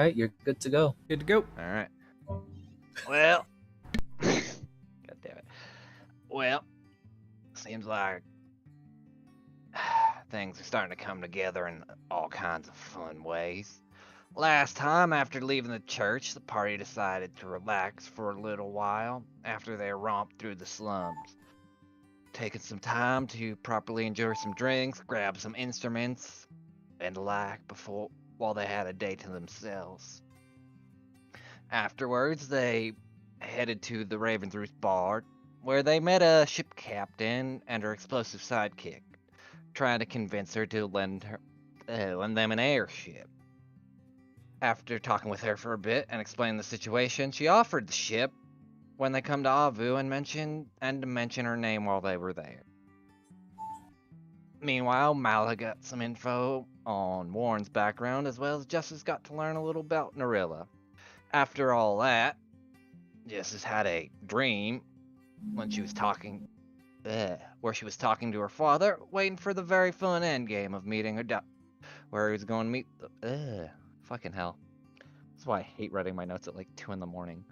right, you're good to go. Good to go. All right. Well, God damn it. Well, seems like things are starting to come together in all kinds of fun ways. Last time, after leaving the church, the party decided to relax for a little while after they romped through the slums, taking some time to properly enjoy some drinks, grab some instruments, and the like while they had a day to themselves. Afterwards, they headed to the Raven's Roost bar, where they met a ship captain and her explosive sidekick, trying to convince her to lend them an airship. After talking with her for a bit and explaining the situation, she offered the ship when they come to Avu and to mention her name while they were there. Meanwhile, Mala got some info on Warren's background, as well as Justice got to learn a little about Narilla. After all that, Justice had a dream when she was talking, where she was talking to her father, waiting for the very fun end game of meeting her where he was going to meet the, fucking hell. That's why I hate writing my notes at like 2 in the morning.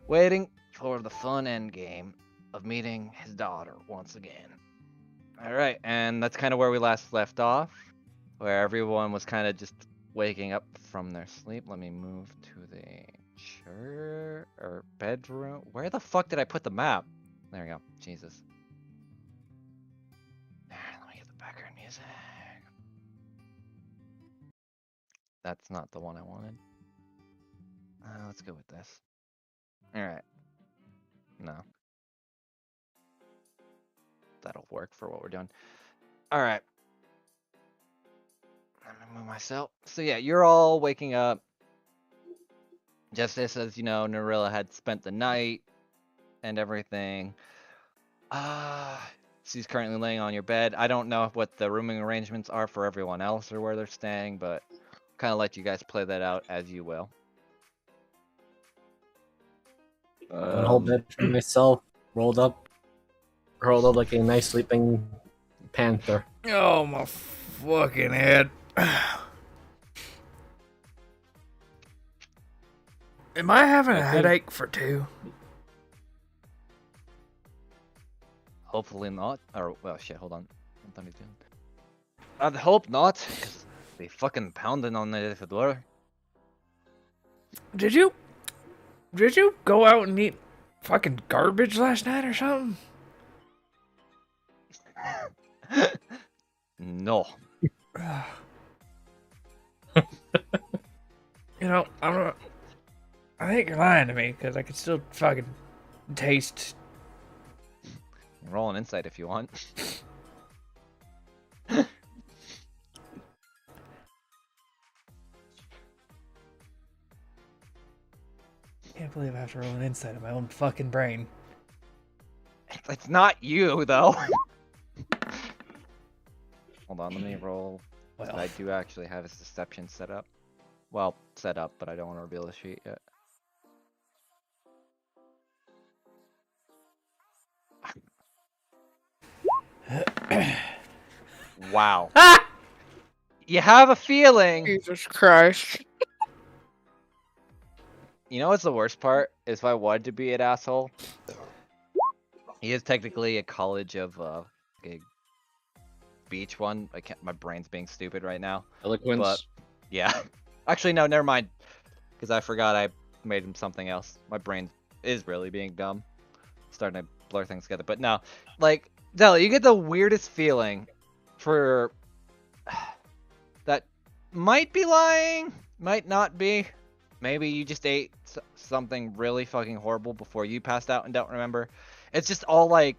Waiting for the fun end game of meeting his daughter once again. Alright, and that's kind of where we last left off, where everyone was kind of just waking up from their sleep. Let me move to the bedroom. Where the fuck did I put the map? There we go. Jesus. Let me get the background music. That's not the one I wanted. Let's go with this. Alright. No. That'll work for what we're doing. Alright. Let me move myself. So yeah, you're all waking up. Just as Narilla had spent the night and everything. She's currently laying on your bed. I don't know what the rooming arrangements are for everyone else or where they're staying, but kind of let you guys play that out as you will. Whole bed for myself, rolled up like a nice sleeping panther. Oh, my fucking head. Am I having a headache for 2? Hopefully not. Or, well, shit, hold on. What are you doing? I'd hope not, because they fucking pounding on the door. Did you go out and eat fucking garbage last night or something? No. I think you're lying to me, because I can still fucking taste. Roll an insight if you want. Can't believe I have to roll an insight of my own fucking brain. It's not you, though. Hold on, let me roll. Well, I do actually have his deception set up. Well, set up, but I don't want to reveal the sheet yet. Wow. Ah! You have a feeling. Jesus Christ. You know what's the worst part? Is if I wanted to be an asshole. He is technically a college of a beach one. I can't. My brain's being stupid right now. Eloquence. But yeah. Actually, no. Never mind. Because I forgot I made him something else. My brain is really being dumb. Starting to blur things together. But no, like Della, you get the weirdest feeling for that might be lying, might not be. Maybe you just ate something really fucking horrible before you passed out and don't remember. It's just all like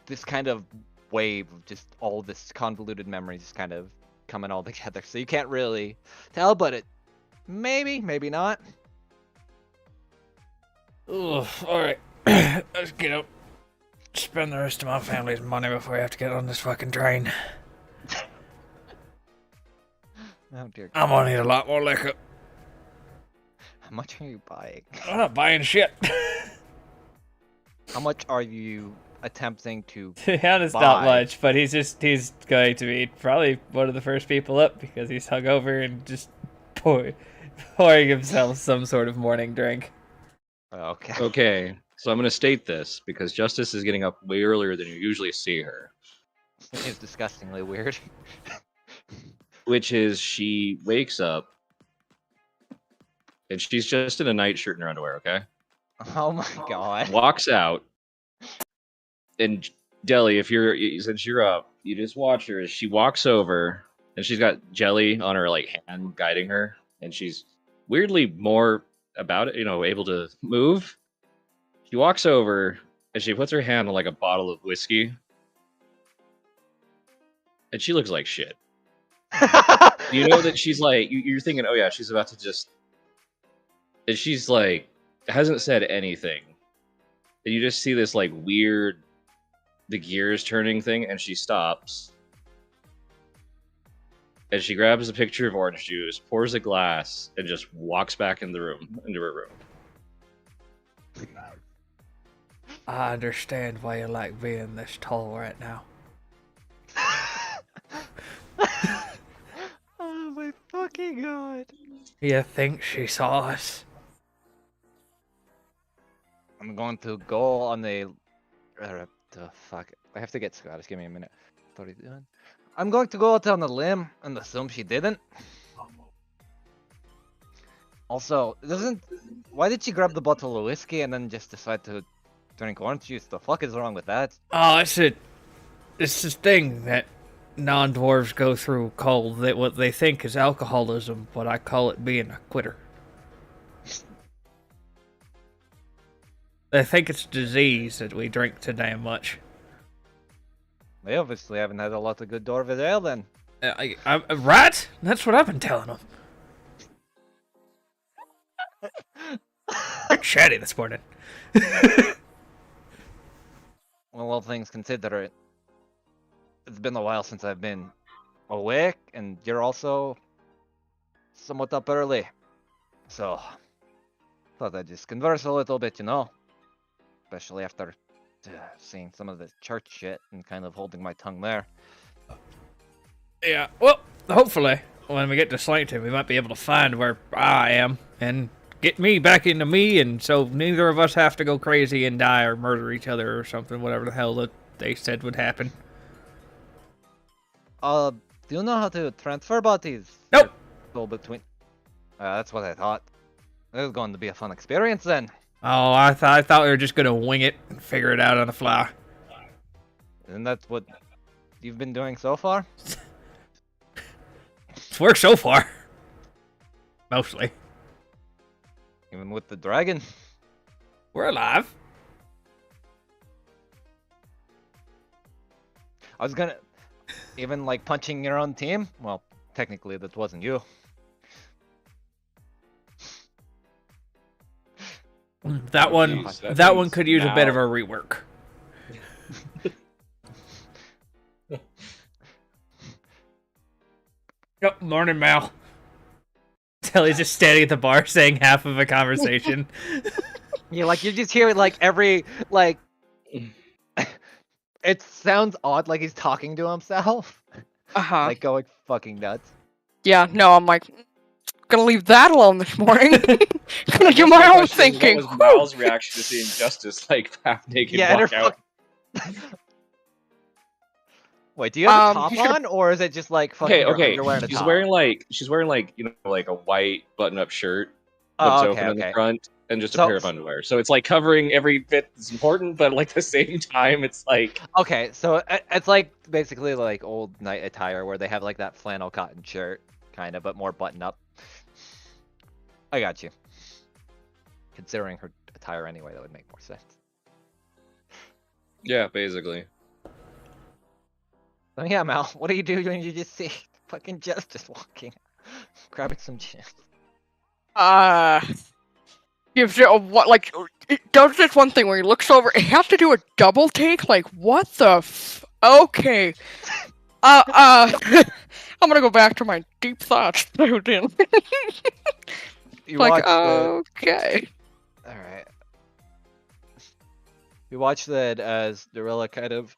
this kind of wave of just all this convoluted memories just kind of coming all together. So you can't really tell, but it maybe not. Ugh, alright. Let's get up. Spend the rest of my family's money before I have to get on this fucking train. Oh dear. I'm gonna need a lot more liquor. How much are you buying? I'm not buying shit. How much are you attempting to To be honest, buy? not much, but he's going to be probably one of the first people up because he's hungover and just pouring himself some sort of morning drink. Okay. Okay, so I'm gonna state this because Justice is getting up way earlier than you usually see her. Which is disgustingly weird. Which is she wakes up and she's just in a nightshirt and her underwear, okay? Oh my god. Walks out, and Deli, since you're up, you just watch her as she walks over, and she's got Jelly on her like hand guiding her, and she's weirdly more about it, able to move. She walks over and she puts her hand on like a bottle of whiskey, and she looks like shit. You know that she's like, you're thinking, oh yeah, she's about to just, and she's like, hasn't said anything, and you just see this like weird, the gears turning thing, and she stops, and she grabs a pitcher of orange juice, pours a glass, and just walks back into her room. I understand why you like being this tall right now. Oh my fucking god. You think she saw us? I'm going to go on the fuck. I have to get Scottish. Give me a minute. 31. I'm going to go out on the limb and assume she didn't. Also, why did she grab the bottle of whiskey and then just decide to drink orange juice? The fuck is wrong with that? Oh, it's this thing that non-dwarves go through called what they think is alcoholism, but I call it being a quitter. They think it's disease that we drink too damn much. They obviously haven't had a lot of good Dwarvish ale then. Right? That's what I've been telling them. They're chatty this morning. Well, all things considered, it's been a while since I've been awake, and you're also somewhat up early. So, thought I'd just converse a little bit, especially after seeing some of the church shit and kind of holding my tongue there. Yeah, well, hopefully, when we get to Slayton, we might be able to find where I am and get me back into me, and so neither of us have to go crazy and die or murder each other or something, whatever the hell that they said would happen. Do you know how to transfer bodies? Nope. Go between. That's what I thought. It was going to be a fun experience then. Oh, I thought we were just gonna wing it and figure it out on the fly. And that's what you've been doing so far? It's worked so far. Mostly. Even with the dragon? We're alive. I was gonna... Even, like, punching your own team? Well, technically that wasn't you. That one, Jeez, that one could use a bit of a now. rework. Oh, morning, Mal. Tilly's just standing at the bar saying half of a conversation. Yeah, like, you just hear, like, every, like... It sounds odd, like he's talking to himself. Like, going fucking nuts. Yeah, no, I'm like, gonna leave that alone this morning. Gonna do my own thinking. What was Mal's reaction to seeing Justice like half naked Yeah, and walk her out? Wait, do you have a You top should've- on, or is it just like fucking Okay. underwear and a She's top? wearing like like a white button-up shirt, Oh, flips okay, open in the okay. front, and just a So- pair of underwear. So it's like covering every bit that's important, but like at the same time, it's like Okay, so it's like basically like old night attire where they have like that flannel cotton shirt, kind of, but more button up. I got you. Considering her attire anyway, that would make more sense. yeah, basically. So yeah, Mal, what do you do when you just see fucking Justice walking, grabbing some chips? Gives you a what? Like, it does this one thing where he looks over. It has to do a double take. Like, what the? Okay. I'm gonna go back to my deep thoughts. Then. You Like, watch the... okay. Alright. You watch that as Dorilla kind of,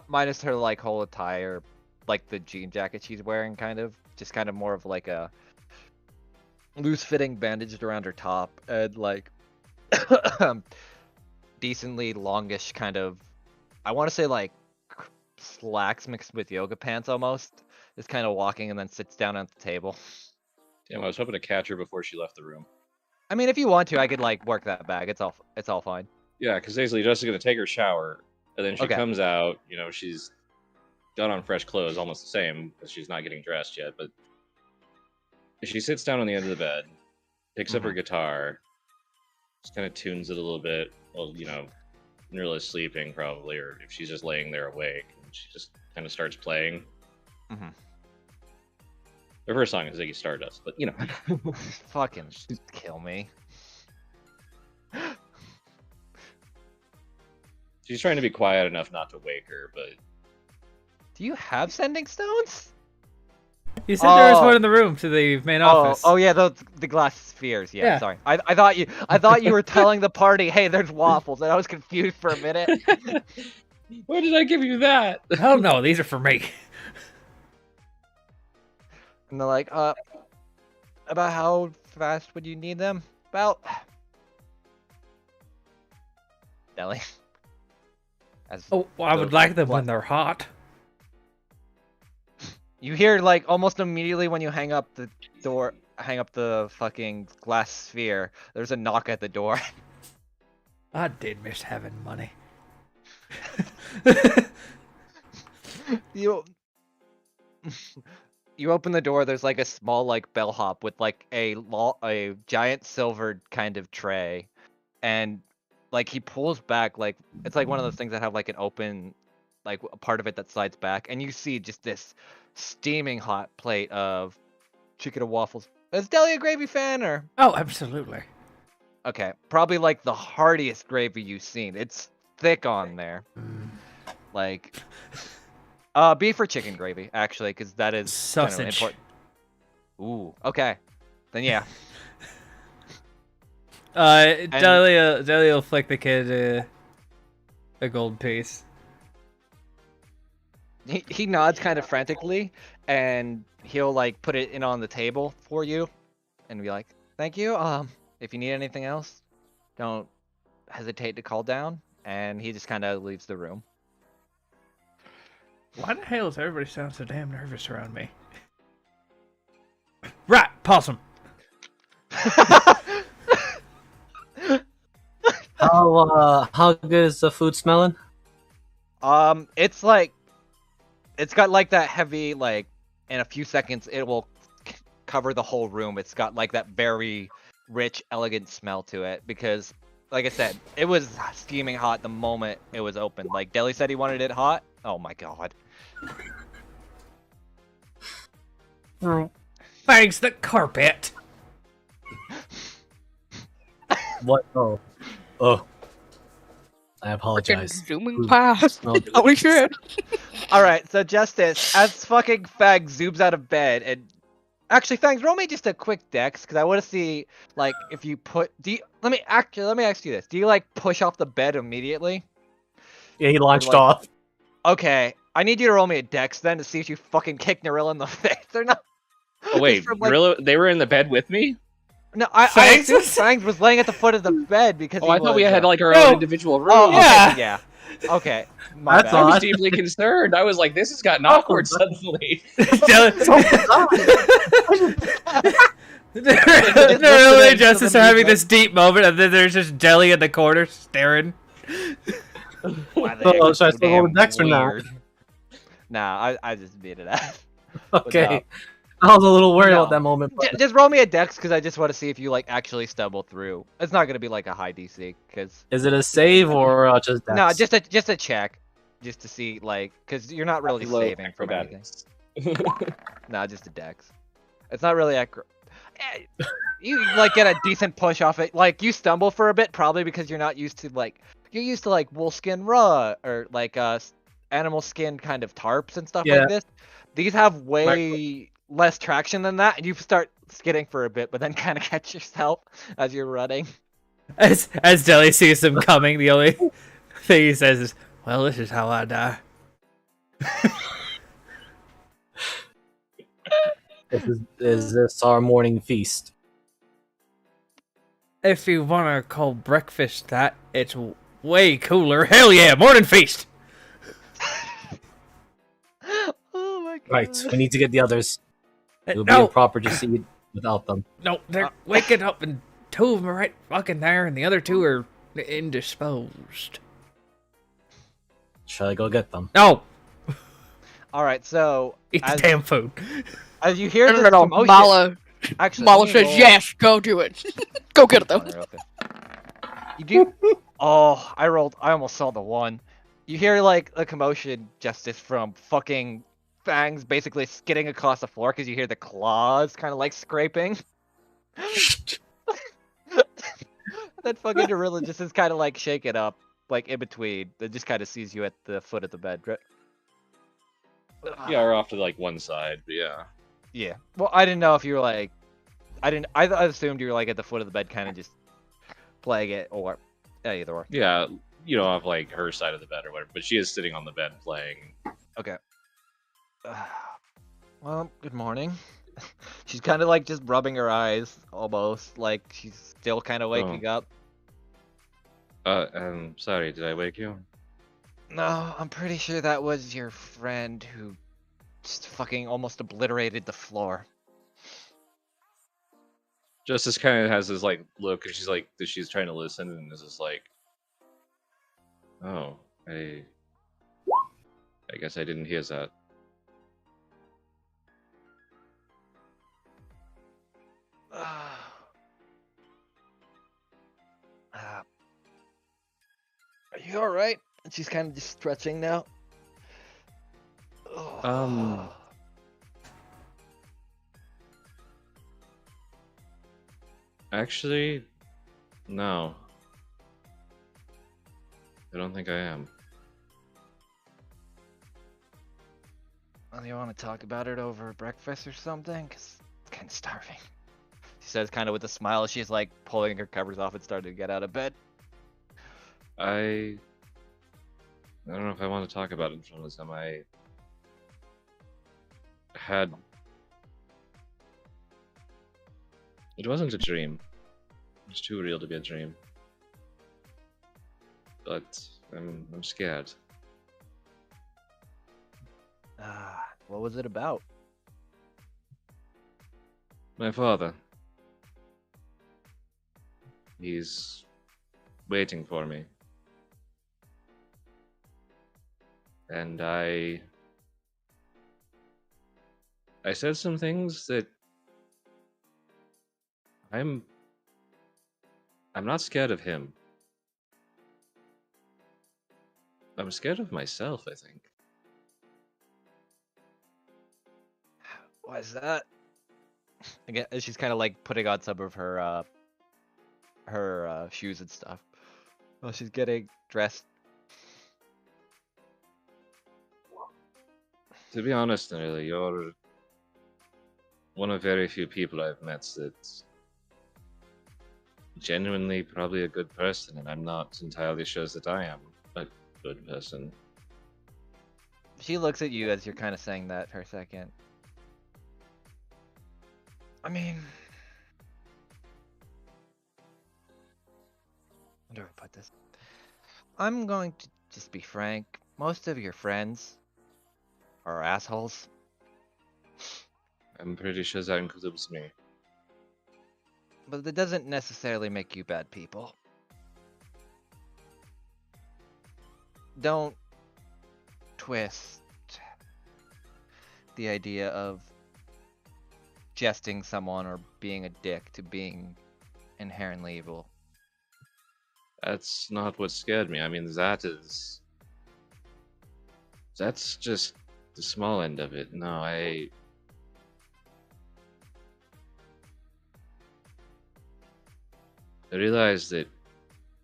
minus her like whole attire, like the jean jacket she's wearing, kind of, just kind of more of like a loose fitting bandaged around her top, and like decently longish kind of, I want to say like slacks mixed with yoga pants almost. Is kind of walking and then sits down at the table. Damn, I was hoping to catch her before she left the room. I mean, if you want to, I could like work that back. It's all fine. Yeah, because basically Jess is gonna take her shower, and then she Okay. comes out. You know, she's got on fresh clothes, almost the same, because she's not getting dressed yet. But she sits down on the end of the bed, picks up her guitar, just kind of tunes it a little bit. Well, you know, Nerilla's sleeping probably, or if she's just laying there awake, and she just kind of starts playing. Mhm. Her first song is Ziggy Stardust, but you know. Fucking kill me. She's trying to be quiet enough not to wake her, but Do you have sending stones? You said there was Oh. one in the room to the main office. Oh yeah, the glass spheres. Yeah, Yeah. sorry. I thought you were telling the party, hey, there's waffles, and I was confused for a minute. where did I give you that? Hell no, these are for me. And they're like, about how fast would you need them? About Deli. As Oh, I would like them when they're hot. you hear, like, almost immediately when you hang up the fucking glass sphere, there's a knock at the door. I did miss having money. You you open the door, there's like a small like bellhop with like a giant silver kind of tray, and like he pulls back, like it's like one of those things that have like an open, like a part of it that slides back, and you see just this steaming hot plate of chicken and waffles. Is Deli a gravy fan, or Oh, absolutely. okay, probably like the heartiest gravy you've seen. It's thick on there, like beef or chicken gravy, actually, because that is kind of Sausage. important. Ooh, okay. Then yeah. Delia will flick the kid a gold piece. He nods kind of frantically, and he'll like put it in on the table for you, and be like, "Thank you. If you need anything else, don't hesitate to call down." And he just kind of leaves the room. Why the hell does everybody sound so damn nervous around me? Right, possum. How good is the food smelling? It's like, it's got like that heavy, like, in a few seconds it will cover the whole room. It's got like that very rich, elegant smell to it because, like I said, it was steaming hot the moment it was opened. Like Deli said he wanted it hot. Oh my god. Thanks, the carpet. What? Oh. I Freaking apologize. zooming past. smelled good. Holy shit. Alright, so Justice, as fucking Fang zooms out of bed, and actually Fangs, roll me just a quick dex, because I want to see, like, if you put, let me ask you this. Do you, like, push off the bed immediately? Yeah, he launched like- off. Okay, I need you to roll me a dex then to see if you fucking kick Narilla in the face or not. Oh, wait, From, like- Nirilla, they were in the bed with me? No, I Fangs? assumed Fangs was laying at the foot of the bed because Oh, I thought we was, had like our No. own individual room. Oh, Yeah. okay, yeah. Okay, my That's bad. I was odd. deeply concerned. I was like, this has gotten awkward suddenly. Nerilla and Justice are having this deep moment, and then there's just Jelly in the corner staring. Why the Oh, heck is should I so still roll damn the dex or not? weird? Nah, I just beat it out. Okay. I was a little worried No. about that moment. But Just roll me a dex because I just want to see if you like actually stumble through. It's not gonna be like a high DC because is it a save or just dex? no, just a check, just to see like because you're not really Low saving from anything. acrobatics. No, just a dex. It's not really you like get a decent push off it. Like you stumble for a bit probably because you're not used to like wolf skin raw or like animal skin kind of tarps and stuff Yeah. like this. These have way less traction than that, and you start skidding for a bit, but then kind of catch yourself as you're running. As Jelly sees them coming, the only thing he says is, "Well, this is how I die." is this our morning feast? If you wanna call breakfast that, it's way cooler. Hell yeah, morning feast! Oh my god. Right, we need to get the others. It would be No, improper to see it without them. no, they're waking up and two of them are right fucking there and the other two are indisposed. Shall I go get them? No, All right, so eat the as, damn food. as you hear No, this no, no. commotion, actually, Mala let me says, roll- yes, go do it. Go get it, though. Real quick. You do? Oh, I rolled. I almost saw the one. You hear like a commotion, Justice, from fucking Fangs basically skidding across the floor because you hear the claws kind of like scraping. That fucking gorilla just is kind of like shaking up, like in between. It just kind of sees you at the foot of the bed. Right? Yeah, we're off to like one side, but yeah. Yeah. Well, I didn't know if you were like, I assumed you were like at the foot of the bed, kind of just playing it, or either or. Yeah, you know, off like her side of the bed or whatever, but she is sitting on the bed playing. Okay. Well, good morning. She's kind of like just rubbing her eyes, almost like she's still kind of waking up. Sorry, did I wake you? No, I'm pretty sure that was your friend who just fucking almost obliterated the floor. Justice kind of has this like look, and she's trying to listen, and is just like, oh, I guess I didn't hear that. Are you all right? And she's kind of just stretching now. Actually, no. I don't think I am. Well, you want to talk about it over breakfast or something? Because it's kind of starving. She says, kind of with a smile. She's like pulling her covers off and starting to get out of bed. I don't know if I want to talk about it in front of them. I had. It wasn't a dream. It was too real to be a dream. But I'm scared. What was it about? My father. He's waiting for me. And I said some things that I'm not scared of him. I'm scared of myself, I think. Why is that? Again, she's kind of like putting on some of her shoes and stuff. Well, she's getting dressed. To be honest, Nearly, you're one of very few people I've met that's genuinely probably a good person, and I'm not entirely sure that I am a good person. She looks at you as you're kind of saying that for a second. I mean, how do I put this? I'm going to just be frank. Most of your friends are assholes. I'm pretty sure that includes me. But that doesn't necessarily make you bad people. Don't twist the idea of jesting someone or being a dick to being inherently evil. That's not what scared me. I mean, that's just the small end of it. No, I realized that,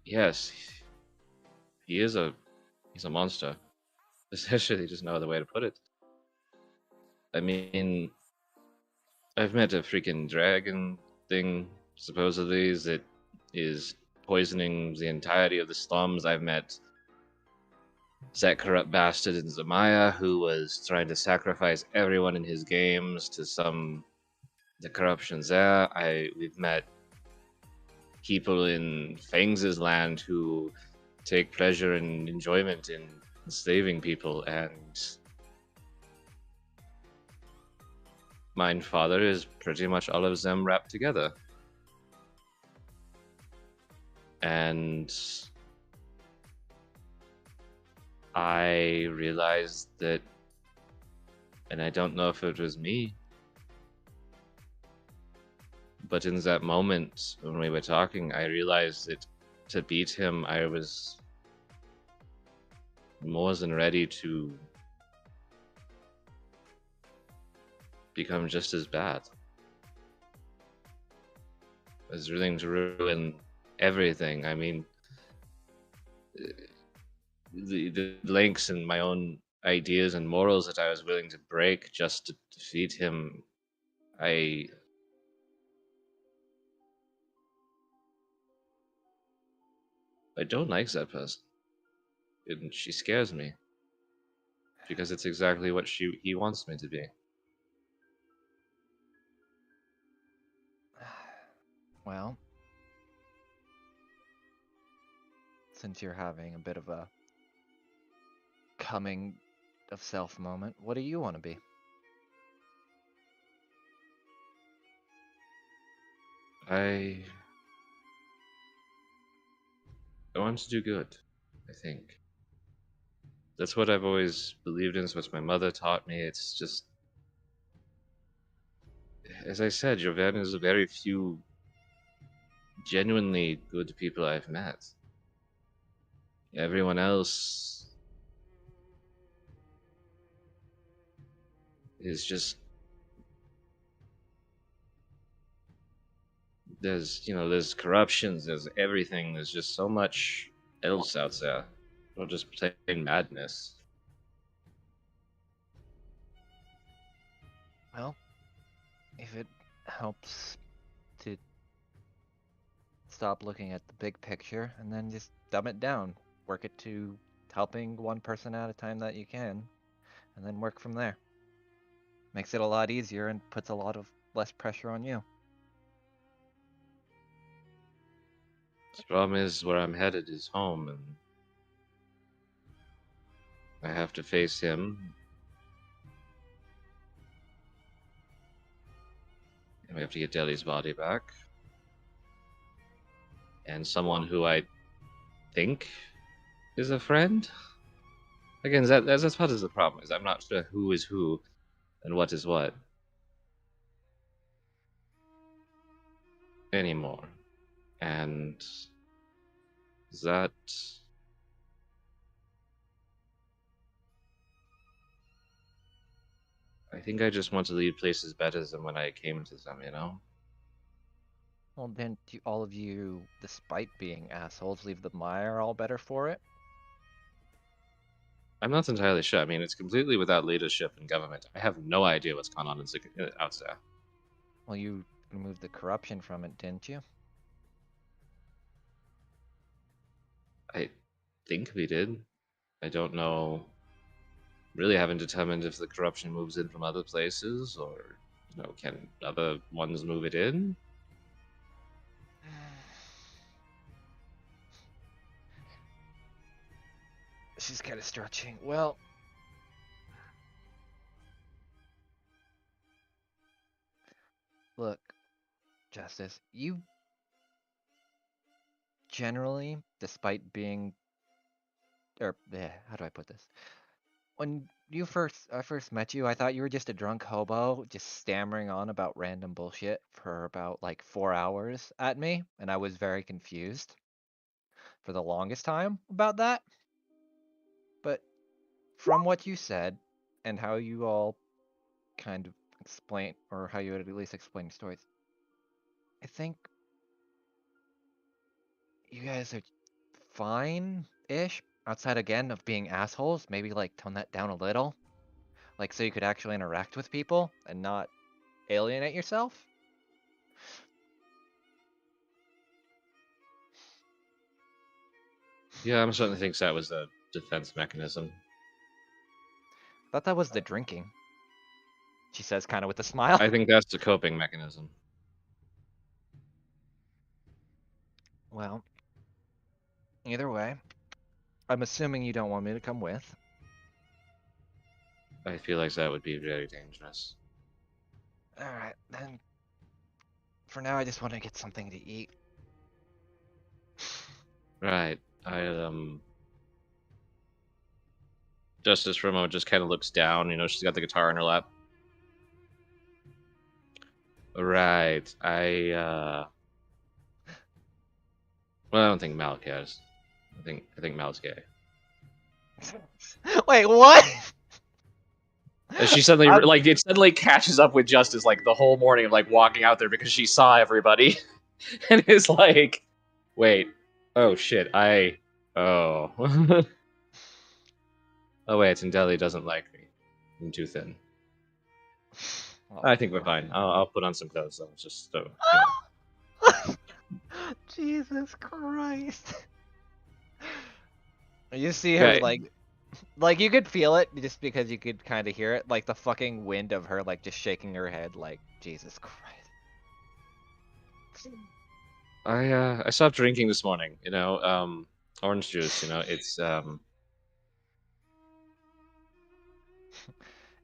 yes, he's a monster. There's actually just no other way to put it. I mean, I've met a freaking dragon thing, supposedly, that is poisoning the entirety of the slums. I've met that corrupt bastard in Zamaya who was trying to sacrifice everyone in his games to the corruption there. We've met people in Fangs's land who take pleasure and enjoyment in enslaving people, and my father is pretty much all of them wrapped together. And I realized that, and I don't know if it was me, but in that moment when we were talking, I realized that to beat him, I was more than ready to become just as bad. I was willing to ruin everything. I mean, the links in my own ideas and morals that I was willing to break just to defeat him, I don't like that person. And she scares me. Because it's exactly what he wants me to be. Well, since you're having a bit of a coming of self moment, what do you want to be? I want to do good, I think. That's what I've always believed in. It's what my mother taught me. It's just, as I said, Jovan is a very few genuinely good people I've met. Everyone else is just, there's corruptions, there's everything, there's just so much else out there. Or just plain madness. Well, if it helps to stop looking at the big picture and then just dumb it down, work it to helping one person at a time that you can, and then work from there. Makes it a lot easier and puts a lot of less pressure on you. The problem is where I'm headed is home, and I have to face him. And we have to get Deli's body back. And someone who I think is a friend. Again, that's part of the problem, is I'm not sure who is who and what is what anymore. And that, I think I just want to leave places better than when I came to them, you know? Well, then all of you, despite being assholes, leave the mire all better for it? I'm not entirely sure. I mean, it's completely without leadership and government. I have no idea what's going on out there. Well, you removed the corruption from it, didn't you? I think we did. I don't know. Really haven't determined if the corruption moves in from other places, or, can other ones move it in? She's kind of stretching. Well, look, Justice, you generally, despite being, how do I put this? When I first met you, I thought you were just a drunk hobo, just stammering on about random bullshit for about like 4 hours at me, and I was very confused for the longest time about that. But from what you said and how you all kind of explain, or how you would at least explain stories, I think you guys are fine-ish, outside again of being assholes. Maybe like tone that down a little, like so you could actually interact with people and not alienate yourself. Yeah, I'm starting to think that was a defense mechanism. Thought that was the drinking. She says, kind of with a smile. I think that's the coping mechanism. Well, either way, I'm assuming you don't want me to come with. I feel like that would be very dangerous. Alright, then. For now, I just want to get something to eat. Right. Justice for a moment just kind of looks down. You know, she's got the guitar in her lap. Right. Well, I don't think Mal cares. I think Mal's gay. Wait, what? And she suddenly it suddenly catches up with Justice like the whole morning of like walking out there because she saw everybody, and is like, wait, oh shit, oh. Oh wait, and Deli doesn't like me. I'm too thin. I think we're fine. I'll put on some clothes though, just so. Jesus Christ. You see her like you could feel it just because you could kind of hear it, like the fucking wind of her like just shaking her head, like Jesus Christ. I stopped drinking this morning. You know, orange juice. You know, it's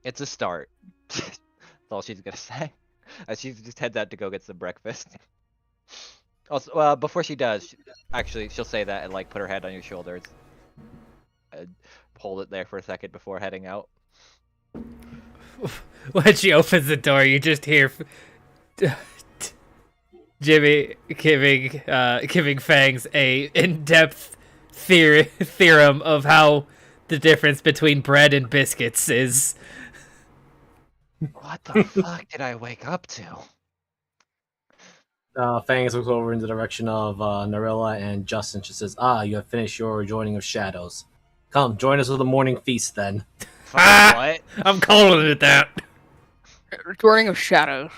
It's a start. That's all she's gonna say. As she just heads out to go get some breakfast. Also, before she does, she'll say that and like put her head on your shoulders. And hold it there for a second before heading out. When she opens the door, you just hear Jimmy giving Fangs a in-depth theorem of how the difference between bread and biscuits is. What the fuck did I wake up to? Fangs looks over in the direction of Narilla and Justin. She says, you have finished your joining of shadows. Come, join us for the morning feast then. What? I'm calling it that. Joining of shadows.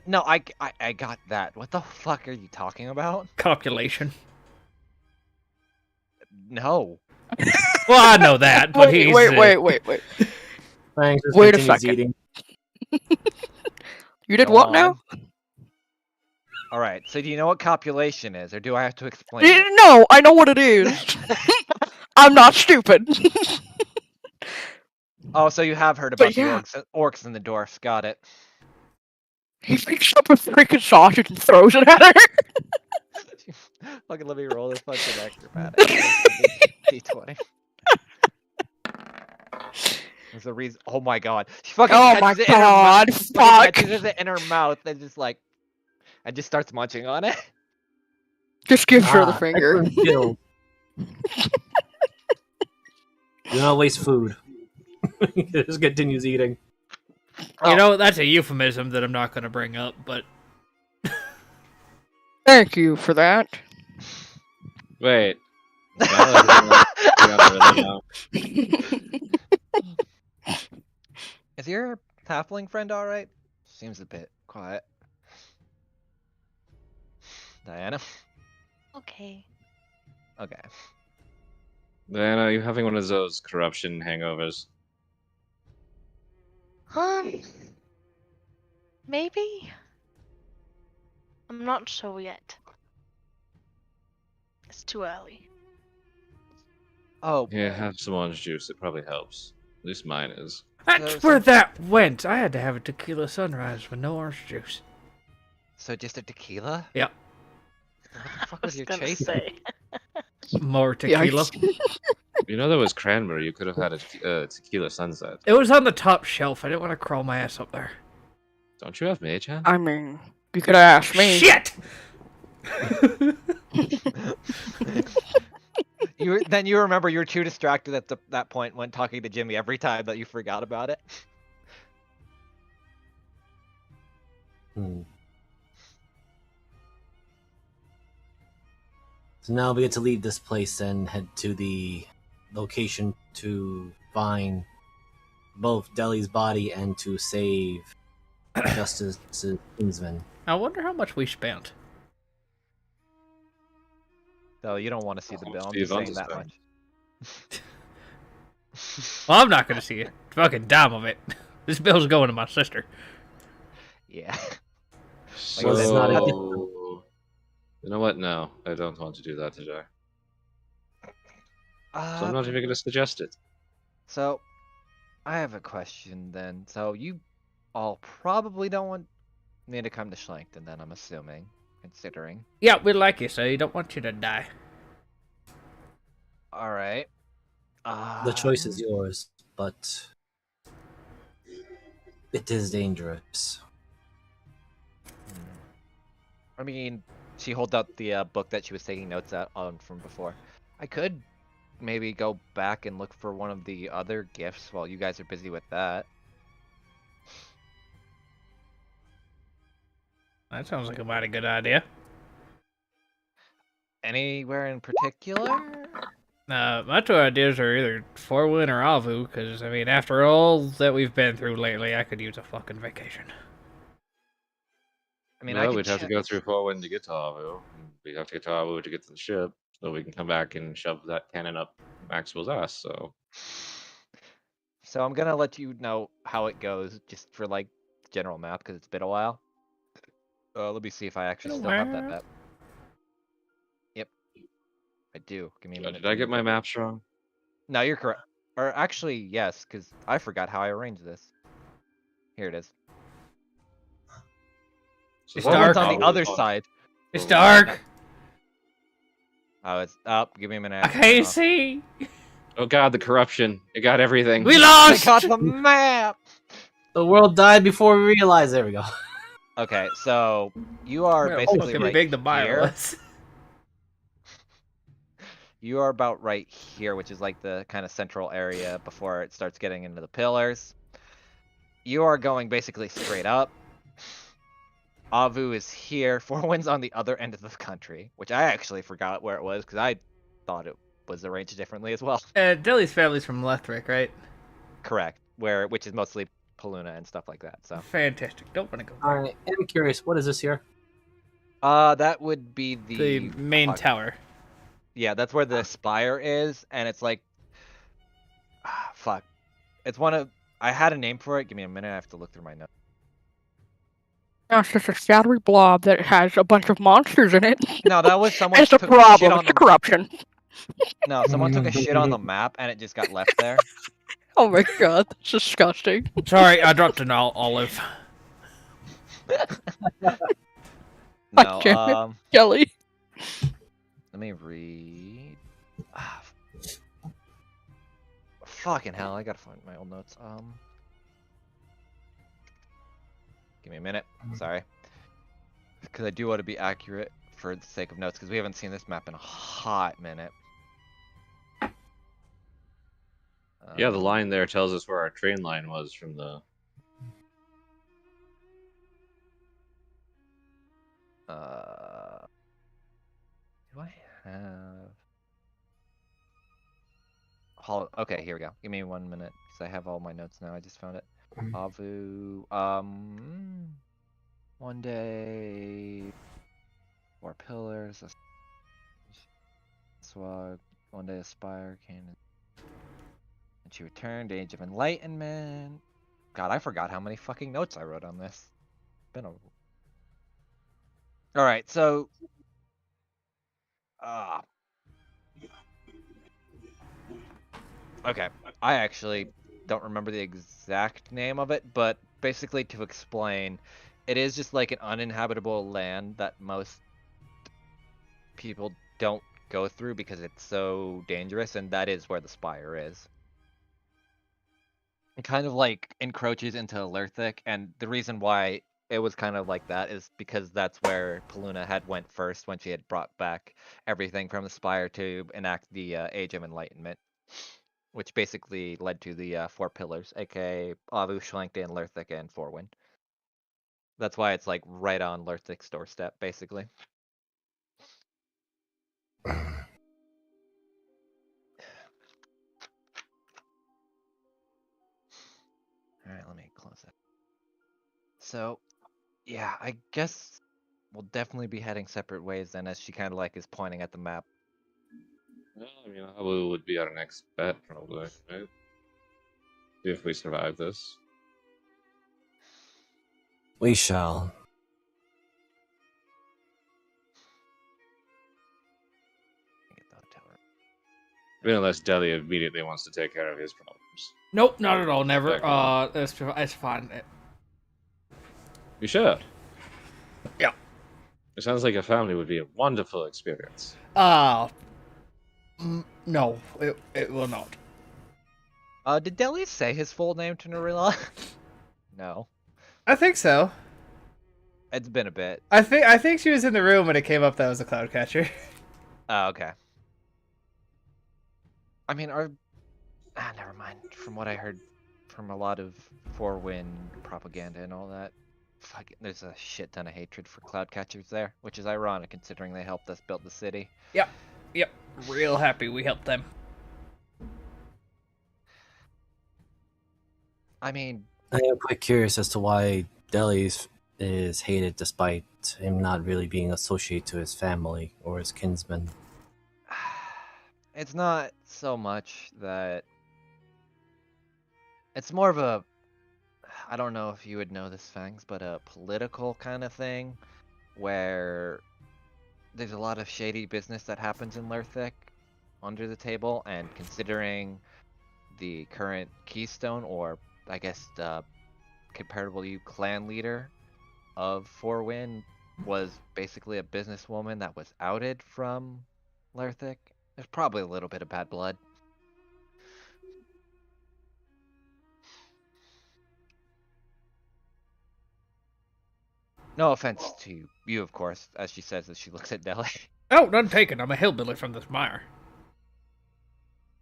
No, I got that. What the fuck are you talking about? Copulation. No. Well, I know that, but wait. Fangs just Wait a continues second. eating. You did Go what on. now? Alright, so do you know what copulation is, or do I have to explain it? No, I know what it is. I'm not stupid. Oh, so you have heard about yeah. the orcs and the dwarfs. Got it. He picks up a freaking sausage and throws it at her. Fucking let me roll this fucking acrobat. D20. There's a reason. Oh my god. She fucking Oh catches my it in her god, mouth. fuck. Catches it in her mouth and just like, and just starts munching on it. Just gives her the finger. Excellent skill. Do not waste food. Just continues eating. You know, that's a euphemism that I'm not going to bring up, but... Thank you for that. wait. Is your halfling friend alright? Seems a bit quiet. Diana? Okay. Okay. Diana, are you having one of those corruption hangovers? Maybe? I'm not sure yet. It's too early. Oh, Yeah, have some orange juice. It probably helps. At least mine is. That's So- where that went. I had to have a tequila sunrise with no orange juice. so just a tequila? Yep. What the fuck I was was your gonna chase? say. More tequila. Yikes. You know that was cranberry. You could have had a tequila sunset. It was on the top shelf. I didn't want to crawl my ass up there. Don't you have mage hand? I mean, you could have asked me. Shit! Then you remember you were too distracted at that point when talking to Jimmy every time that you forgot about it. So now we get to leave this place and head to the location to find both Deli's body and to save Justice's kinsman. I wonder how much we spent. So you don't want to see the bill. I'm Steve just saying Vance that is much. Well, I'm not going to see it. Fucking dime of it. This bill's going to my sister. Yeah. So, it's not You know what? No, I don't want to do that today. So I'm not even going to suggest it. So, I have a question then. So, you all probably don't want me to come to Schlankton then, I'm assuming, considering. Yeah, we like you, so you don't want you to die. Alright. The choice is yours, but it is dangerous. I mean, she holds out the book that she was taking notes on from before. I could maybe go back and look for one of the other gifts while you guys are busy with that. That sounds like a mighty good idea. Anywhere in particular? My two ideas are either Forwin or Avu, because, I mean, after all that we've been through lately, I could use a fucking vacation. I mean, Well, I could we'd have to check. go through Forwin to get to Avu. We'd have to get to Avu to get to the ship, so we can come back and shove that cannon up Maxwell's ass. So So I'm gonna let you know how it goes, just for like general map, because it's been a while. Let me see if I actually still have that map. Yep, I do. Give me a minute. did I get my maps wrong? No, you're correct. Or actually, yes, because I forgot how I arranged this. Here it is. So It's Forward's dark. on the Avu other is on- side. It's dark. Oh, it's up. Give me a minute. I can't see. Oh god, the corruption! It got everything. We I lost. got the map. The world died before we realized. There we go. Okay, so you are How basically fucking right big the buyer here. was. You are about right here, which is like the kind of central area before it starts getting into the pillars. You are going basically straight up. Avu is here. Forwind's on the other end of the country, which I actually forgot where it was because I thought it was arranged differently as well. Dilly's family's from Lethric, right? Correct. Which is mostly Paluna and stuff like that. So Fantastic. Don't want to go All there. right, I'm curious. What is this here? that would be The main fuck. tower. Yeah, that's where the spire is, and it's like fuck. It's one of I had a name for it. Give me a minute. I have to look through my notes. No, it's just a shadowy blob that has a bunch of monsters in it. No, that was someone It's the took shit problem. on It's the the corruption. No, someone took a shit on the map and it just got left there. Oh my god, that's disgusting. Sorry, I dropped an olive. No, damn it. Kelly. let me read. Fucking hell, I gotta find my old notes. Give me a minute. Sorry. Because I do want to be accurate for the sake of notes, because we haven't seen this map in a hot minute. Yeah, the line there tells us where our train line was from the. Do I have? Okay, here we go. Give me 1 minute, because I have all my notes now. I just found it. Avu. One day. 4 pillars. Swag. One day Aspire. Cannon. And she returned. Age of Enlightenment. God, I forgot how many fucking notes I wrote on this. Been a. Alright, so. Okay, I actually don't remember the exact name of it, but basically to explain, it is just like an uninhabitable land that most people don't go through because it's so dangerous, and that is where the spire is. It kind of like encroaches into Lerthic, and the reason why it was kind of like that is because that's where Paluna had went first when she had brought back everything from the spire to enact the Age of Enlightenment, which basically led to the 4 pillars, aka Avu, Schlenkton, Lerthic, and Forwin. That's why it's like right on Lerthic's doorstep, basically. Alright, let me close that. So, yeah, I guess we'll definitely be heading separate ways then, as she kind of like is pointing at the map. Well, I mean, Avu would be our next bet, probably, right? See if we survive this. We shall. tell her. I mean, unless Deli immediately wants to take care of his problems. Nope, not at all. Never. Back It's fine. You should. Yeah. It sounds like a family would be a wonderful experience. No, it will not. Did Deli say his full name to Narilla? No. I think so. It's been a bit. I think she was in the room when it came up that was a cloud catcher. Oh, okay. I mean, never mind. From what I heard from a lot of Four Wind propaganda and all that, there's a shit ton of hatred for cloudcatchers there, which is ironic considering they helped us build the city. Yep. Real happy we helped them. I mean, I am quite curious as to why Deli's is hated despite him not really being associated to his family or his kinsmen. it's not so much that. It's more of a. I don't know if you would know this, Fangs, but a political kind of thing where there's a lot of shady business that happens in Lerthic under the table, and considering the current Keystone, or I guess the comparable to you clan leader of Four Wind, was basically a businesswoman that was outed from Lerthic, there's probably a little bit of bad blood. No offense to you, of course, as she says as she looks at Deli. Oh, none taken. I'm a hillbilly from this mire.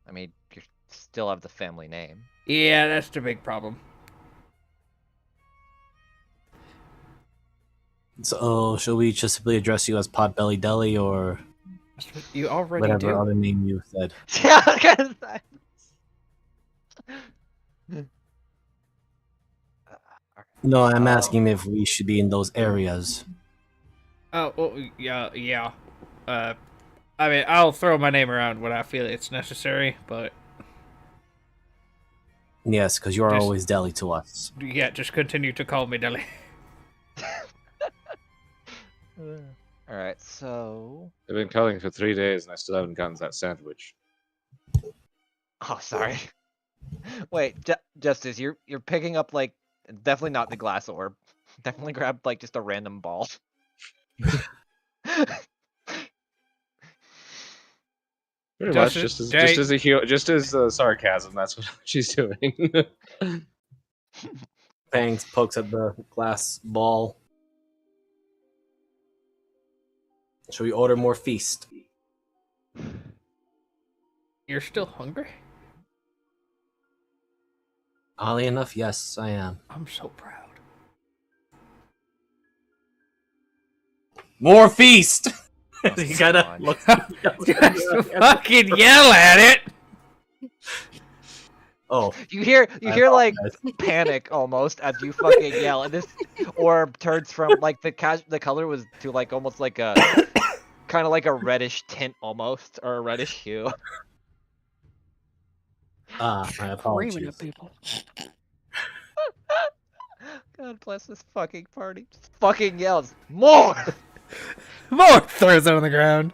I mean, you still have the family name. Yeah, that's the big problem. So, shall we just simply address you as Potbelly Deli or You already whatever do. other name you said? Yeah, kind of. No, I'm asking if we should be in those areas. Oh, well, yeah. I mean, I'll throw my name around when I feel it's necessary, but Yes, because you are Just- always Deli to us. yeah, just continue to call me Deli. Alright, so. I've been calling for 3 days and I still haven't gotten that sandwich. Oh, sorry. Wait, Justice, you're picking up, like, definitely not the glass orb. Definitely grab, like, just a random ball. Pretty Just much, as- just as sarcasm. That's what she's doing. Fangs pokes at the glass ball. Shall we order more feast? You're still hungry? Oddly enough, yes, I am. I'm so proud. More feast! Oh, you gotta come on. look. Just fucking yell at it! Oh, You hear I like apologize. panic almost as you fucking yell, and this orb turns from like the color was to like almost like a kind of like a reddish tint almost, or a reddish hue. my Screaming apologies. at people. God bless this fucking party. Just fucking yells more. More throws it on the ground.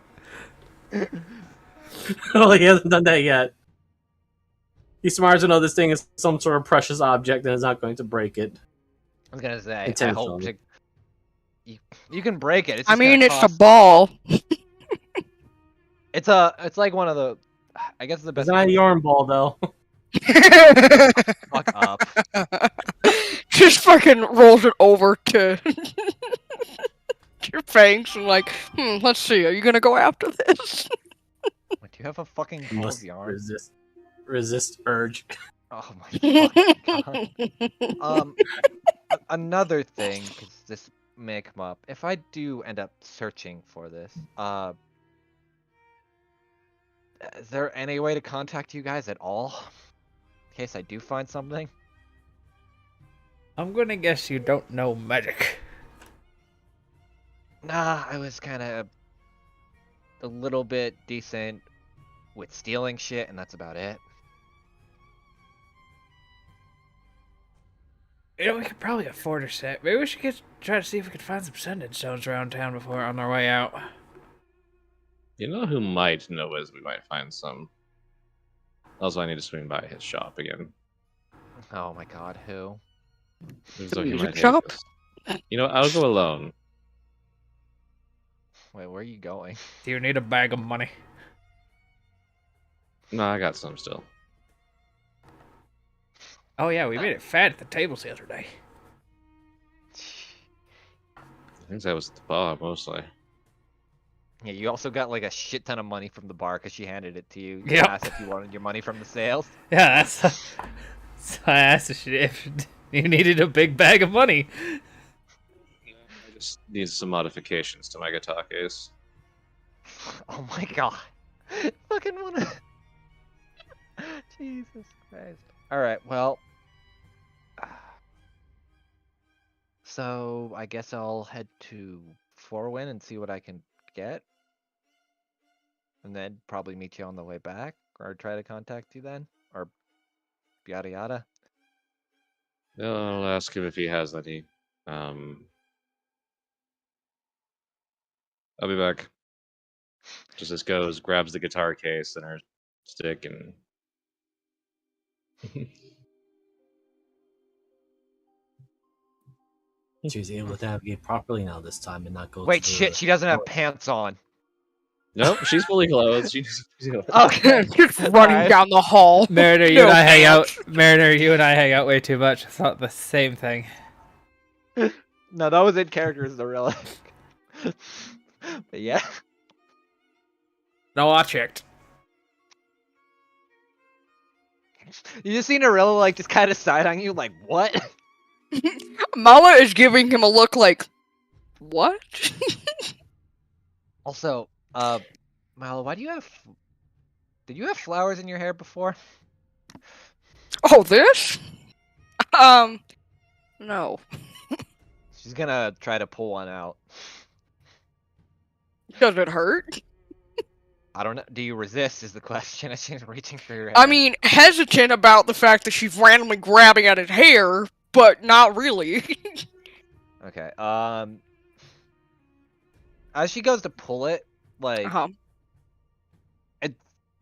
Oh, he hasn't done that yet. He's smart to know this thing is some sort of precious object and is not going to break it. I was gonna say, I hope Intentionally. you can break it. It's I just gonna mean, it's a cost- ball. It's like one of the. I guess the It's best. not a yarn ball, though. Fuck up. Just fucking rolls it over to your fangs and like, let's see, are you gonna go after this? Wait, do you have a fucking You ball of must yarn? resist urge. Oh my fucking god. Another thing, because this may come up. If I do end up searching for this, is there any way to contact you guys at all? In case I do find something? I'm gonna guess you don't know magic. Nah, I was kind of a little bit decent with stealing shit, and that's about it. You know, we could probably afford a set. Maybe we should try to see if we could find some sending stones around town before on our way out. You know who might know is we might find some. Also, I need to swing by his shop again. Oh my god, who? Seems The like he music might hate shop? this. You know, I'll go alone. Wait, where are you going? Do you need a bag of money? No, I got some still. Oh yeah, we made it fat at the tables the other day. I think that was at the bar mostly. Yeah, you also got like a shit ton of money from the bar because she handed it to you. You Yep. asked if you wanted your money from the sales. Yeah, so I asked if you needed a big bag of money. I just need some modifications to my guitar case. Oh my god. Fucking wanna. Jesus Christ. Alright, well. So, I guess I'll head to Forwin and see what I can get. And then probably meet you on the way back. Or try to contact you then. Or yada yada. Yeah, I'll ask him if he has any. I'll be back. Just as goes, grabs the guitar case and her stick and. She was able to navigate properly now this time and not go Wait, to the... shit, she doesn't have pants on. Nope, she's fully clothed. She's Okay. Just running Alright. down the hall. Mariner, you No and I hang out. pants. Mariner, you and I hang out way too much. I thought the same thing. No, that was in character as Norilla. But yeah. No, I checked. You just see Norilla like just kind of side on you like, what? Mala is giving him a look like, what? Also, Milo, why do you have... Did you have flowers in your hair before? Oh, this? No. She's gonna try to pull one out. Does it hurt? I don't know. Do you resist is the question as she's reaching for your hair. I mean, hesitant about the fact that she's randomly grabbing at his hair, but not really. Okay, as she goes to pull it, like, Uh-huh. it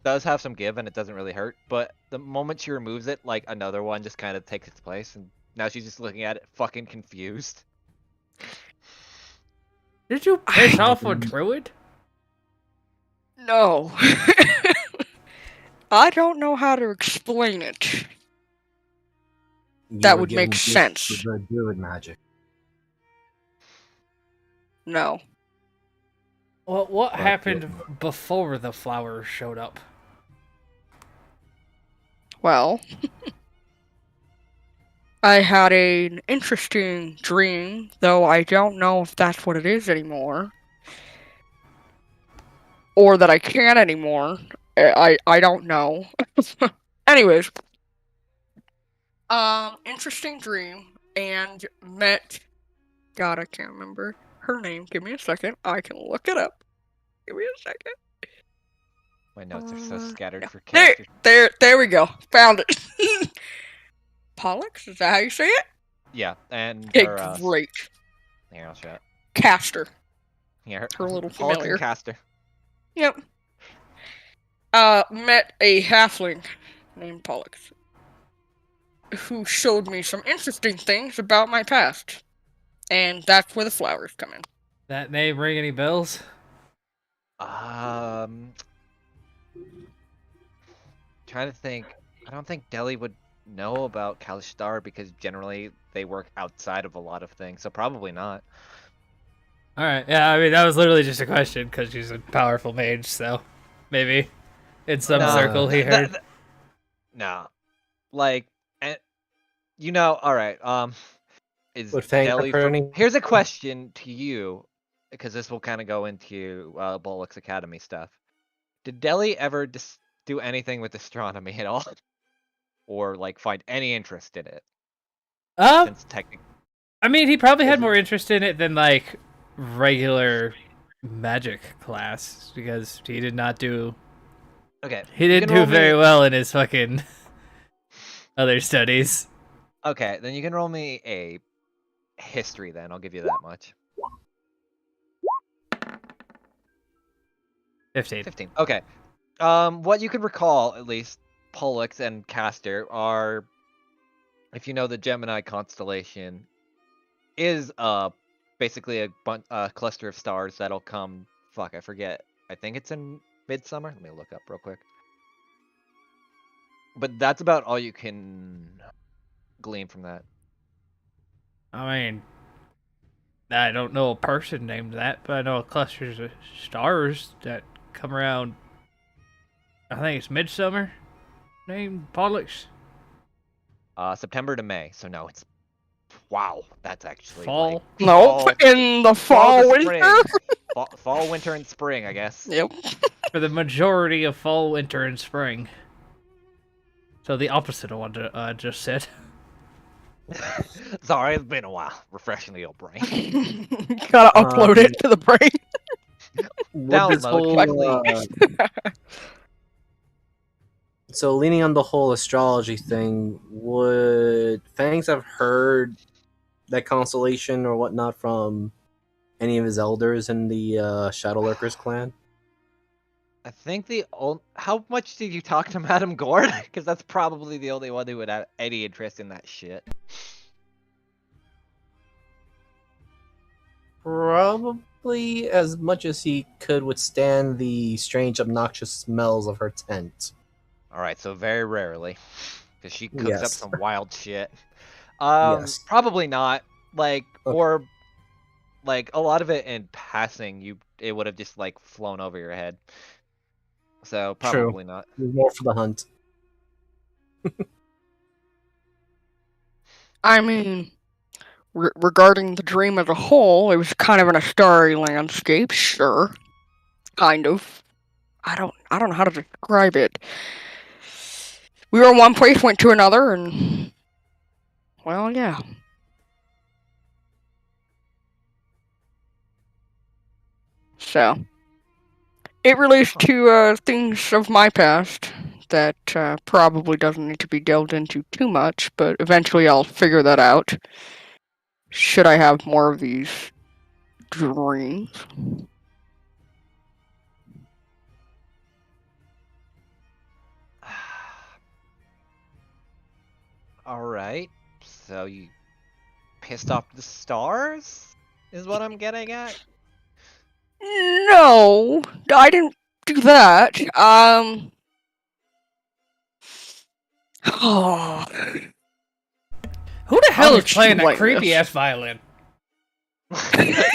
does have some give and it doesn't really hurt, but the moment she removes it, like, another one just kind of takes its place, and now she's just looking at it fucking confused. Did you piss off a druid? No. I don't know how to explain it. You That were would given make gifts sense. for the druid magic. No. Well, what But, happened before the flowers showed up? Well, I had an interesting dream, though I don't know if that's what it is anymore. Or that I can't anymore. I don't know. Anyways. Interesting dream, and met... God, I can't remember her name. Give me a second. I can look it up. Give me a second. My notes are so scattered yeah. for characters. There we go. Found it. Pollux? Is that how you say it? Yeah, and Okay, her, great. here, I'll show it. Caster. Yeah, Her little Pollux familiar. and Caster. Yep. Met a halfling named Pollux, who showed me some interesting things about my past. And that's where the flowers come in. That name ring any bells? Trying to think. I don't think Delhi would know about Kalishtar because generally they work outside of a lot of things, so probably not. Alright, yeah, I mean, that was literally just a question, because she's a powerful mage, so maybe in some No, circle he heard. No. Like, you know, alright, is Would Fang Delhi... hurt any? Here's a question to you, because this will kind of go into Bollock's Academy stuff. Did Delhi ever do anything with astronomy at all? Or, like, find any interest in it? Since technically... I mean, he probably had Is it- more interest in it than, like, regular magic class, because he did not do... Okay. He you didn't can do roll very me... well in his fucking other studies. Okay, then you can roll me a history then, I'll give you that much. 15. 15. Okay. What you could recall, at least, Pollux and Castor are, if you know the Gemini constellation, is basically a cluster of stars that'll come. Fuck, I forget. I think it's in midsummer. Let me look up real quick. But that's about all you can glean from that. I mean, I don't know a person named that, but I know a cluster of stars that come around. I think it's midsummer. Named Pollux. September to May. So no, it's wow. That's actually Fall. like Nope, in the fall, to winter. spring. Fall, winter, and spring, I guess. Yep. For the majority of fall, winter, and spring. So the opposite of what I just said. Sorry, it's been a while. Refreshing the old brain. Gotta upload it to the brain. With this Download, whole, so leaning on the whole astrology thing, would Fangs have heard that constellation or whatnot from any of his elders in the Shadow Lurkers clan? I think how much did you talk to Madame Gord? Because that's probably the only one who would have any interest in that shit. Probably as much as he could withstand the strange, obnoxious smells of her tent. Alright, so very rarely. Because she cooks up Yes. some wild shit. Yes. Probably not. Like, Okay. or, like, a lot of it in passing, it would have just, like, flown over your head. So, probably not. More for the hunt. I mean, regarding the dream as a whole, it was kind of in a starry landscape, sure. Kind of. I don't know how to describe it. We were in one place, went to another, and well, yeah. So, it relates to things of my past that probably doesn't need to be delved into too much, but eventually I'll figure that out. Should I have more of these dreams? Alright. So, you pissed off the stars? Is what I'm getting at? No, I didn't do that. Oh, Who the hell I'll is playing that explain creepy this. ass violin? Alright.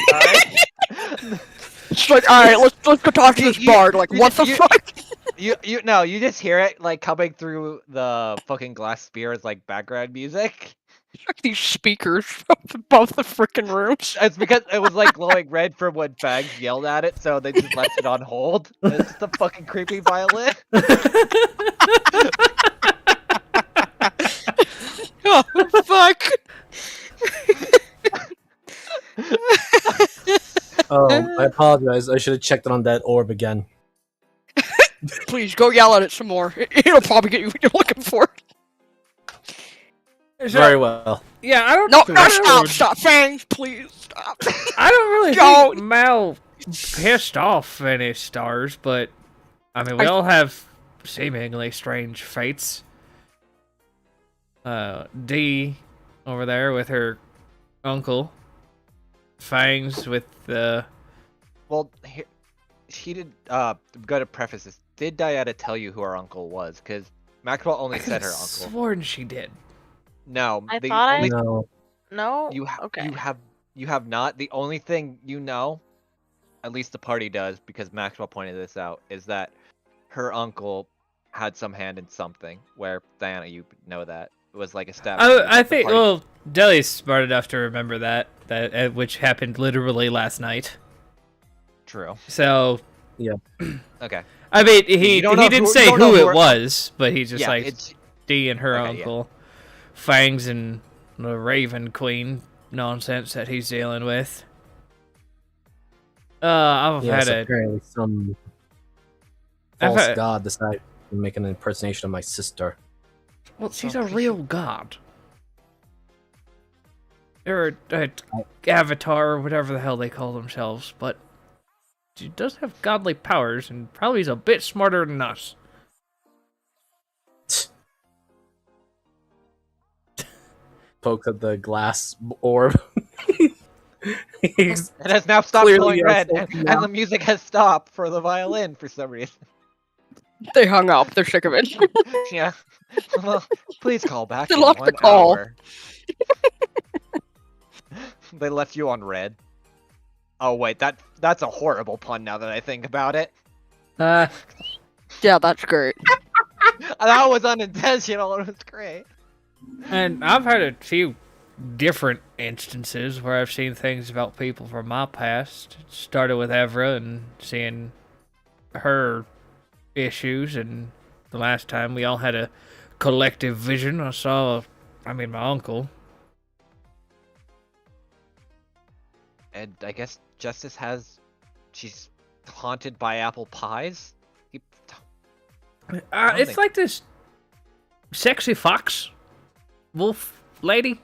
It's like, alright, let's go talk to this bard. Like, what the fuck? You just hear it like coming through the fucking glass sphere as like background music. Like these speakers above the freaking rooms. It's because it was like glowing red from when Bags yelled at it, so they just left it on hold. It's just a fucking creepy violin. Oh, fuck. Oh, I apologize. I should have checked on that orb again. Please, go yell at it some more. It'll probably get you what you're looking for. Very well. Yeah, I don't. No, I don't- stop, Fangs, please, stop. I don't really Don't. think Mal pissed off any stars, but I mean, we all have seemingly strange fates. Dee over there with her uncle. Fangs with the. Well, she did. Gotta preface this. Did Diana tell you who her uncle was? Because Maxwell only said her uncle. Sworn she did. No, I the thought I- only No. No? you Okay. you have not. The only thing you know, at least the party does, because Maxwell pointed this out, is that her uncle had some hand in something. Where Diana, you know that it was like a stab. I think. Well, Deli's smart enough to remember that which happened literally last night. True. So. Okay. I mean, You he don't know didn't who- say you don't know who who it was, but he just Yeah, like it's Dee and her Okay, yeah. uncle, Fangs and the Raven Queen nonsense that he's dealing with. I've Yes, had a apparently some I've false had- god decided to make an impersonation of my sister. well, she's a real god. Or a avatar, or whatever the hell they call themselves, but She does have godly powers, and probably is a bit smarter than us. Poke at the glass orb. He's It has now stopped clearly glowing red, sulking and now. the music has stopped for the violin for some reason. They hung up. They're sick of it. Yeah. Well, please call back They in left the 1 call. hour. They left you on red. Oh wait, that's a horrible pun now that I think about it. Yeah, that's great. That was unintentional. It was great. And I've had a few different instances where I've seen things about people from my past. It started with Evra and seeing her issues, and the last time we all had a collective vision, I saw, my uncle. And I guess Justice she's haunted by apple pies? It's think- like this sexy fox wolf lady.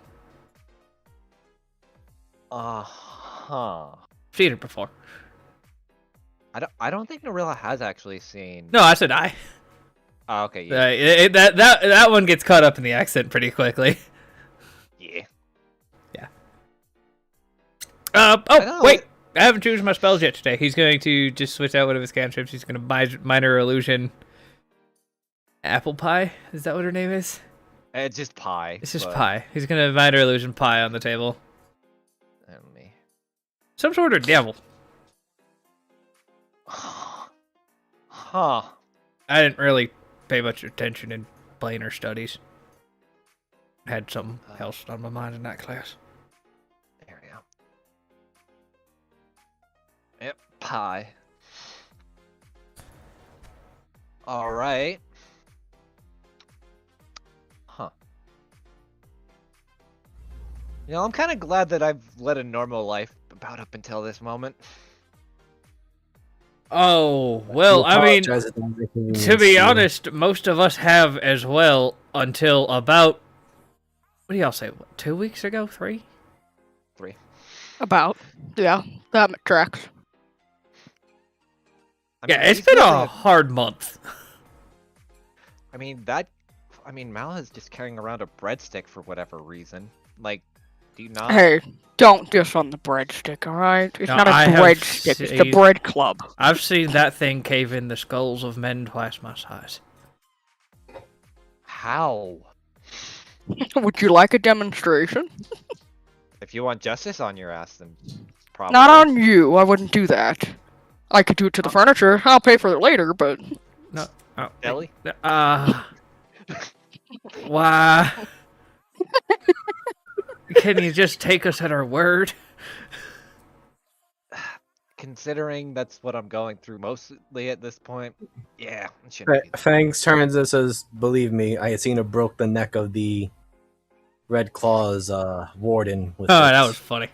Uh-huh. Seen her before. I don't think Narilla has actually seen... No, I said I. Oh, okay, yeah. That one gets caught up in the accent pretty quickly. Yeah. Oh, wait! I haven't chosen my spells yet today. He's going to just switch out one of his cantrips. He's going to minor illusion. Apple pie? Is that what her name is? It's just pie. It's just but- pie. He's going to minor illusion pie on the table. Let me... Some sort of devil. Huh. I didn't really pay much attention in planar studies. Had something else on my mind in that class. There we go. Yep, pie. Alright. Huh. You know, I'm kind of glad that I've led a normal life about up until this moment. Oh, well, I mean, to be honest, most of us have as well until about, what do y'all say, 2 weeks ago? 3? 3. About. Yeah, that tracks. Yeah, it's been a hard month. I mean, Mal is just carrying around a breadstick for whatever reason. Like, do you not? Hey, don't diss on the breadstick, alright? It's No, not a I have breadstick, it's the seen- bread club. I've seen that thing cave in the skulls of men twice my size. How? Would you like a demonstration? If you want justice on your ass, then probably. Not on you, I wouldn't do that. I could do it to the furniture, I'll pay for it later, but... No. Oh, Ellie? Why? Can you just take us at our word? Considering that's what I'm going through mostly at this point, yeah, it shouldn't be. Fangs turns and says, "Believe me, I had seen her broke the neck of the Red Claws warden." With Oh, this." that was funny.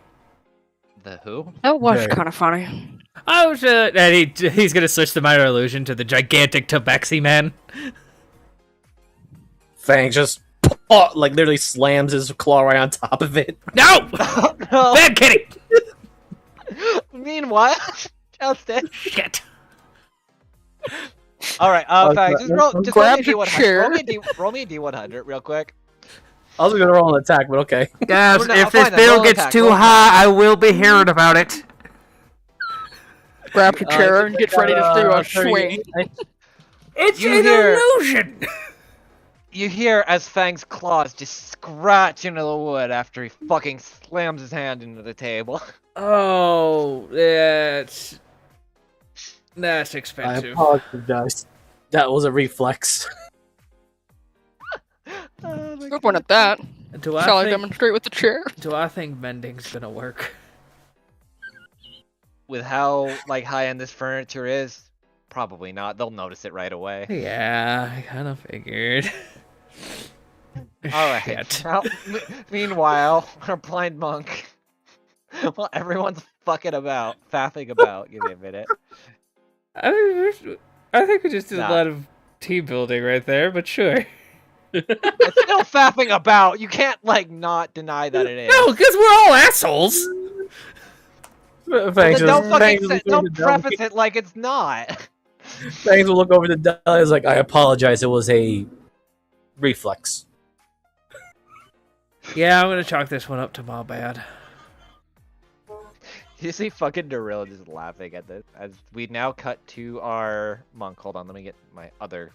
The who? That was Very. kind of funny. I was, and he's gonna switch the minor illusion to the gigantic Tabaxi man. Fangs just like literally slams his claw right on top of it. No! No. Bad kitty! Meanwhile, Justice. Shit. All right, fine. Just roll me a Grabs a D100. chair. Roll me a D100 real quick. I was gonna roll an attack, but okay. Guys, Oh, no, if fine this then, bill roll gets attack, too roll high, I will be hearing about it. Grabs a chair and gets ready to do a 38. swing. It's You an hear- illusion! You hear as Fang's claws just scratch into the wood after he fucking slams his hand into the table. Oh, that's I expensive. apologize. That was a reflex. Good one at that. Do Shall I I think demonstrate with the chair? mending's gonna work? With how high end this furniture is, probably not. They'll notice it right away. Yeah, I kind of figured. All right. Shit. Now, meanwhile, our blind monk. Well, everyone's faffing about. Give me a minute. I think we just did Nah. a lot of team building right there, but sure. It's still faffing about. You can't not deny that it is. No, because we're all assholes. Well, Fangs then don't just- fucking Fangs say, just look don't over to Deli. preface it like it's not. Fangs will look over to Deli. Is like, I apologize. It was a reflex. Yeah, I'm gonna chalk this one up to my bad. You see fucking Darilla just laughing at this as we now cut to our monk. Hold on, let me get my other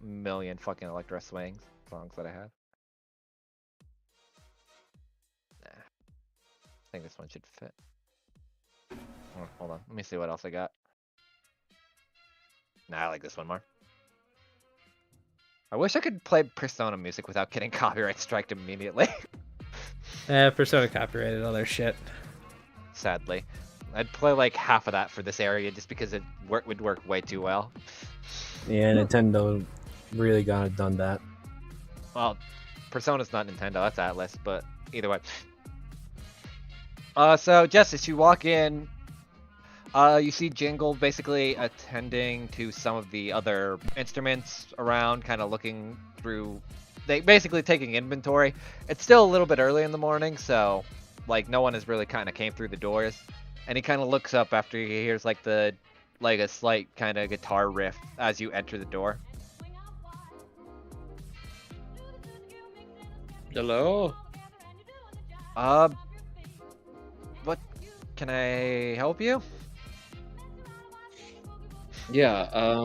million fucking Electro Swings songs that I have. Nah. I think this one should fit. Oh, hold on, let me see what else I got. Nah, I like this one more. I wish I could play Persona music without getting copyright striked immediately. Persona copyrighted all their shit. Sadly. I'd play like half of that for this area just because it would work way too well. Yeah, Nintendo really got done that. Well, Persona's not Nintendo, that's Atlas, but either way. So Justice, you walk in, you see Jingle basically attending to some of the other instruments around, kind of looking through, basically taking inventory. It's still a little bit early in the morning, so like no one has really kind of came through the doors, and he kind of looks up after he hears like a slight kind of guitar riff as you enter the door. Hello? What can I help you? Yeah,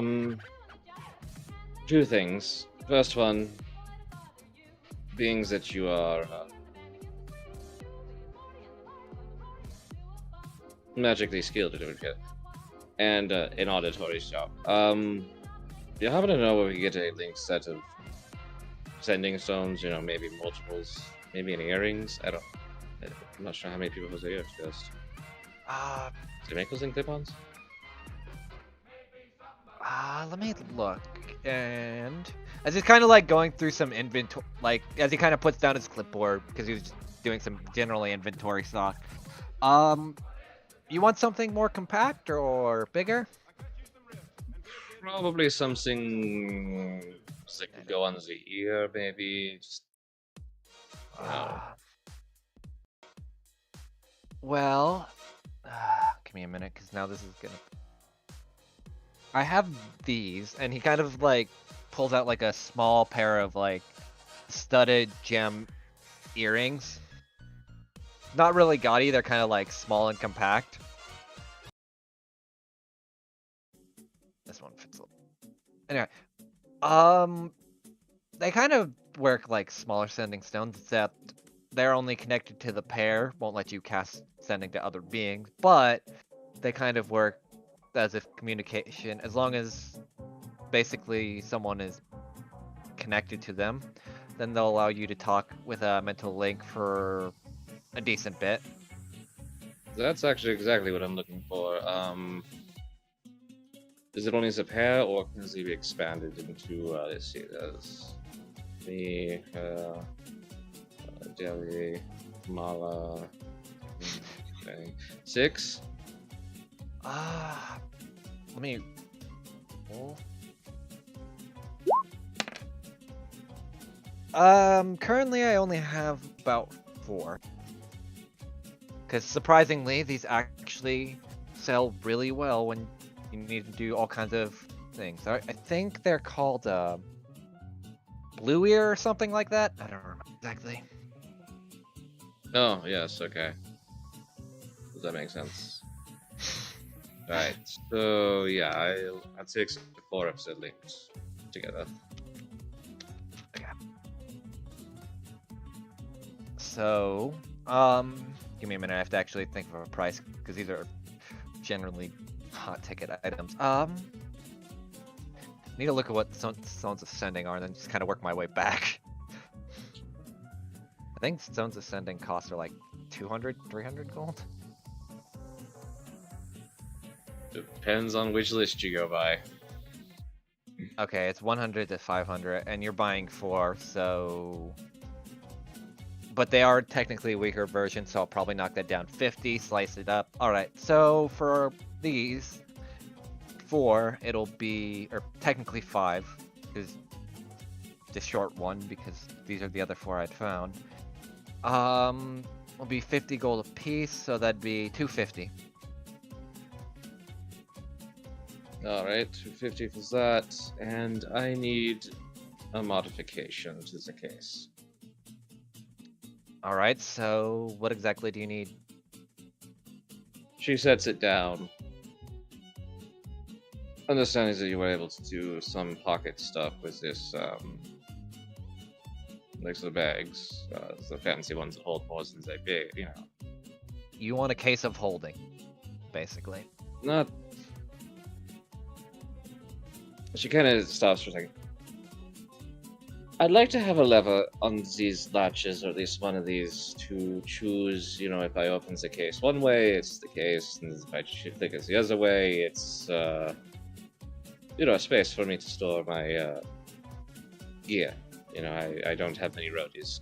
two things. First one, being that you are magically skilled at it, and an auditory shop. Do you happen to know where we get a linked set of sending stones? You know, maybe multiples, maybe in earrings. I'm not sure how many people has ears just. Do they make those in clip-ons? Let me look. And as he's kind of like going through some inventory, like as he kind of puts down his clipboard because he was just doing some generally inventory stock. You want something more compact or bigger? Probably something that could go on the ear, maybe. Just, Well, give me a minute because now this is gonna. I have these, and he kind of like pulls out like a small pair of like studded gem earrings. Not really gaudy, they're kind of like small and compact. This one fits a little. Anyway, they kind of work like smaller sending stones, except they're only connected to the pair, won't let you cast sending to other beings, but they kind of work as if communication, as long as basically someone is connected to them, then they'll allow you to talk with a mental link for a decent bit. That's actually exactly what I'm looking for. Is it only as a pair, or can it be expanded into, let's see, there's me, Deli, Mala, okay. 6? Let me roll. Currently I only have about 4. Because surprisingly, these actually sell really well when you need to do all kinds of things. I think they're called Blue Ear or something like that. I don't remember exactly. Oh, yes, okay. Does that make sense? Right, so yeah, I'd say 4 of the links together. Okay. So, give me a minute. I have to actually think of a price because these are generally hot ticket items. Need to look at what Stones of Sending are and then just kind of work my way back. I think Stones of Sending costs are like 200, 300 gold. Depends on which list you go by. Okay, it's 100 to 500, and you're buying 4, so... But they are technically weaker versions, so I'll probably knock that down 50, slice it up. Alright, so for these 4, it'll be... or technically 5, because the short one, because these are the other 4 I'd found. Will be 50 gold a piece, so that'd be 250. All right, 250 for that, and I need a modification to the case. All right. So what exactly do you need? She sets it down. Understanding that you were able to do some pocket stuff with this, like the bags, the fancy ones that hold more than they pay, you know. You want a case of holding, basically. Not. She kind of stops for a second. I'd like to have a lever on these latches, or at least one of these, to choose, you know, if I open the case one way, it's the case, and if I think it's the other way, it's, you know, a space for me to store my, gear. You know, I don't have many roadies.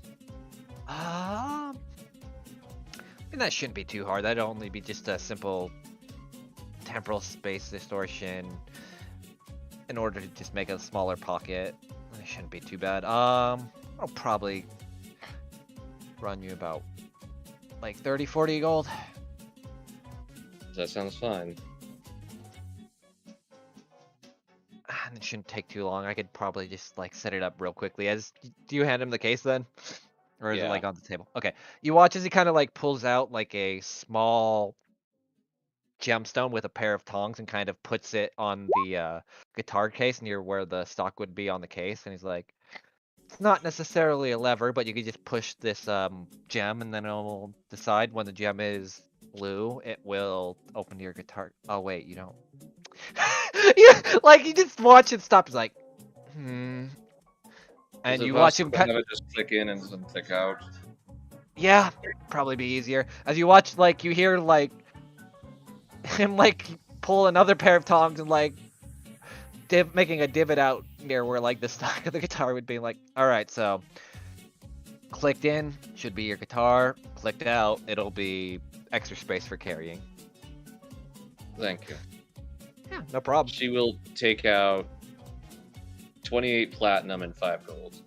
I mean, that shouldn't be too hard. That'd only be just a simple temporal space distortion in order to just make a smaller pocket. It shouldn't be too bad. I'll probably run you about like 30, 40 gold. That sounds fine. And it shouldn't take too long. I could probably just like set it up real quickly. Do you hand him the case then? Or is it Yeah. like on the table? Okay. You watch as he kind of like pulls out like a small gemstone with a pair of tongs and kind of puts it on the guitar case near where the stock would be on the case. And he's like, it's not necessarily a lever, but you can just push this gem and then it'll decide when the gem is blue, it will open your guitar. Oh wait, you don't. You just watch it stop. He's like, And Is it you watch him possible to cut. have it just click in and then click out? Yeah, probably be easier. As you watch, like, you hear, like, him, like, pull another pair of tongs and, like, making a divot out near where, like, the stock of the guitar would be. Like, alright, so, clicked in, should be your guitar. Clicked out, it'll be extra space for carrying. Thank you. Yeah, no problem. She will take out 28 platinum and 5 gold.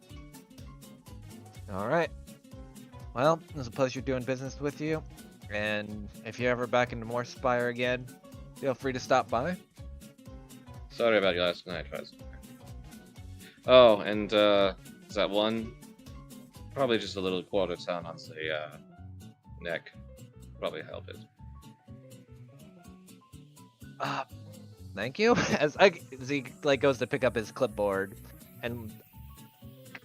Alright. Well, it was a pleasure doing business with you. And if you're ever back into more Spire again, feel free to stop by. Sorry about you last night, Fez. Oh, and is that one? Probably just a little quarter ton on the neck. Probably help it. Thank you. As he like goes to pick up his clipboard and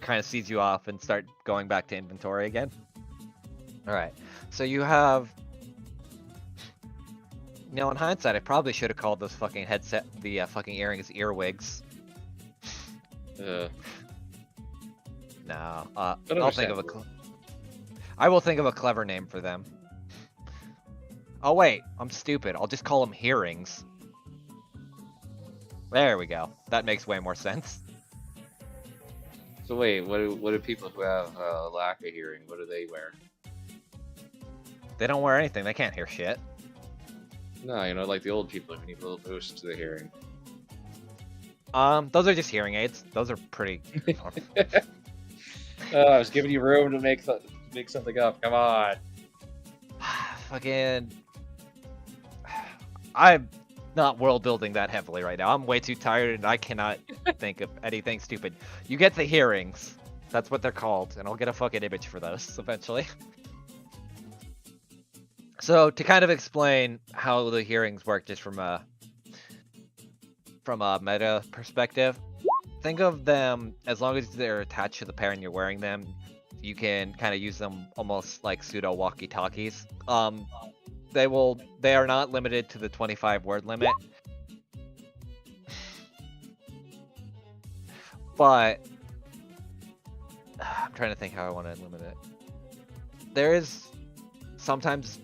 kind of sees you off and start going back to inventory again. All right. So you have. You know, in hindsight, I probably should have called those fucking headset, the fucking earrings, earwigs. No. I'll think of a. I will think of a clever name for them. Oh wait, I'm stupid. I'll just call them hearings. There we go. That makes way more sense. So wait, what do people who have lack of hearing, what do they wear? They don't wear anything. They can't hear shit. No, you know, like the old people who need a little boost to the hearing. Those are just hearing aids. Those are pretty. I was giving you room to make something up. Come on. Fucking. I'm not world building that heavily right now. I'm way too tired and I cannot think of anything stupid. You get the hearings. That's what they're called, and I'll get a fucking image for those eventually. So to kind of explain how the hearings work, just from a meta perspective, think of them as long as they're attached to the pair and you're wearing them, you can kind of use them almost like pseudo walkie-talkies. They are not limited to the 25 word limit. But I'm trying to think how I want to limit it. There is sometimes.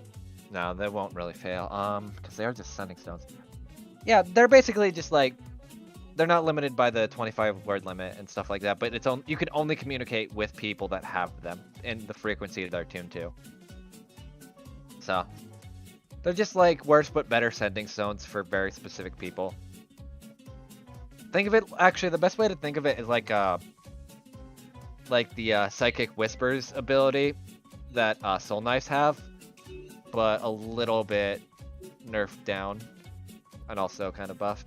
No, they won't really fail. Because they are just sending stones. Yeah, they're basically just like, they're not limited by the 25 word limit and stuff like that. But you can only communicate with people that have them in the frequency they're tuned to. So they're just like worse but better sending stones for very specific people. Think of it. Actually, the best way to think of it is like the psychic whispers ability that soul knives have, but a little bit nerfed down and also kind of buffed.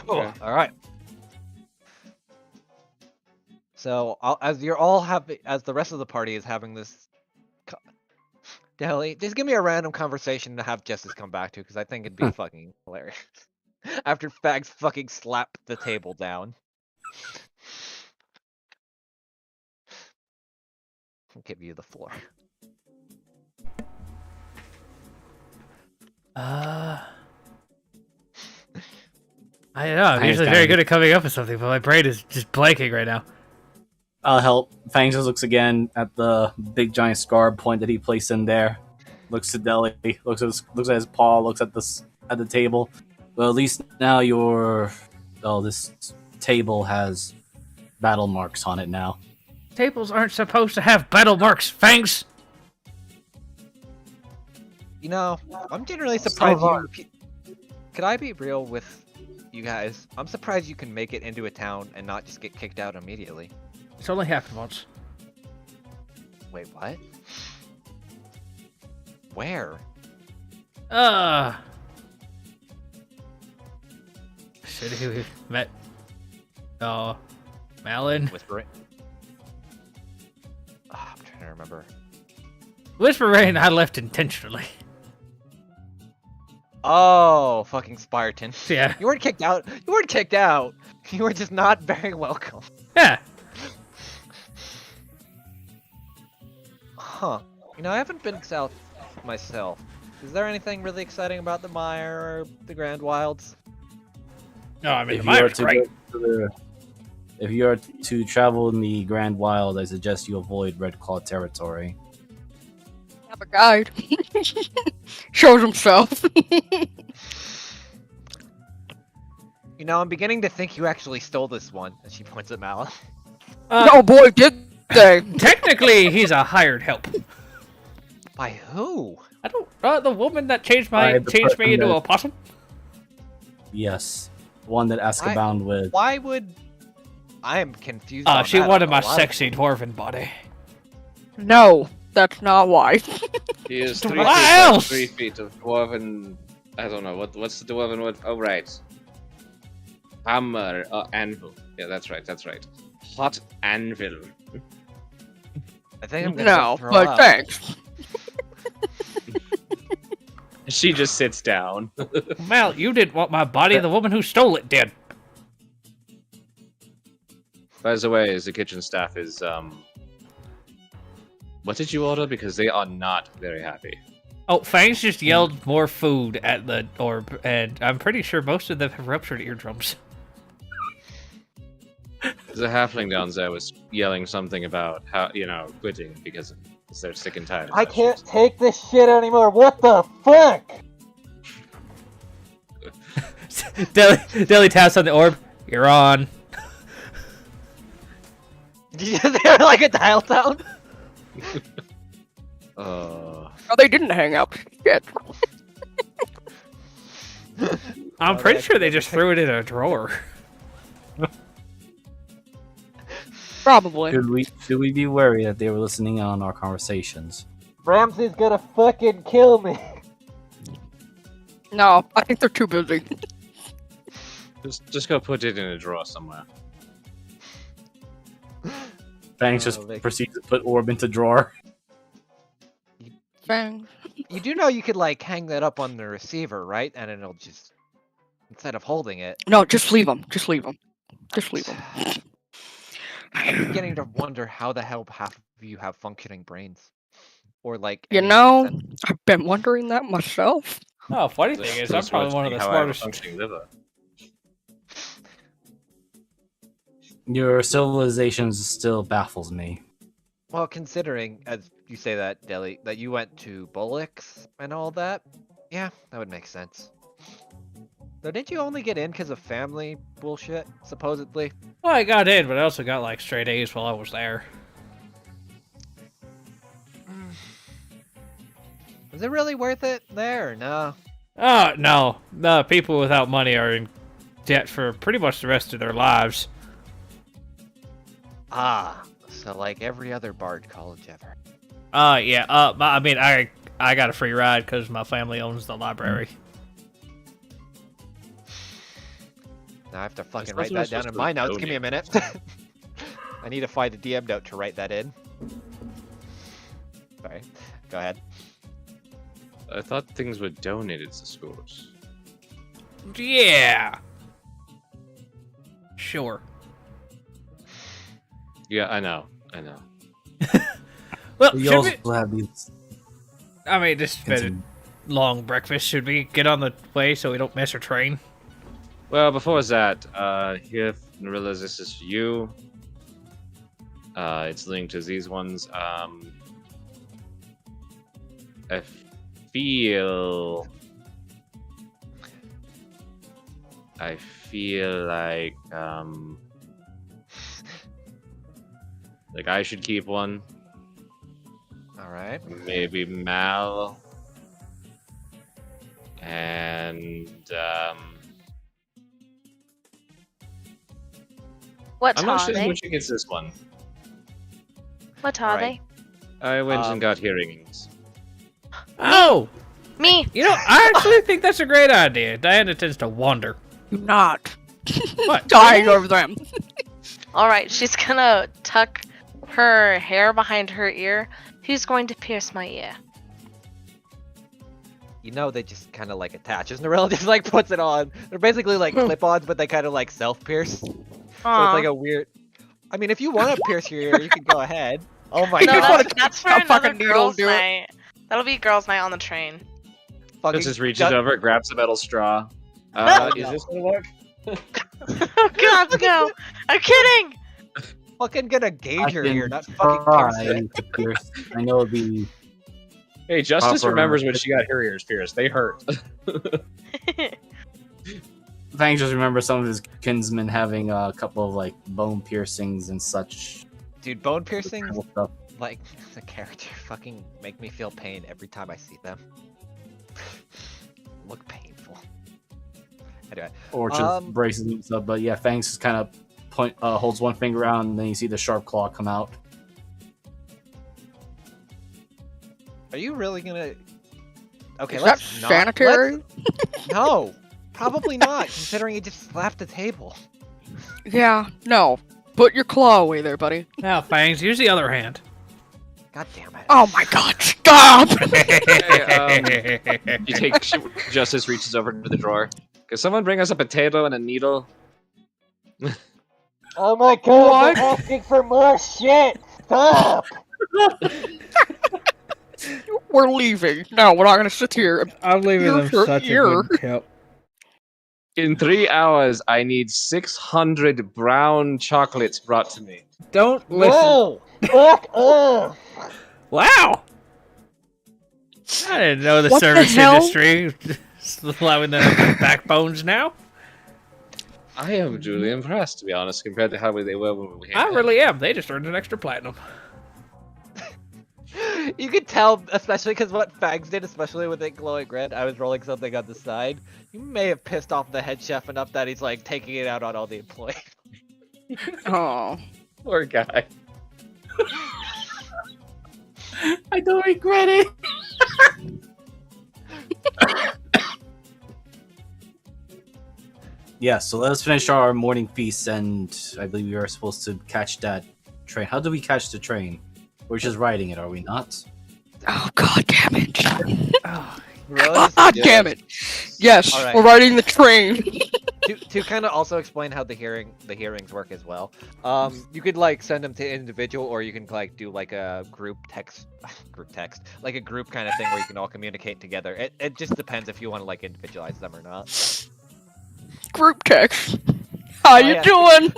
Oh, all right. So as you're all as the rest of the party is having this, Deli, just give me a random conversation to have Justice come back to, because I think it'd be fucking hilarious. After Fags fucking slapped the table down. I'll give you the floor. I don't know. I'm Fangs usually kinda very good at coming up with something, but my brain is just blanking right now. I'll help. Fangs just looks again at the big giant scar point that he placed in there. Looks to Deli. Looks at his paw. Looks at the table. Well, at least now this table has battle marks on it now. Tables aren't supposed to have battle marks, Fangs! You know, I'm generally surprised you. Could I be real with you guys? I'm surprised you can make it into a town and not just get kicked out immediately. It's only happened once. Wait, what? Where? Should have met. Malin. Whispering. I'm trying to remember. Whisper Rain, I left intentionally. Oh, fucking Spartan. Yeah. You weren't kicked out. You weren't kicked out. You were just not very welcome. Yeah. Huh. You know, I haven't been south myself. Is there anything really exciting about the Mire or the Grand Wilds? No, I mean, If the you are Mire's to great. if you are to travel in the Grand Wild, I suggest you avoid Red Claw territory. Have a guide. Shows himself. You know, I'm beginning to think you actually stole this one. And she points at Malin. Oh boy, did they? Technically, he's a hired help. By who? I don't. The woman that changed By the me person into that- a possum. Yes, one that Azkaban with. Why would... I am confused on She that wanted on a my lot of sexy things. dwarven body. No, that's not why. He is 3 What feet else? 3 feet of dwarven. I don't know what's the dwarven word. Oh right, hammer, anvil. Yeah, that's right. Hot anvil. I think I'm gonna No, throw but up. thanks. She just sits down. Mal, you didn't want my body. The woman who stole it did. By the way, the kitchen staff is What did you order? Because they are not very happy. Oh, Fangs just yelled more food at the orb, and I'm pretty sure most of them have ruptured eardrums. The halfling down there was yelling something about how quitting because they're sick and tired. of I that can't shit. take this shit anymore. What the fuck? Deli taps on the orb. You're on. Did you just hear like a dial tone? Oh, they didn't hang up. Shit. I'm pretty sure they just threw it in a drawer. Probably. Should we be worried that they were listening on our conversations? Ramsey's gonna fucking kill me. No, I think they're too busy. Just go put it in a drawer somewhere. Fangs just they- proceeds to put orb into drawer. Bang. You do know you could like hang that up on the receiver, right? And it'll just, instead of holding it. No, just leave them. Just leave them. Just leave them. I'm beginning to wonder how the hell half of you have functioning brains, or like. You any know, sense- I've been wondering that myself. Oh, funny thing is, I'm probably one of the How I have a smartest. functioning liver. Your civilization still baffles me. Well, considering, as you say that, Deli, that you went to Bullocks and all that, yeah, that would make sense. Though, didn't you only get in because of family bullshit, supposedly? Well, I got in, but I also got like straight A's while I was there. Was it really worth it there? Or no. Oh, no. The people without money are in debt for pretty much the rest of their lives. Ah, so like every other Bard college ever. Yeah. I mean, I got a free ride because my family owns the library. Now I have to fucking suppose write we're that down supposed in to my notes. Give me a minute. donate. I need to find a DM note to write that in. Sorry. Go ahead. I thought things were donated to schools. Yeah. Sure. Yeah, I know. Well, We should also we? have these. I mean, this has been Continue. a long breakfast. Should we get on the way so we don't miss our train? Well, before that, here, Narilla, this is for you. It's linked to these ones. I feel like I should keep one. All right. Maybe Mal. And What I'm not are sure they? which gets this one. What are Right. they? I went and got hearings. Oh, Me. you know, I actually think that's a great idea. Diana tends to wander. Not What? dying over them. All right, she's gonna tuck her hair behind her ear. Who's going to pierce my ear? You know they just kind of like attaches. Narella just like puts it on. They're basically like clip-ons, but they kind of like self-pierce. So it's Aw. like a weird. I mean, if you want to pierce your ear, you can go ahead. Oh my You No, just god! wanna that's for a another fucking needle, girls' do it. night. That'll be girls' night on the train. Fucking Just reaches gut- over, grabs a metal straw. Is this gonna work? Oh God, no! I'm kidding. Fucking gonna gauge your can ear, not fucking pierce try it. to pierce. I know it'd be. Hey, Justice Proper- remembers when she got her ears pierced. They hurt. Fangs just remember some of his kinsmen having a couple of like bone piercings and such. Dude, bone piercings, kind of stuff. like the character, fucking make me feel pain every time I see them. Look painful. Anyway, Or just braces himself. But yeah, Fangs just kind of holds one finger out, and then you see the sharp claw come out. are you really gonna? Okay, Is that let's not. sanitary? No, probably not. Considering he just slapped the table. Yeah, no. Put your claw away there, buddy. Now, Fangs, use the other hand. God damn it. Oh my god, stop! You take Justice reaches over to the drawer. Can someone bring us a potato and a needle? Oh my god, What? I'm asking for more shit! Stop! We're leaving. No, we're not gonna sit here. I'm leaving Ear them for such ear. a good tip. In 3 hours, I need 600 brown chocolates brought to me. Don't listen. Whoa! Fuck off! Wow! I didn't know the What the service hell? industry is allowing them backbones now. I am truly impressed, to be honest, compared to how they were when we I really am. They just earned an extra platinum. You could tell, especially because what Fags did, especially with it glowing red, I was rolling something on the side. You may have pissed off the head chef enough that he's like taking it out on all the employees. Oh. Poor guy. I don't regret it. Yeah, so let us finish our morning feast, and I believe we are supposed to catch that train. How do we catch the train? We're just riding it, are we not? Oh god damn it. Rose, God damn it. Yes, Alright. we're riding the train. to kind of also explain how the hearings work as well. You could like send them to individual, or you can like do like a group text, like a group kind of thing where you can all communicate together. It just depends if you want to like individualize them or not. Group text. How you yeah. doing?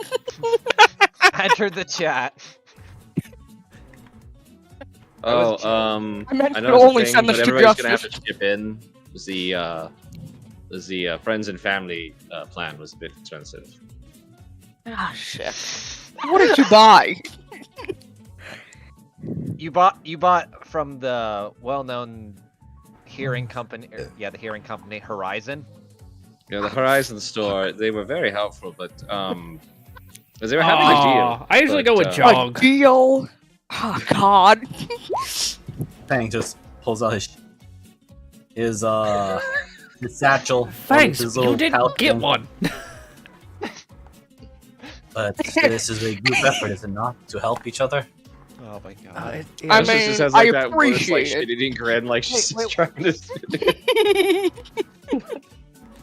Enter the chat. Oh, I meant I to know it's a only thing, send this but to everybody's gonna have Justice. to chip in. The friends and family plan was a bit expensive. Ah, shit. What did you buy? You bought from the well-known hearing company. The hearing company Horizon. You know, the Horizon store, they were very helpful, but because they were having a deal. I usually but, go with A Jog. deal? Oh god. Fang just pulls out his satchel. Thanks, his you little didn't pouch get and- one. But this is a group effort, is it not? To help each other? Oh my god. I It's mean, just has I that worst, like, appreciate it. shit-eating grin, like she's Wait, trying to.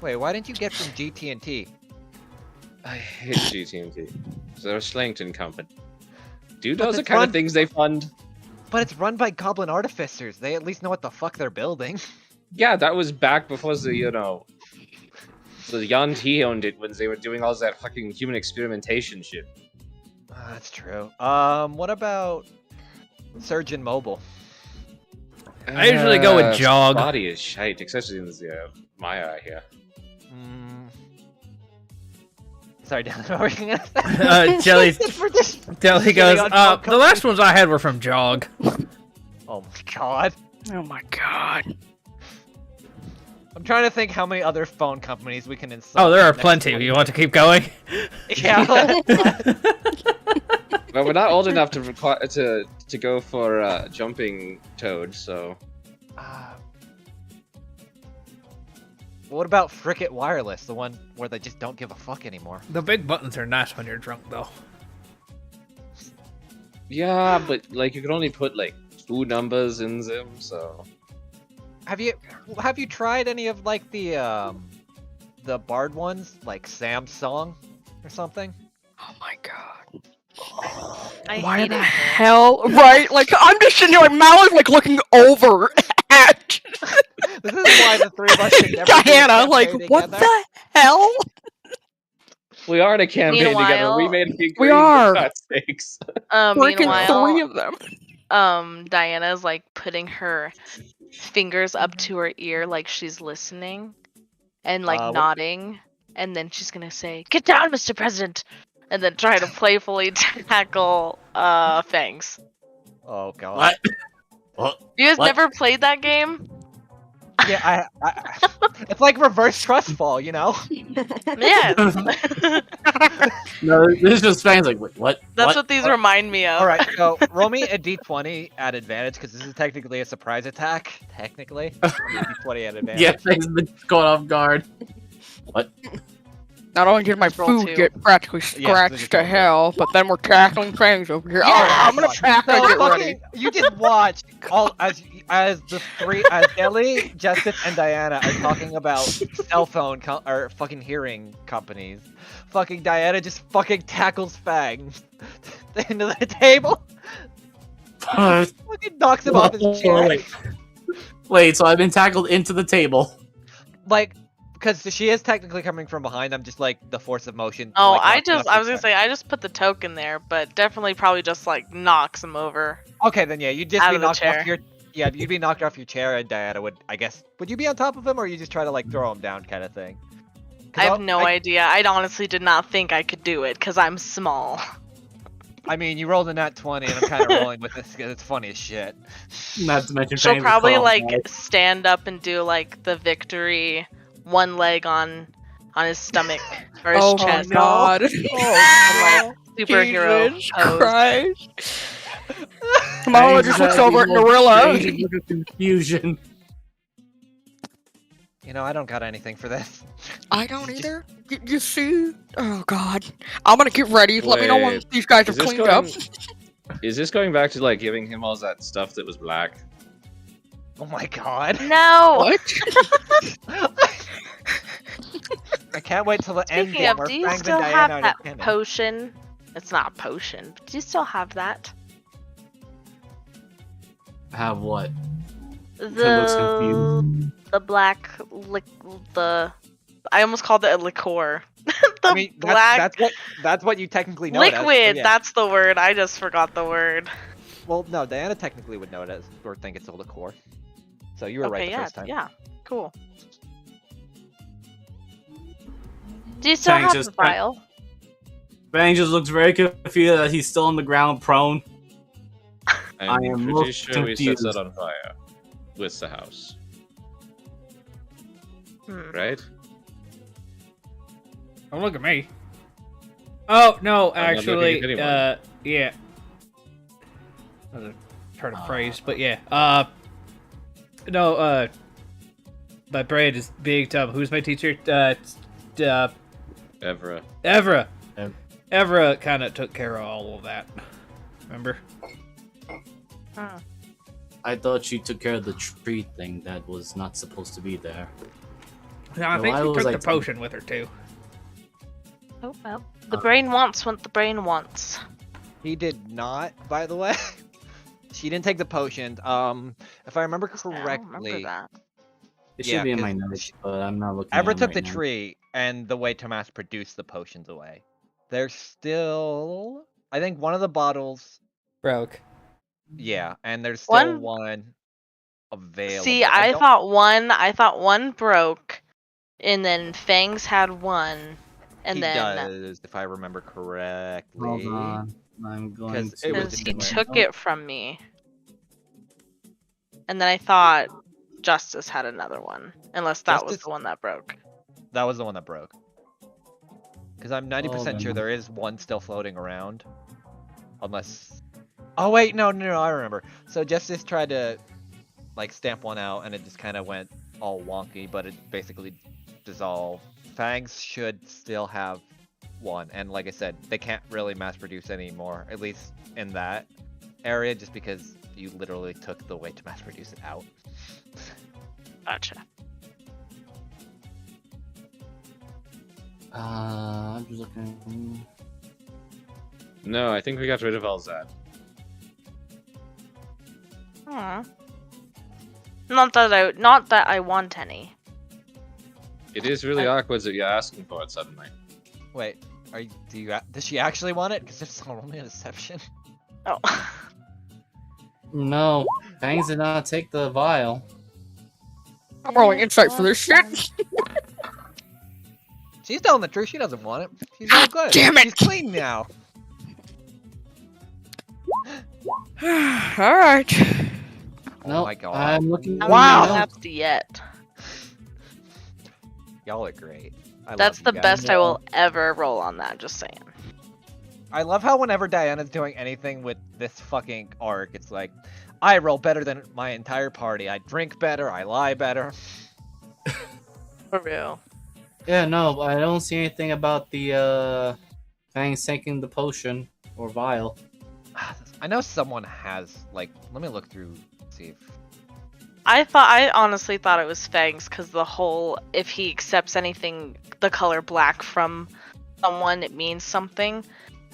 Wait, why didn't you get from GT&T? I hate GT&T. They're a Slangton company. Dude But knows the it's kind run- of things they fund. But it's run by Goblin Artificers. They at least know what the fuck they're building. Yeah, that was back before the Yan T owned it when they were doing all that fucking human experimentation shit. That's true. What about Surgeon Mobile? I usually go with Jog. Body is shite, especially in the Maya here. Sorry, Dan, what were you gonna say? Jelly goes, on the last ones I had were from Jog. Oh my god. Oh my god. I'm trying to think how many other phone companies we can insult. Oh, there are next plenty. one. You want to keep going? Yeah. But we're not old enough to go for jumping Toad, so. What about Fricket Wireless, the one where they just don't give a fuck anymore? The big buttons are nice when you're drunk, though. Yeah, but like you can only put like 2 numbers in them, so. Have you tried any of like the Bard ones, like Samsung or something? Oh my god. I Why hate the it. hell? Right? Like, I'm just sitting there, like, Mal is like looking over at This is why the three of us should never do a Diana, like, campaign what together. the hell? We are in a campaign together. We Meanwhile- made a big We green, are. for God's sakes. Freaking Meanwhile, 3 of them. Diana's like putting her fingers up to her ear like she's listening and like What- nodding, and then she's gonna say, "Get down, Mr. President," and then try to playfully tackle Fangs. Oh god. What? What? You guys What? never played that game? Yeah, it's like reverse trust fall, you know? Yes. No, this is just fans like, wait, what? That's what these remind me of. Alright, so roll me a d20 at advantage, because this is technically a surprise attack. Technically. Roll me a d20 at advantage. Yeah, Fang's been caught off guard. What? Not only did my Roll food 2. get practically just scratched to roll 2. hell, but then we're tackling things over here. Yeah, Alright, I'm gonna fuck. pack So and get fucking- ready. You just watch all as the three as Ellie, Justice, and Diana are talking about cell phone or fucking hearing companies. Fucking Diana just fucking tackles Fangs into the table. Fucking knocks him off his chair. Wait, so I've been tackled into the table. Like, because she is technically coming from behind. I'm just like the force of motion. Oh, like, I knocking off was his gonna chair. say I just put the token there, but definitely probably just like knocks him over. Okay, then yeah, you'd just Out be of the knocked chair. off your. Yeah, you'd be knocked off your chair, and Diana would, I guess, would you be on top of him, or you just try to like throw him down, kind of thing? 'Cause I have no idea. I honestly did not think I could do it because I'm small. I mean, you rolled a nat 20, and I'm kind of rolling with this because it's funny as shit. Not to mention She'll Fang's probably caught off like guard. stand up and do like the victory, one leg on his stomach or his Oh my chest. god. And, like, superhero Jesus pose. Christ. Kamala just looks over at Narilla. Strange look of confusion. You know, I don't got anything for this. I don't either. You see? Oh god. I'm gonna get ready. Let me know when Wait, these guys are is this cleaned up. Is this going back to like giving him all that stuff that was black? Oh my god. No. What? I can't wait till the end Speaking game of, where do you Fangs still and have Diana that are canon. potion? It's not a potion, but do you still have that? Have what? looks confused. The black the I almost called it a liqueur. The I mean, black that's what you technically know it as, so liquid. yeah. That's the word. I just forgot the word. Well, no, Diana technically would know it as, or think it's a liqueur. So you were right the yeah, first time. yeah, cool. Do you still Thanks, have just the vial? Fang just looks very confused that he's still on the ground prone. I'm I am pretty most sure we set confused. that on fire with the house, Hmm. right? Don't look at me. Oh no, I'm not actually, looking at anyone. yeah. That's a turn of phrase, but yeah. No, my brain is being dumb. Who's my teacher? Evra. Evra. Evra kind of took care of all of that. Remember? Hmm. I thought she took care of the tree thing that was not supposed to be there. No, I No, think why she was took I the taking- potion with her too. Oh well. The brain wants what the brain wants. He did not, by the way. She didn't take the potion. If I remember I don't correctly, remember that. It Yeah, should be in my 'cause notes, she- but I'm not looking at Evra them took right the now. tree and the way to mass produce the potions away. There's still, I think, one of the bottles. Broke. Yeah, and there's still One- one available. See, I don't- thought one broke, and then Fangs had one, and he then does, if I remember correctly. Hold on. I'm going 'Cause to. it was because just he in my took notes. it from me, and then I thought Justice had another one, unless that was Justice- the one that broke. That was the one that broke. Because I'm 90% Hold sure on. there is one still floating around. Unless... Oh wait, no, I remember. So Justice tried to, like, stamp one out, and it just kind of went all wonky, but it basically dissolved. Fangs should still have one, and like I said, they can't really mass produce anymore, at least in that area, just because you literally took the way to mass produce it out. Gotcha. I'm just looking. No, I think we got rid of Elzad. Hmm. Not that I want any. It is really awkward that you're asking for it suddenly. Wait, does she actually want it? Because if so, roll me a deception. Oh. No, Fangs did not take the vial. I'm rolling insight for this shit. She's telling the truth, she doesn't want it. She's all good. Damn it! She's clean now. Alright. No, my God. I'm looking. I'm Wow. not happy yet. Y'all are great. I That's love the you guys. best I will ever roll on that. Just saying. I love how whenever Diana's doing anything with this fucking arc, it's like, I roll better than my entire party. I drink better. I lie better. For real. Yeah, no, I don't see anything about the Fangs taking the potion or vial. I know someone has, like, let me look through, see if... I honestly thought it was Fangs because the whole if he accepts anything the color black from someone, it means something.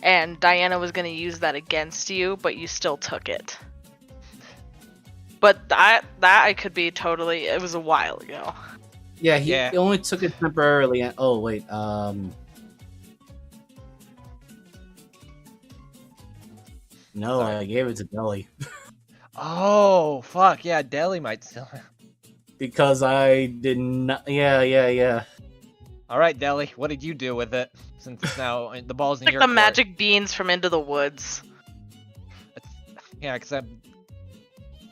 And Diana was gonna use that against you, but you still took it. But I could be totally. It was a while ago. Yeah, he Yeah. only took it temporarily. And, oh wait, no, Sorry. I gave it to Deli Oh, fuck, yeah, Deli might still... because I did not. Yeah. Alright, Deli, what did you do with it? Since it's now, the ball's in Like your the court. magic beans from Into the Woods. Yeah, because I'm...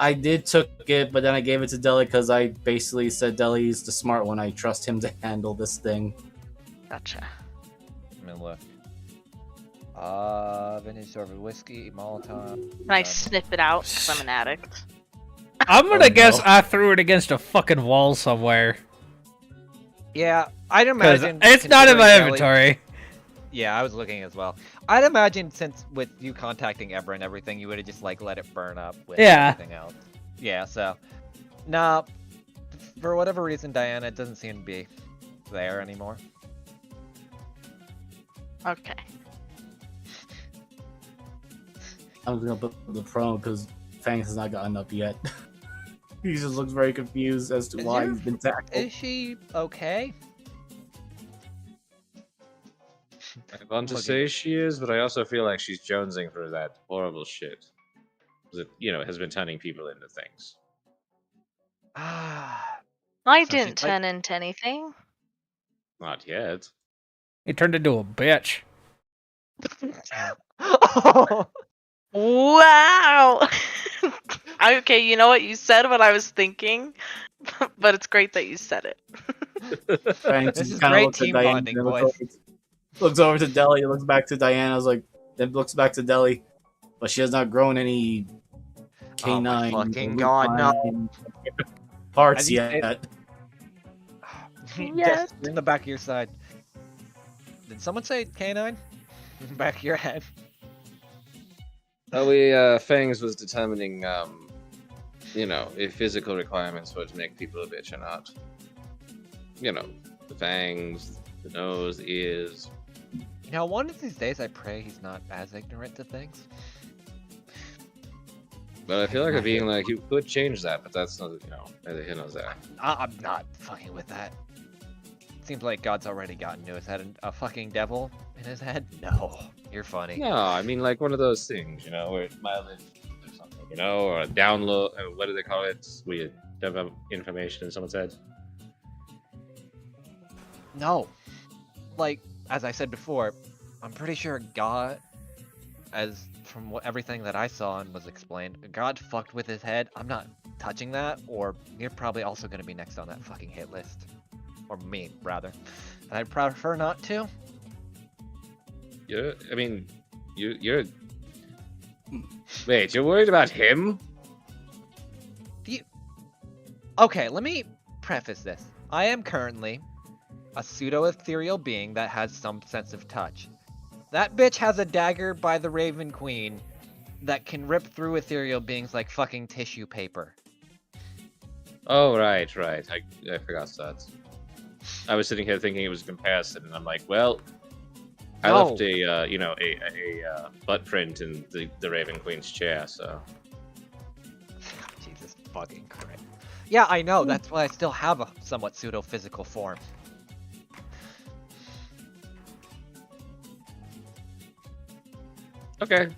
I did took it, but then I gave it to Deli because I basically said Deli's the smart one. I trust him to handle this thing. Gotcha. Let me look. Vintage sorbet whiskey, Molotov... Can I sniff it out? Because I'm an addict. I'm gonna Oh, guess no. I threw it against a fucking wall somewhere. Yeah, I'd Because imagine... it's not in my considering Deli- inventory. Yeah, I was looking as well. I'd imagine since with you contacting Ebra and everything, you would have just like let it burn up with Yeah. everything else. Yeah, so nah, for whatever reason, Diana, it doesn't seem to be there anymore. Okay. I'm gonna put the promo because Fangs has not gotten up yet. He just looks very confused as to Is why your- he's been tackled. Is she okay? I want to Looking. say she is, but I also feel like she's jonesing for that horrible shit that has been turning people into things. Ah, I So didn't she's like- turn into anything. Not yet. He turned into a bitch. Wow. Okay, you know what? You said what I was thinking, but it's great that you said it. Fangs This just is kinda great looks at team Diana, bonding, then boys. looks over to Deli, looks back to Diana, then looks back to Deli, but she has not grown any Oh my canine fucking God, no. lupine parts As you yet. Yes. Just in the back of your side. Did someone say canine? Back of your head. Fangs was determining, if physical requirements were to make people a bitch or not. The fangs, the nose, the ears. One of these days I pray he's not as ignorant to things. But I feel like being like, you could change that, but that's not, neither here nor there. I'm not fucking with that. Seems like God's already gotten to his head. A fucking devil in his head? No, you're funny. No, I mean like one of those things, where it's mileage or something, or a download, what do they call it? Where you dump up information in someone's head. No. Like, as I said before, I'm pretty sure God, from everything that I saw and was explained, God fucked with his head. I'm not touching that, or you're probably also going to be next on that fucking hit list. Or me, rather. And I'd prefer not to. You're... Wait, you're worried about him? Okay, let me preface this. I am currently a pseudo-ethereal being that has some sense of touch. That bitch has a dagger by the Raven Queen that can rip through ethereal beings like fucking tissue paper. Oh, right. I forgot that. I was sitting here thinking it was a comparison, and I'm like, well, I left a butt print in the Raven Queen's chair, so. Jesus fucking Christ. Yeah, I know. That's why I still have a somewhat pseudo-physical form. Okay.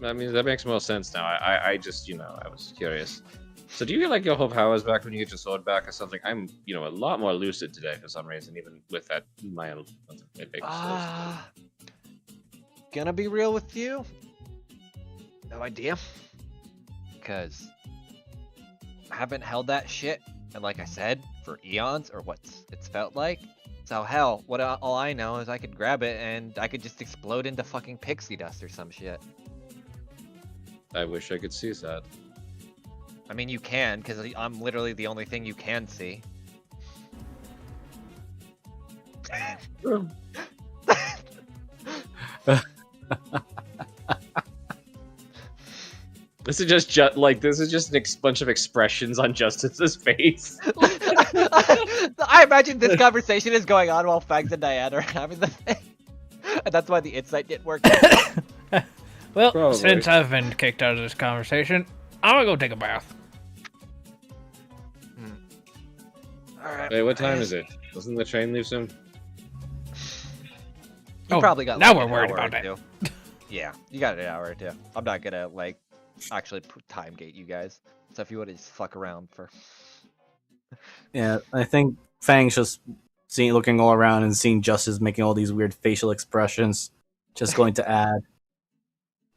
I mean, that makes more sense now. I just, I was curious. So do you get, like, your whole powers back when you get your sword back or something? I'm, a lot more lucid today for some reason, even with that mild... Gonna be real with you? No idea. Because I haven't held that shit, and like I said, for eons, or it's felt like. So hell, all I know is I could grab it and I could just explode into fucking pixie dust or some shit. I wish I could see that. I mean, you can, because I'm literally the only thing you can see. This is just a bunch of expressions on Justice's face. I imagine this conversation is going on while Fangs and Diana are having the thing. And that's why the insight didn't work. Well, Probably. Since I've been kicked out of this conversation, I'm gonna go take a bath. Alright. Wait, what time is it? Doesn't the train leave soon? You probably got now like we're an worried hour about or it. two. Yeah, you got an hour or two. I'm not gonna actually time gate you guys. So if you would just fuck around for. Yeah, I think Fang's just looking all around and seeing Justice making all these weird facial expressions. Just going to add,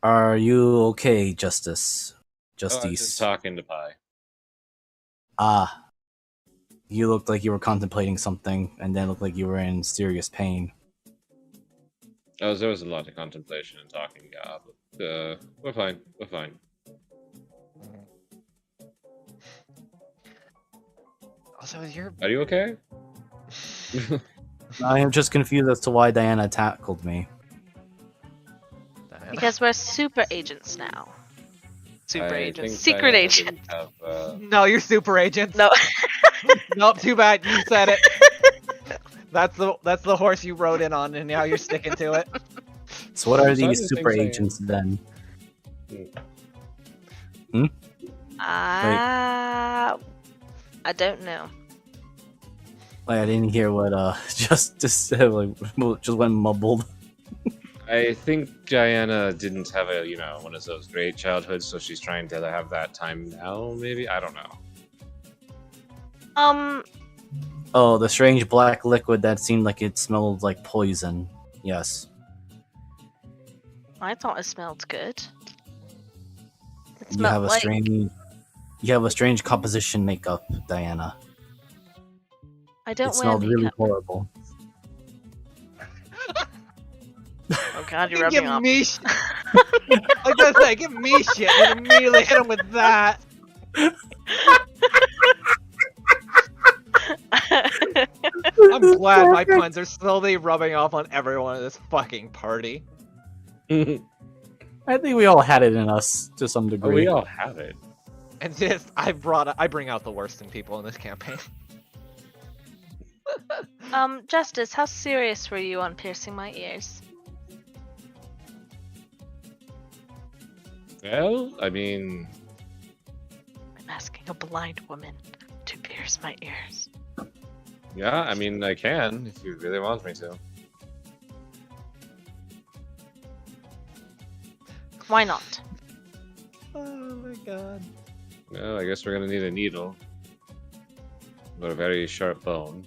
"Are you okay, Justice? Oh, I'm just talking to Pi. Ah, you looked like you were contemplating something, and then looked like you were in serious pain." Oh, there was a lot of contemplation and talking, yeah, but we're fine. We're fine. Also, is your Are you okay? I am just confused as to why Diana tackled me. Because we're super agents now. Super I agents. think Secret Diana agent. didn't have, No, you're super agents. No. Nope, too bad. You said it. That's the horse you rode in on, and now you're sticking to it. So what are So I these just super think agents then? I don't know. Like, I didn't hear what Justice said. Like, just went mumbled. I think Diana didn't have one of those great childhoods, so she's trying to have that time now, maybe? I don't know. Oh, the strange black liquid that seemed like it smelled like poison. Yes. I thought it smelled good. It You smelled have a like... strange composition makeup, Diana. I don't It wear smelled makeup. really horrible. Oh god, you're rubbing off. me shit. I was gonna say, give me shit, and immediately hit him with that. I'm glad my puns are slowly rubbing off on everyone in this fucking party. I think we all had it in us to some Oh, degree. we all have it. And just I bring out the worst in people in this campaign. Justice, how serious were you on piercing my ears? Well, I mean, I'm asking a blind woman to pierce my ears. yeah, I mean, I can if you really want me to. Why not? Oh my god. Well, I guess we're gonna need a needle. But a very sharp bone.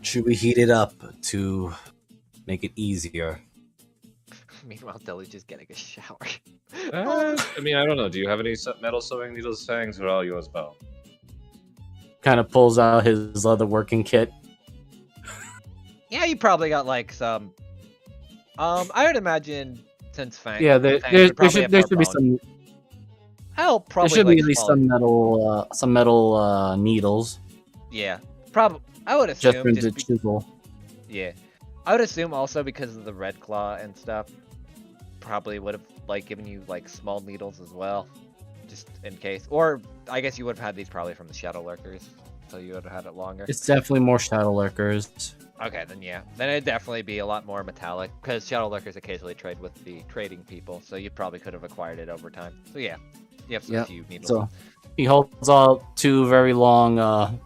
Should we heat it up to make it easier? Meanwhile, Deli's just getting a shower. I mean, I don't know. Do you have any metal sewing needles, fangs, or all yours bone? Kind of pulls out his leather working kit. Yeah, you probably got like some. I would imagine since Fang. Yeah, Fangs there would probably should have be more some. bone. I'll There probably should like be at least some metal needles. Yeah, probably. I would Just assume. for Just the be- chisel. yeah, I would assume also because of the red claw and stuff. Probably would have like given you like small needles as well, just in case. Or I guess you would have had these probably from the shadow lurkers, so you would have had it longer. It's definitely more shadow lurkers. Okay, then yeah, then it'd definitely be a lot more metallic because shadow lurkers occasionally trade with the trading people, so you probably could have acquired it over time. So yeah, you have some Yep. few needles. So he holds out two very long,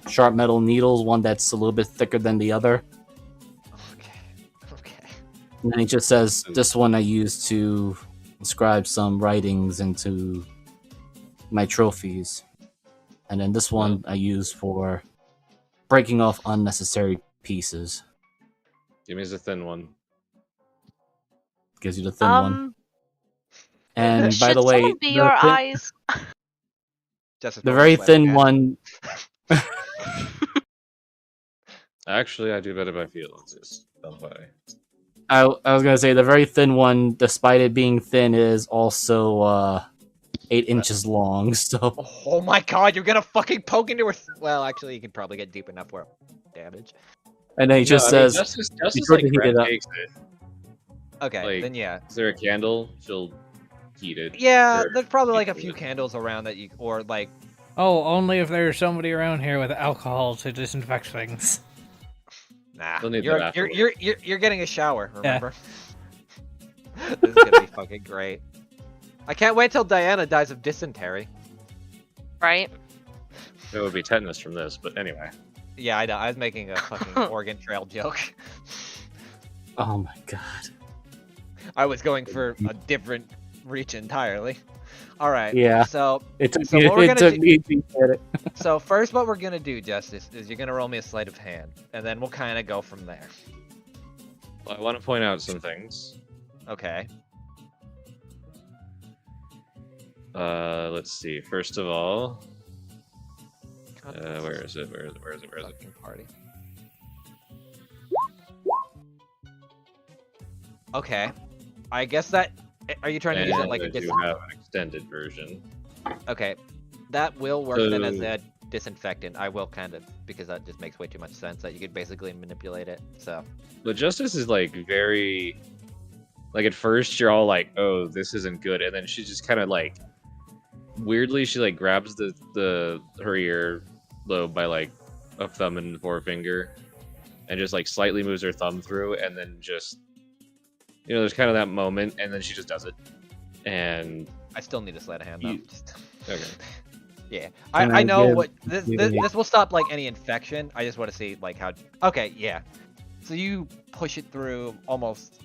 sharp metal needles. One that's a little bit thicker than the other. Okay. And then he just says, "This one I use to inscribe some writings into my trophies, and then this one I use for breaking off unnecessary pieces." Give me the thin one. Gives you the thin one. And by should the way, someone be the your thin- eyes? Just the very thin one. Actually, I do better by feelings. Just don't worry. I was gonna say the very thin one, despite it being thin, is also 8 inches long. So Oh my god, you're gonna fucking poke into her. Well, actually, you can probably get deep enough where it won't damage. and then he just says, Justice sure like to heat it up. takes it. Okay, Like, then yeah. Is there a candle? She'll heat it. Yeah, Or there's probably like a keep few it. candles around that you, or like, Oh, only if there's somebody around here with alcohol to disinfect things. nah. They'll need You're, that you're, afterwards. you're getting a shower, Yeah. remember? This is gonna be fucking great. I can't wait till Diana dies of dysentery. Right? It would be tetanus from this, but anyway. Yeah, I know. I was making a fucking Oregon Trail joke. "Oh my god." I was going for a different reach entirely. All right. Yeah. So, It took So me. what we're It gonna took do- me to get it. so first, what we're gonna do, Justice, is you're gonna roll me a sleight of hand, and then we'll kind of go from there. Well, I want to point out some things. Okay. Let's see. First of all, God, where is it? Where is it? Where is it? Where is it? fucking party. Okay. I guess that. Are you trying to use it And like I a do dis? have an extended version. Okay. That will work then as So- a disinfectant. I will kind of, because that just makes way too much sense that you could basically manipulate it. So. But Justice is like very, like at first you're all like, "Oh, this isn't good," and then she just kind of like, weirdly, she like grabs her ear lobe by like a thumb and forefinger, and just like slightly moves her thumb through, and then just, there's kind of that moment, and then she just does it, and I still need a sleight of hand though. You- Just- okay. Yeah, Can I I know give- what this, give this any- this will stop like any infection. I just want to see like how. Okay, yeah. So you push it through almost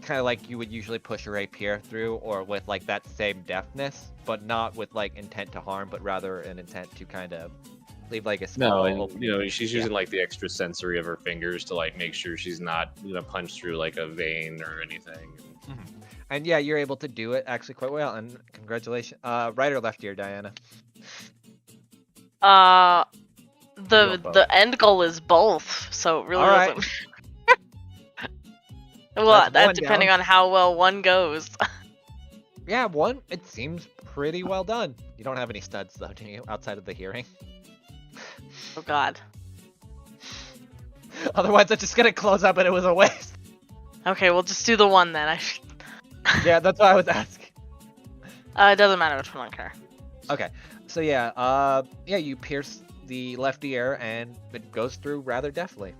kind of like you would usually push a rapier through, or with like that same deftness, but not with like intent to harm, but rather an intent to kind of leave like a small. No, and opening. she's using like the extra sensory of her fingers to like make sure she's not gonna punch through like a vein or anything. And yeah, you're able to do it actually quite well. And congratulations. Right or left ear, Diana? The both. the end goal is both, so it really All right. doesn't. Well, That's one depending down. on how well one goes. Yeah, one. It seems pretty well done. You don't have any studs though, do you? Outside of the hearing. Oh God. Otherwise, I'm just gonna close up and it was a waste. Okay, we'll just do the one then. Yeah, that's what I was asking. It doesn't matter which one I care. Okay, so yeah, you pierce the left ear and it goes through rather deftly,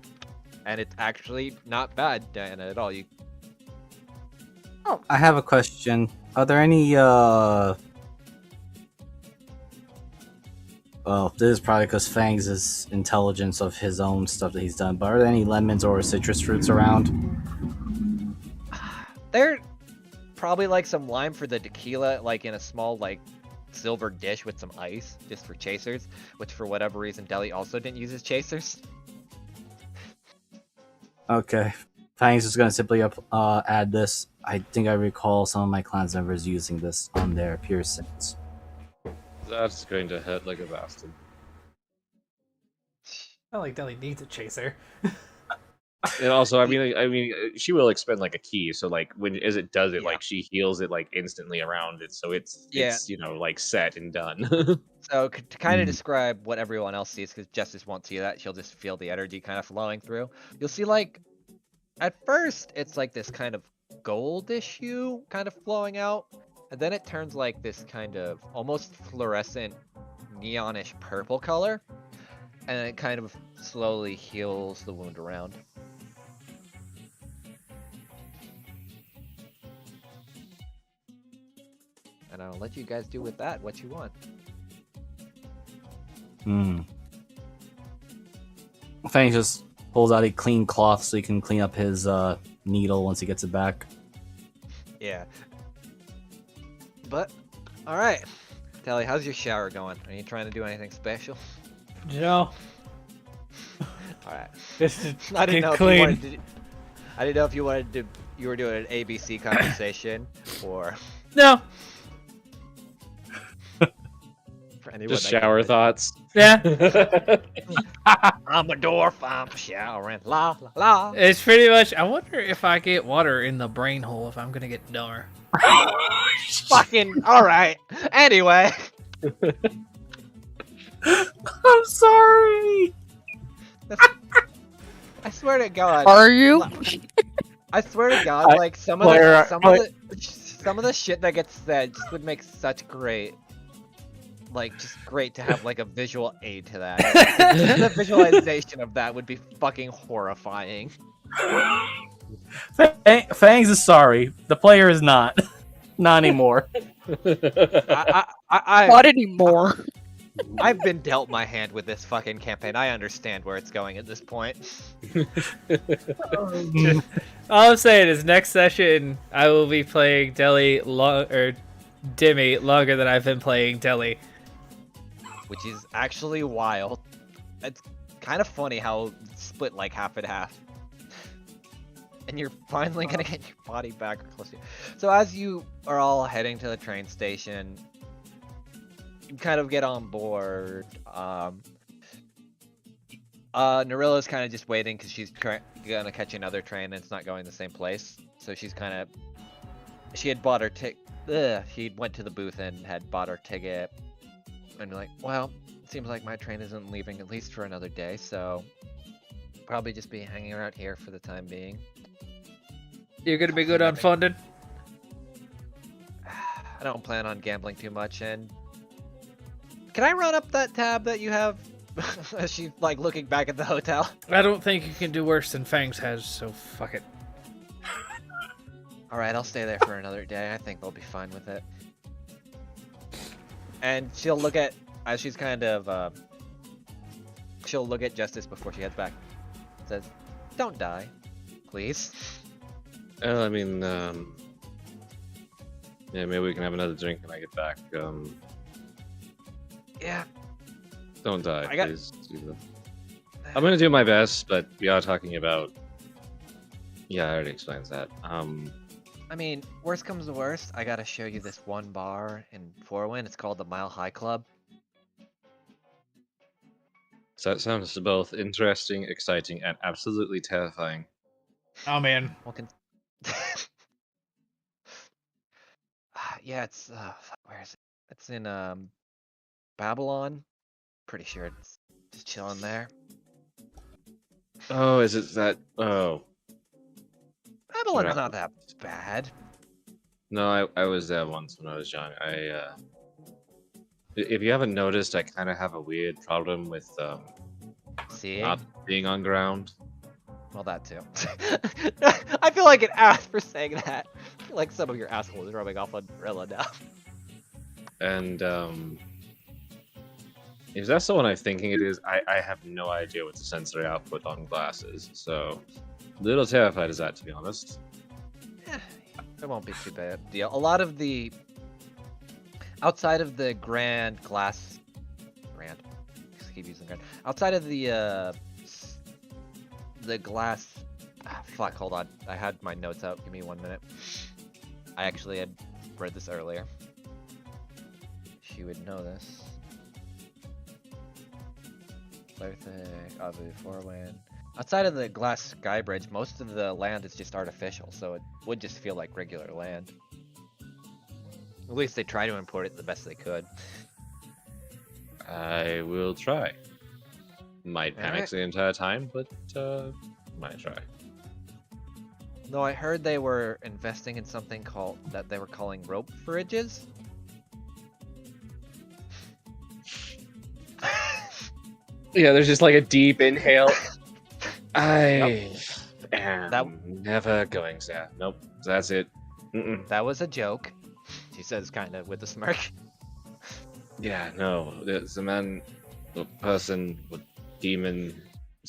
and it's actually not bad, Diana, at all. I have a question. Are there any well, this is probably because Fangs' intelligence of his own stuff that he's done, but are there any lemons or citrus fruits around? They're probably like some lime for the tequila, like in a small like silver dish with some ice, just for chasers. Which for whatever reason, Deli also didn't use his chasers. Okay. Fangs is going to simply add this. I think I recall some of my clan's members using this on their piercings. That's going to hurt like a bastard. Not like Deli needs a chaser. And also, I mean, she will expend like a key, so like as it does it, Yeah. like she heals it like instantly around it, so it's like set and done. So to kind of describe what everyone else sees, because Justice won't see that, she'll just feel the energy kind of flowing through. You'll see like, at first it's like this kind of goldish hue kind of flowing out, and then it turns like this kind of almost fluorescent neonish purple color, and then it kind of slowly heals the wound around. And I'll let you guys do with that what you want. Fangs just pulls out a clean cloth so he can clean up his needle once he gets it back. Yeah. But, alright. Tally, how's your shower going? Are you trying to do anything special? No, Alright. this is I didn't know if clean. you wanted to. I didn't know if you wanted to. You were doing an ABC conversation, or No. for anyone. Just that shower can- thoughts. Yeah, I'm a dwarf. I'm showering. La la la. it's pretty much. I wonder if I get water in the brain hole if I'm gonna get dumber. Fucking alright. Anyway. I'm sorry! I swear to God. Are you? I swear to God, like some of the shit that gets said just would make such great, like just great to have like a visual aid to that. The visualization of that would be fucking horrifying. Fangs is sorry. The player is not. Not anymore. Not anymore. I've been dealt my hand with this fucking campaign. I understand where it's going at this point. All I'm saying is next session I will be playing Dimmy longer than I've been playing Deli. Which is actually wild. It's kind of funny how it's split like half and half. And you're finally gonna get your body back close to you. So as you are all heading to the train station, you kind of get on board. Narilla's kind of just waiting because she's gonna catch another train and it's not going the same place. So she's kind of, she had bought her ticket. She went to the booth and had bought her ticket. And like, well, it seems like my train isn't leaving at least for another day, so probably just be hanging around here for the time being. You're gonna be good on funding? I don't plan on gambling too much, and can I run up that tab that you have? As she's like looking back at the hotel. I don't think you can do worse than Fangs has, so fuck it. Alright, I'll stay there for another day. I think they'll be fine with it. And she'll look at, as she's kind of, she'll look at Justice before she heads back. Says, don't die, please. I mean, yeah, maybe we can have another drink when I get back. Yeah, Don't die, I got- please. I'm gonna do my best, but we are talking about. Yeah, I already explained that. I mean, worst comes to worst, I gotta show you this one bar in Forwin. It's called the Mile High Club. So that sounds both interesting, exciting, and absolutely terrifying. Oh man. Well, yeah, it's where is it? It's in Babylon. Pretty sure it's just chilling there. Oh, is it that? Oh, Finland's Right. not that bad. No, I was there once when I was young. If you haven't noticed, I kind of have a weird problem with Seeing? not being on ground. Well, that too. I feel like an ass for saying that. I feel like some of your assholes is rubbing off on Gorilla now. And if that's the one I'm thinking it is, I have no idea what the sensory output on glass is. So, a little terrified is that, to be honest. It won't be too bad. Deal. A lot of the outside of the grand, I keep using grand. Outside of the glass. Fuck. Hold on. I had my notes out. Give me 1 minute. I actually had read this earlier. She would know this. Foreland. Outside of the glass sky bridge, most of the land is just artificial, so it would just feel like regular land. At least they try to import it the best they could. I will try. Might panic Alright. the entire time, but might try. Though I heard they were investing in something that they were calling rope bridges. Yeah, there's just like a deep inhale. I am That- never going there. Nope, that's it. Mm-mm. That was a joke, she says, kind of with a smirk. Yeah, no, the man, the person, what demon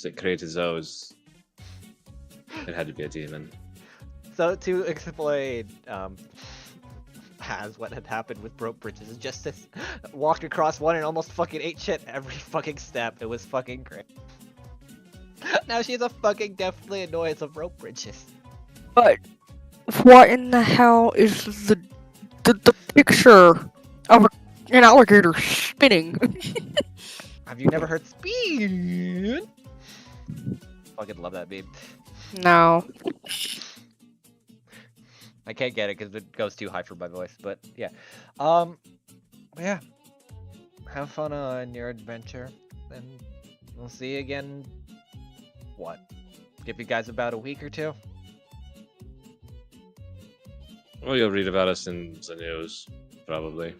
that created those? It had to be a demon. So to explain, as what had happened with rope bridges is Justice walked across one and almost fucking ate shit every fucking step. It was fucking great. Now she's a fucking deathly annoyance of rope bridges. But what in the hell is the picture of an alligator spinning? Have you never heard spin? Fucking love that meme. No. I can't get it because it goes too high for my voice, but yeah. Yeah. Have fun on your adventure, and we'll see you again. What? Give you guys about a week or two? Well, you'll read about us in the news, probably.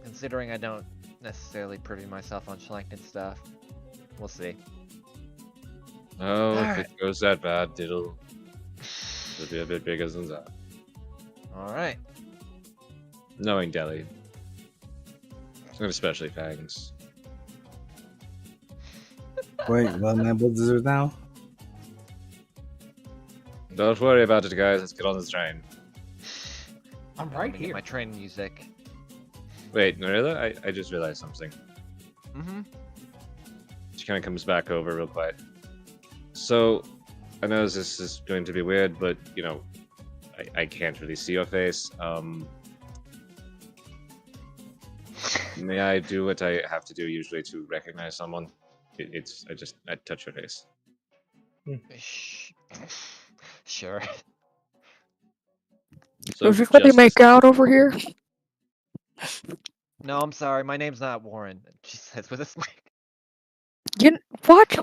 Considering I don't necessarily privy myself on Schlankton stuff. We'll see. Oh, if Alright. it goes that bad, it'll be a bit bigger than that. Alright. Knowing Delhi. And especially Fangs. Wait, what Nimble deserves now? Don't worry about it, guys. Let's get on this train. I'm I'm right gonna get here. my train music. Wait, Narilla, I just realized something. Mm-hmm. She kind of comes back over real quiet. So, I know this is going to be weird, but, you know, I can't really see your face. May I do what I have to do usually to recognize someone? I touch your face. Sure. So Is this what they Justice- make out over here? No, I'm sorry. My name's not Warren. She says with a smirk. What?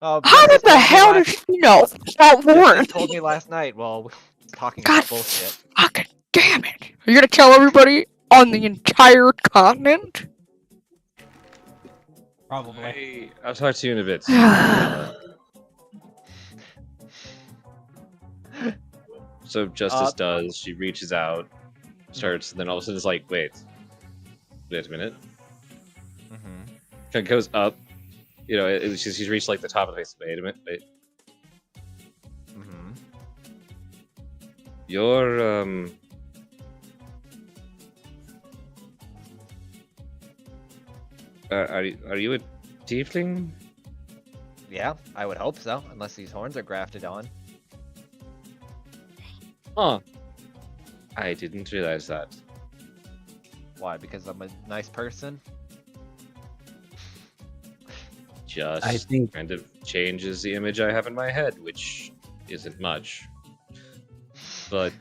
Oh, How Justice did the told me hell did last- she know about Warren? Justice told me last night while we were talking God about bullshit. fucking damn it! Are you gonna tell everybody on the entire continent? Probably. I'll talk to you in a bit. So Justice does. She reaches out, starts, and then all of a sudden it's like, wait a minute. Mm-hmm. Kind of goes up. You know, she's reached like the top of the face. Wait a minute. Wait. Mm-hmm. You're are you a tiefling? Yeah, I would hope so, unless these horns are grafted on. Huh. I didn't realize that. Why? Because I'm a nice person? Just I think- kind of changes the image I have in my head, which isn't much. But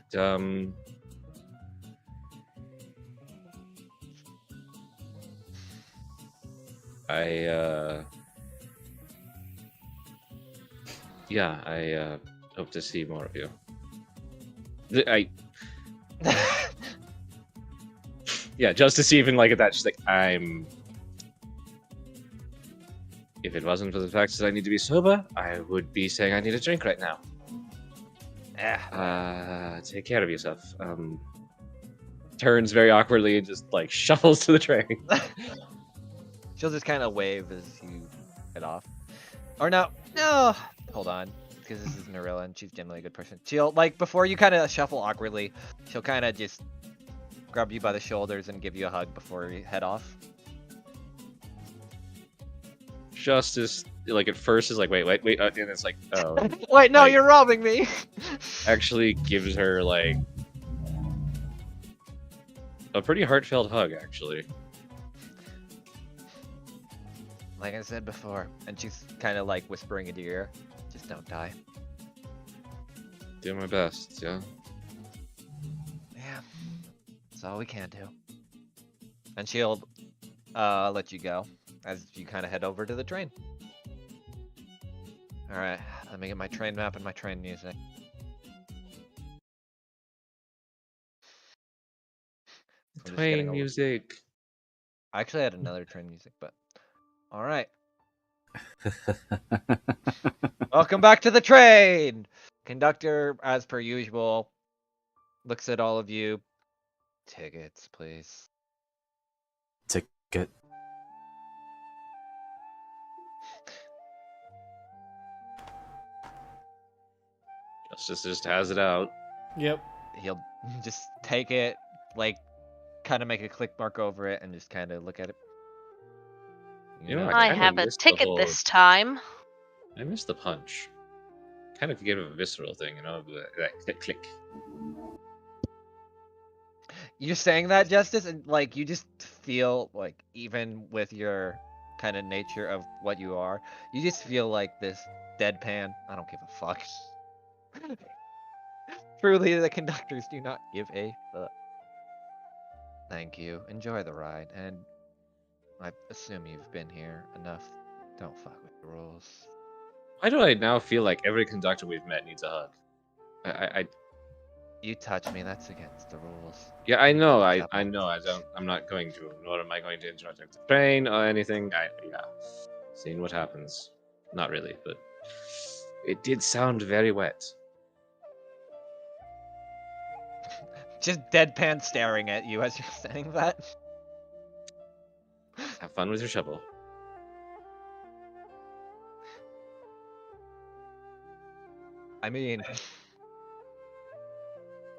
Yeah, I hope to see more of you. Yeah, Justice even like at that, she's like, if it wasn't for the fact that I need to be sober, I would be saying I need a drink right now. Take care of yourself. Turns very awkwardly and just like shuffles to the train. She'll just kind of wave as you head off. Or no, hold on, because this is Narilla and she's generally a good person. She'll like before you kind of shuffle awkwardly, she'll kind of just grab you by the shoulders and give you a hug before you head off. Justice, like at first, is like, wait, and it's like, oh, Wait, no, like, you're robbing me. actually gives her like a pretty heartfelt hug, actually. Like I said before, and she's kind of like whispering into your ear, just don't die. Do my best, yeah. Yeah, that's all we can do. And she'll let you go as you kind of head over to the train. All right, let me get my train map and my train music. I'm just getting Train a- music. I actually had another train music, but all right. Welcome back to the train. Conductor, as per usual, looks at all of you. Tickets, please. Ticket. Justice just has it out. Yep. He'll just take it, like, kind of make a click mark over it, and just kind of look at it. You know, I kinda have a missed the ticket whole- this time. I missed the punch. Kind of give it a visceral thing, you know, that click click. You're saying that, Justice, and like you just feel like even with your kind of nature of what you are, you just feel like this deadpan. I don't give a fuck. Truly, the conductors do not give a fuck. Thank you. Enjoy the ride, and I assume you've been here enough. Don't fuck with the rules. Why do I now feel like every conductor we've met needs a hug? I You touch me, that's against the rules. yeah, I know, I Accept. know. I'm not going to. Nor am I going to interrupt the train or anything. Yeah, seeing what happens. Not really, but it did sound very wet. Just deadpan staring at you as you're saying that. Have fun with your shovel. I mean,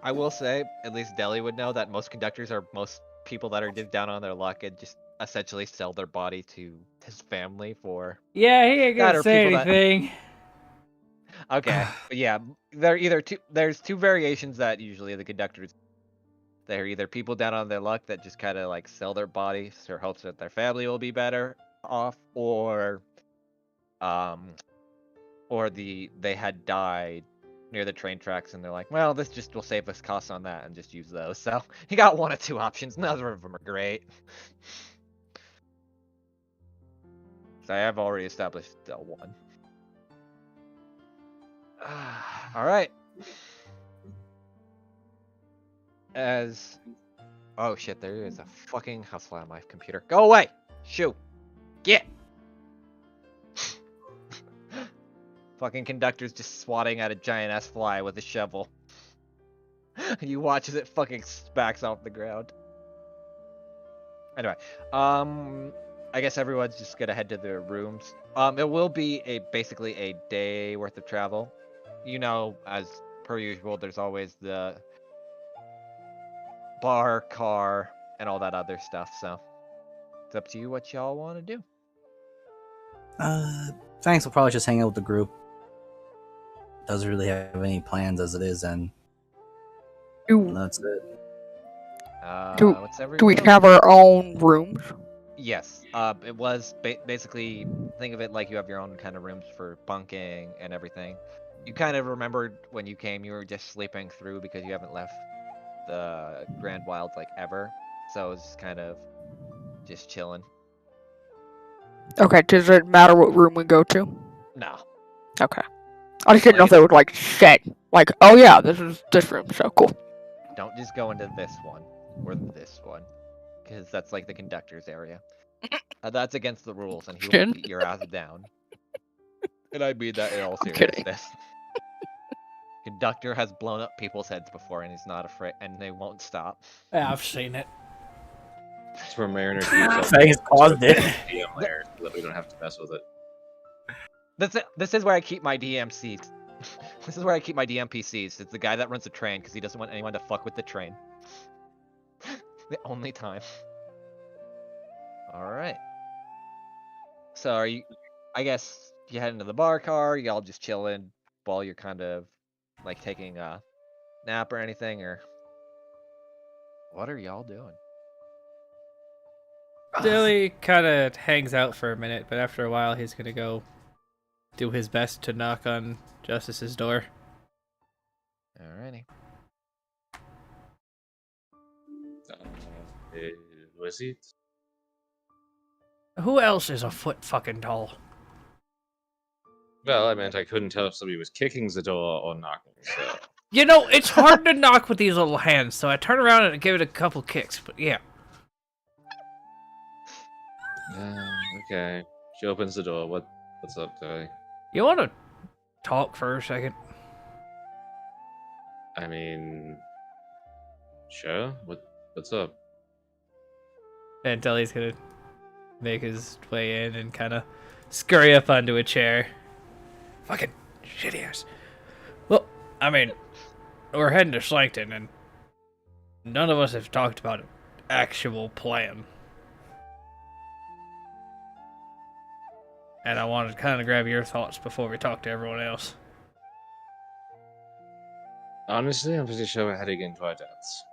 I will say, at least Deli would know that most conductors are most people that are just down on their luck and just essentially sell their body to his family for. Yeah, he ain't That gonna are say people that- anything. Okay, but yeah, there's two variations that usually the conductors. They're either people down on their luck that just kind of like sell their bodies for hopes that their family will be better off, or they had died near the train tracks and they're like, well, this just will save us costs on that and just use those. So you got one of two options. Neither of them are great. So I have already established one. All right. Oh shit, there is a fucking hustle on my computer. Go away! Shoot! Get! Fucking conductor's just swatting at a giant ass fly with a shovel. You watch as it fucking smacks off the ground. Anyway, I guess everyone's just gonna head to their rooms. It will be basically a day worth of travel. You know, as per usual, there's always the bar, car, and all that other stuff, so it's up to you what y'all want to do. Thanks. We'll probably just hang out with the group. Doesn't really have any plans as it is, and that's it. What's Do we everyone? have our own rooms? Yes. It was basically, think of it like you have your own kind of rooms for bunking and everything. You kind of remembered when you came, you were just sleeping through because you haven't left the Grand Wilds like ever. So it's just kind of just chilling. Okay, does it matter what room we go to? No. Okay. I just didn't know if they would like set like, oh yeah, this is this room, so cool. Don't just go into this one or this one, because that's like the conductor's area. That's against the rules, and he will Kidding. beat your ass down. And I mean that in all I'm kidding. seriousness. Conductor has blown up people's heads before, and he's not afraid, and they won't stop. Yeah, I've seen it. That's where Mariner keeps all Fangs caused it. DM layers so that we don't have to mess with it. This is where I keep my DMCs. This is where I keep my DMPCs. It's the guy that runs the train because he doesn't want anyone to fuck with the train. The only time. All right. So are you? I guess you head into the bar car. Y'all just chilling while you're kind of like taking a nap or anything, or what are y'all doing? Dilly kind of hangs out for a minute, but after a while, he's gonna go do his best to knock on Justice's door. Alrighty. Was it? Who else is a foot fucking tall? Well, I meant I couldn't tell if somebody was kicking the door or knocking. So You know, it's hard to knock with these little hands, so I turn around and give it a couple kicks. But yeah, okay. She opens the door. What's up, Dilly? you want to talk for a second? I mean, sure. What's up? And Dilly's gonna make his way in and kind of scurry up onto a chair. Fucking shitty ass. Well, I mean, we're heading to Slankton, and none of us have talked about an actual plan. And I wanted to kind of grab your thoughts before we talk to everyone else. Honestly, I'm pretty sure we're heading into our deaths.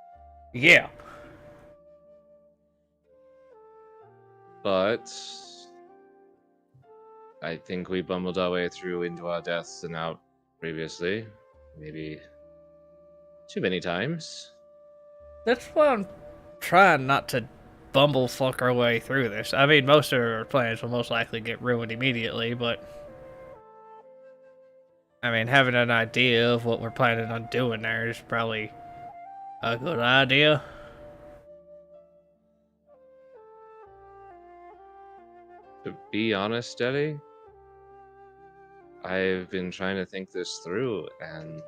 Yeah. But I think we bumbled our way through into our deaths and out previously. Maybe too many times. That's why I'm trying not to bumblefuck our way through this. I mean, most of our plans will most likely get ruined immediately, but I mean, having an idea of what we're planning on doing there is probably a good idea. To be honest, Eddie, I've been trying to think this through, and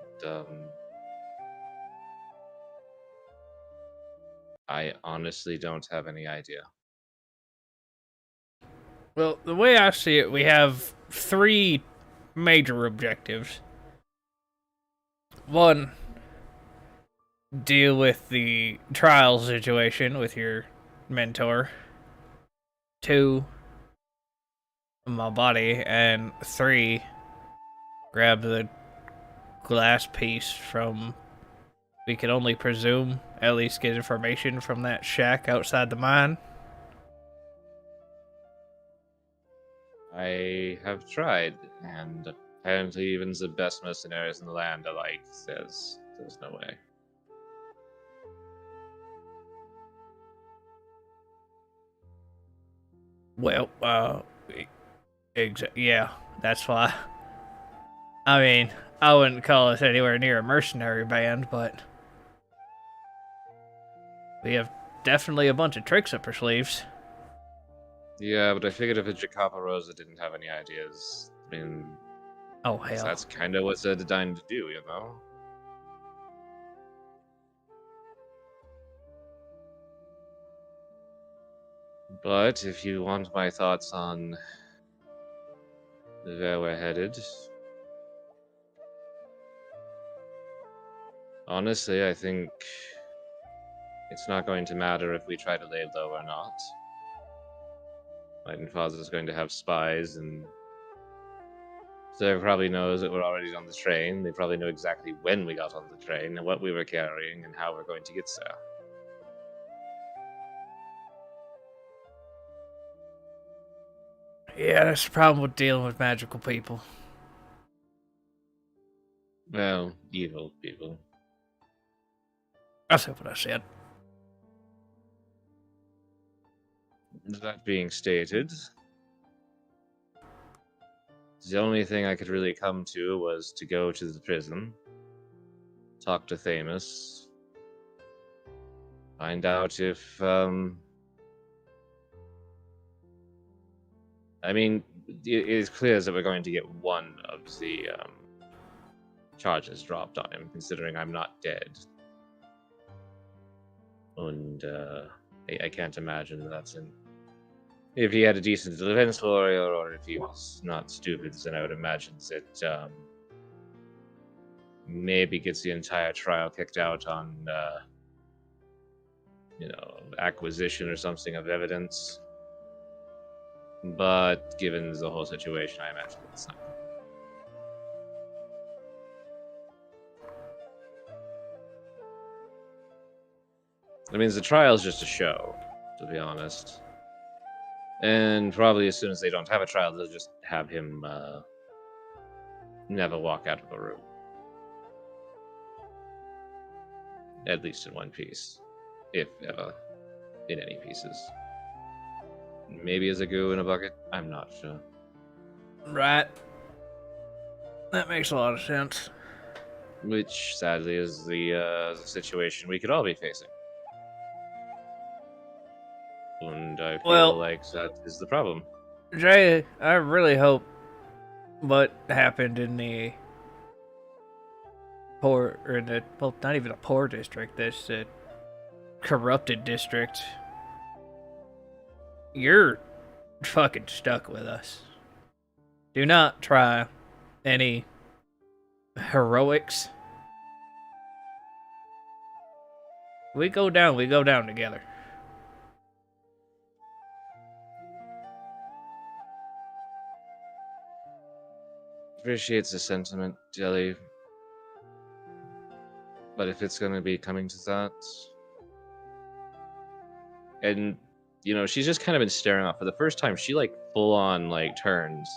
I honestly don't have any idea. Well, the way I see it, we have 3 major objectives. 1, deal with the trial situation with your mentor. 2, my body. And 3, grab the glass piece from, we can only presume, at least get information from that shack outside the mine. I have tried, and apparently even the best mercenaries in the land alike says there's no way. Well, yeah, that's why. I mean, I wouldn't call us anywhere near a mercenary band, but we have definitely a bunch of tricks up our sleeves. Yeah, but I figured if a Jacopa Rosa didn't have any ideas, I mean, Oh, hell. that's kind of what they're designed to do, you know? But if you want my thoughts on where we're headed, honestly, I think it's not going to matter if we try to lay low or not. Father's going to have spies, and so they probably knows that we're already on the train. They probably know exactly when we got on the train and what we were carrying and how we're going to get there. Yeah, that's the problem with dealing with magical people. Well, evil people. That's what I said. That being stated, The only thing I could really come to was to go to the prison, talk to Thamus, find out if, I mean, it is clear that we're going to get one of the charges dropped on him, considering I'm not dead. And I can't imagine that's in. If he had a decent defense lawyer, or if he was not stupid, then I would imagine that maybe gets the entire trial kicked out on, acquisition or something of evidence. But given the whole situation, I imagine it's not. I mean, the trial's just a show, to be honest. And probably as soon as they don't have a trial, they'll just have him never walk out of the room. At least in one piece. If in any pieces. Maybe as a goo in a bucket? I'm not sure. Right. That makes a lot of sense. Which, sadly, is the situation we could all be facing. And I feel like that is the problem. Jay, I really hope what happened in the poor, or in the, well, not even a poor district, this corrupted district, you're fucking stuck with us. Do not try any heroics. We go down together. Appreciates the sentiment, Jelly. But if it's gonna be coming to that, and she's just kind of been staring off. For the first time, she like full on like turns,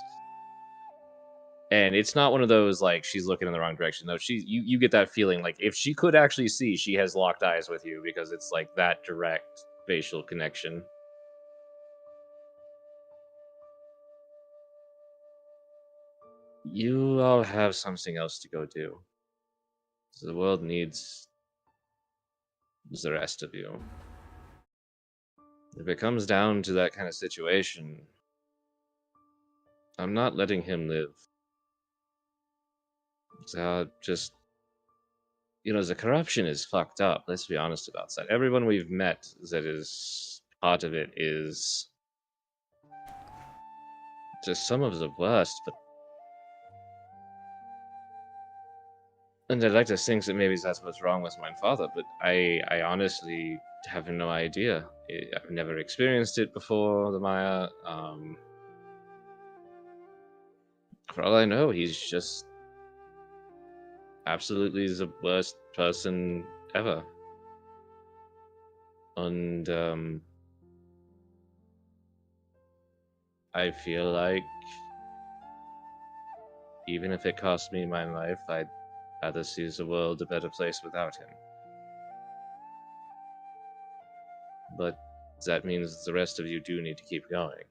and it's not one of those like she's looking in the wrong direction. No, you get that feeling like if she could actually see, she has locked eyes with you because it's like that direct facial connection. You all have something else to go do. The world needs the rest of you. If it comes down to that kind of situation, I'm not letting him live. Just, the corruption is fucked up. Let's be honest about that. Everyone we've met that is part of it is just some of the worst, but and I'd like to think that maybe that's what's wrong with my father, but I honestly have no idea. I've never experienced it before, the Maya. For all I know, he's just absolutely the worst person ever. And I feel like even if it cost me my life, I'd rather see the world a better place without him. But that means the rest of you do need to keep going.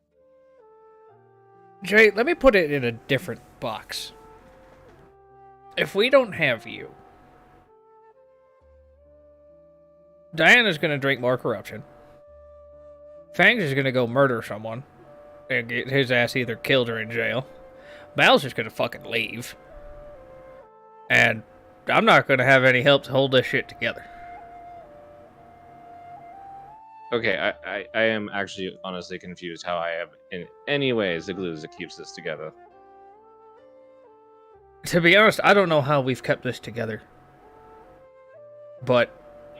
Jay, let me put it in a different box. If we don't have you, Diana's gonna drink more corruption. Fangs is gonna go murder someone and get his ass either killed or in jail. Mal's just gonna fucking leave. And I'm not gonna have any help to hold this shit together. Okay, I am actually honestly confused how I have in any ways the glue that keeps this together. To be honest, I don't know how we've kept this together. But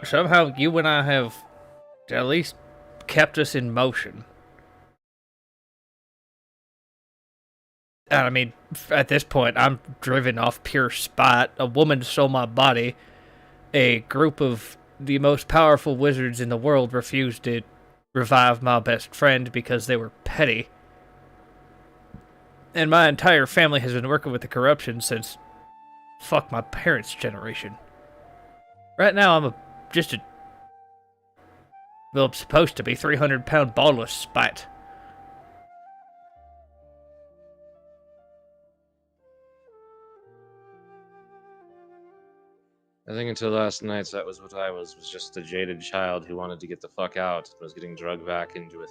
somehow you and I have at least kept us in motion. And I mean, at this point, I'm driven off pure spite. A woman stole my body. A group of the most powerful wizards in the world refused to revive my best friend because they were petty. And my entire family has been working with the corruption since, fuck, my parents' generation. Right now, I'm I'm supposed to be 300-pound ball of spite. I think until last night, that was what I was just a jaded child who wanted to get the fuck out and was getting drugged back into it.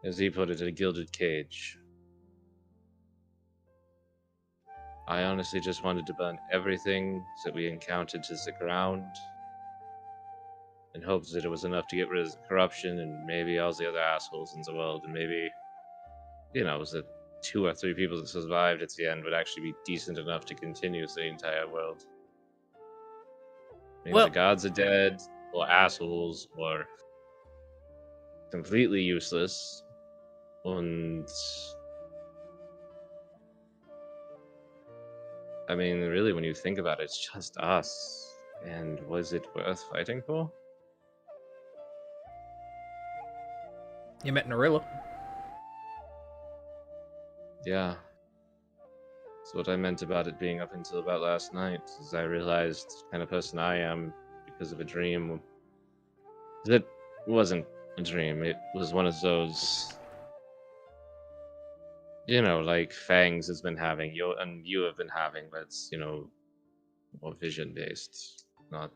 As he put it, a gilded cage. I honestly just wanted to burn everything that we encountered to the ground in hopes that it was enough to get rid of the corruption and maybe all the other assholes in the world, and maybe, the 2 or 3 people that survived at the end would actually be decent enough to continue the entire world. Maybe Well- the gods are dead, or assholes, or completely useless, and I mean, really, when you think about it, it's just us. And was it worth fighting for? You met Narilla. Yeah. That's what I meant about it being up until about last night, is I realized the kind of person I am because of a dream. That wasn't a dream, it was one of those, like Fangs has been having, you have been having, but it's, more vision based, not,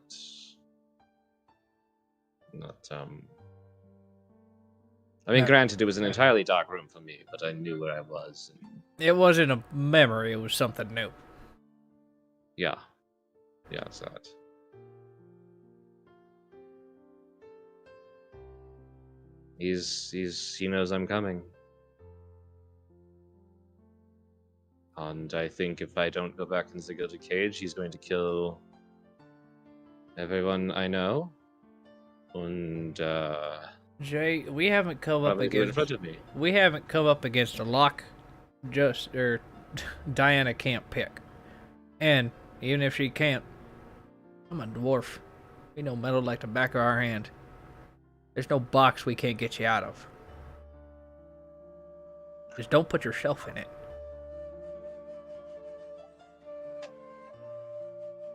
I mean, granted, it was an entirely dark room for me, but I knew where I was. And It wasn't a memory, it was something new. yeah, it's that. He knows I'm coming. And I think if I don't go back into the gilded cage, he's going to kill everyone I know. And Jay, we haven't come up probably do it in against front of me. we haven't come up against a lock Diana can't pick. And even if she can't, I'm a dwarf. We know metal like the back of our hand. There's no box we can't get you out of. Just don't put yourself in it.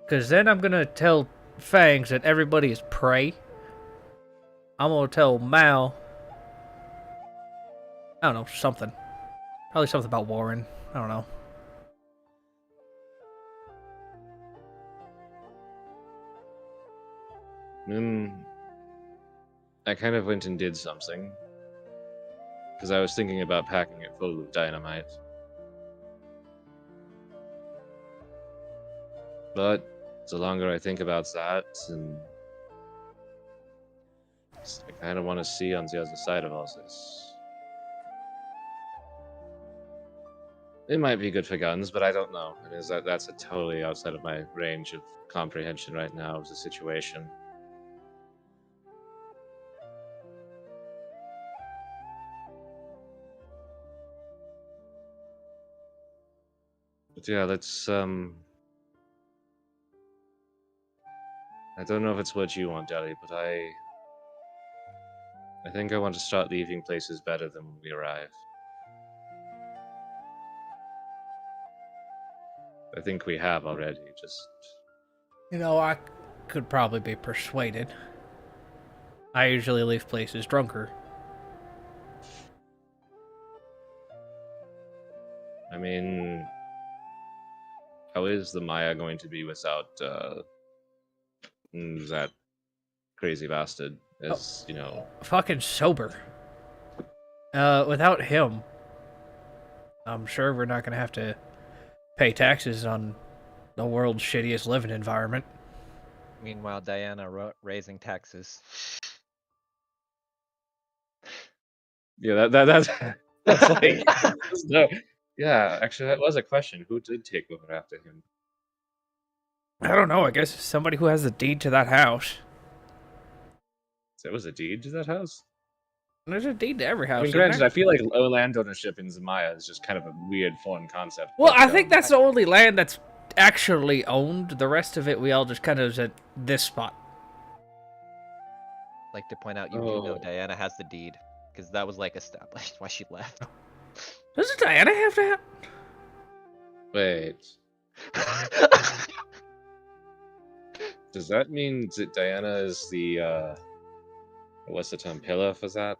Because then I'm going to tell Fangs that everybody is prey. I'm going to tell Mal, I don't know, something. Probably something about Warren. I don't know. I kind of went and did something. Because I was thinking about packing it full of dynamite. But the longer I think about that, and I kind of want to see on the other side of all this. It might be good for guns, but I don't know. That's a totally outside of my range of comprehension right now of the situation. But yeah, let's I don't know if it's what you want, Daddy, but I think I want to start leaving places better than when we arrive. I think we have already, just... I could probably be persuaded. I usually leave places drunker. I mean... How is the Maya going to be without, that crazy bastard, as, Fucking sober. Without him, I'm sure we're not gonna have to pay taxes on the world's shittiest living environment. Meanwhile, Diana raising taxes. Yeah, that's like... no, yeah, actually, that was a question. Who did take over after him? I don't know, I guess somebody who has the deed to that house. There was a deed to that house? There's a deed to every house. I mean, isn't granted, there? I feel like land ownership in Zamaya is just kind of a weird foreign concept. Well, but, I think that's the only land that's actually owned. The rest of it, we all just kind of is at this spot. Like to point out, you do know Diana has the deed, because that was like established why she left. Doesn't Diana have that? Wait. Does that mean that Diana is the, what's the term, pillar for that?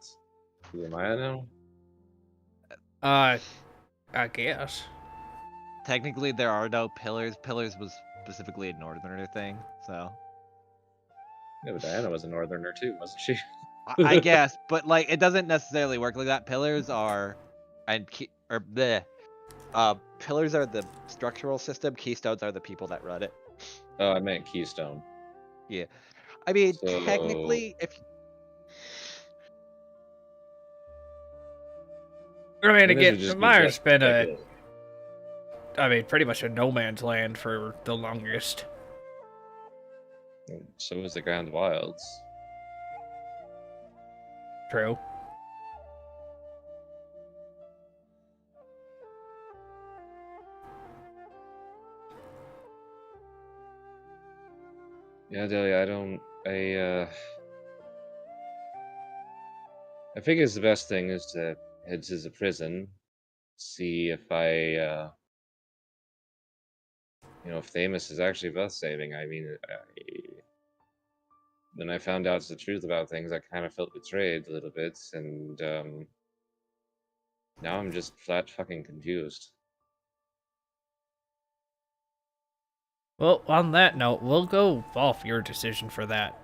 Who am I now? I guess. Technically, there are no pillars. Pillars was specifically a northerner thing. So Yeah, but Diana was a northerner too, wasn't she? I guess, but like it doesn't necessarily work like that. Pillars are, pillars are the structural system. Keystones are the people that run it. Oh, I meant Keystone. Yeah, I mean So technically, if I mean, this again, would just be Myers just been speculation. pretty much a no man's land for the longest. So is the Grand Wilds. True. Yeah, Delia, I figure the best thing is to head to the prison, see if if Thamus is actually worth saving. I mean, when I found out the truth about things, I kind of felt betrayed a little bit, and now I'm just flat fucking confused. Well, on that note, we'll go off your decision for that.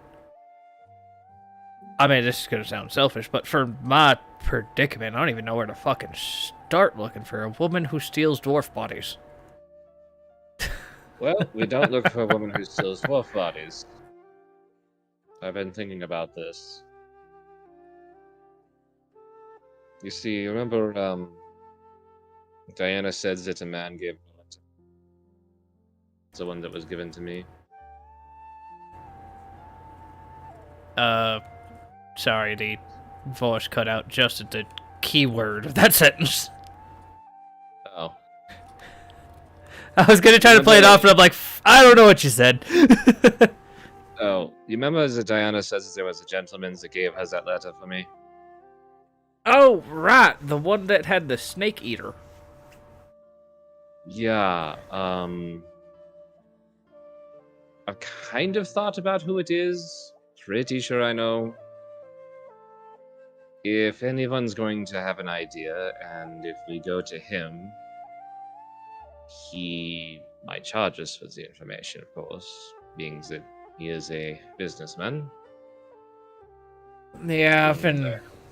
I mean, this is gonna sound selfish, but for my predicament, I don't even know where to fucking start looking for a woman who steals dwarf bodies. Well, we don't look for a woman who steals dwarf bodies. I've been thinking about this. You see, remember, Diana said that a man gave her a letter. It's the one that was given to me. Sorry, the voice cut out just at the keyword of that sentence. Oh. I was gonna try to play it off, and I'm like, I don't know what you said. Oh, you remember that Diana says there was a gentleman that gave her that letter for me? Oh, right, the one that had the snake eater. Yeah, I've kind of thought about who it is. Pretty sure I know. If anyone's going to have an idea, and if we go to him, he might charge us for the information, of course, being that he is a businessman. Yeah,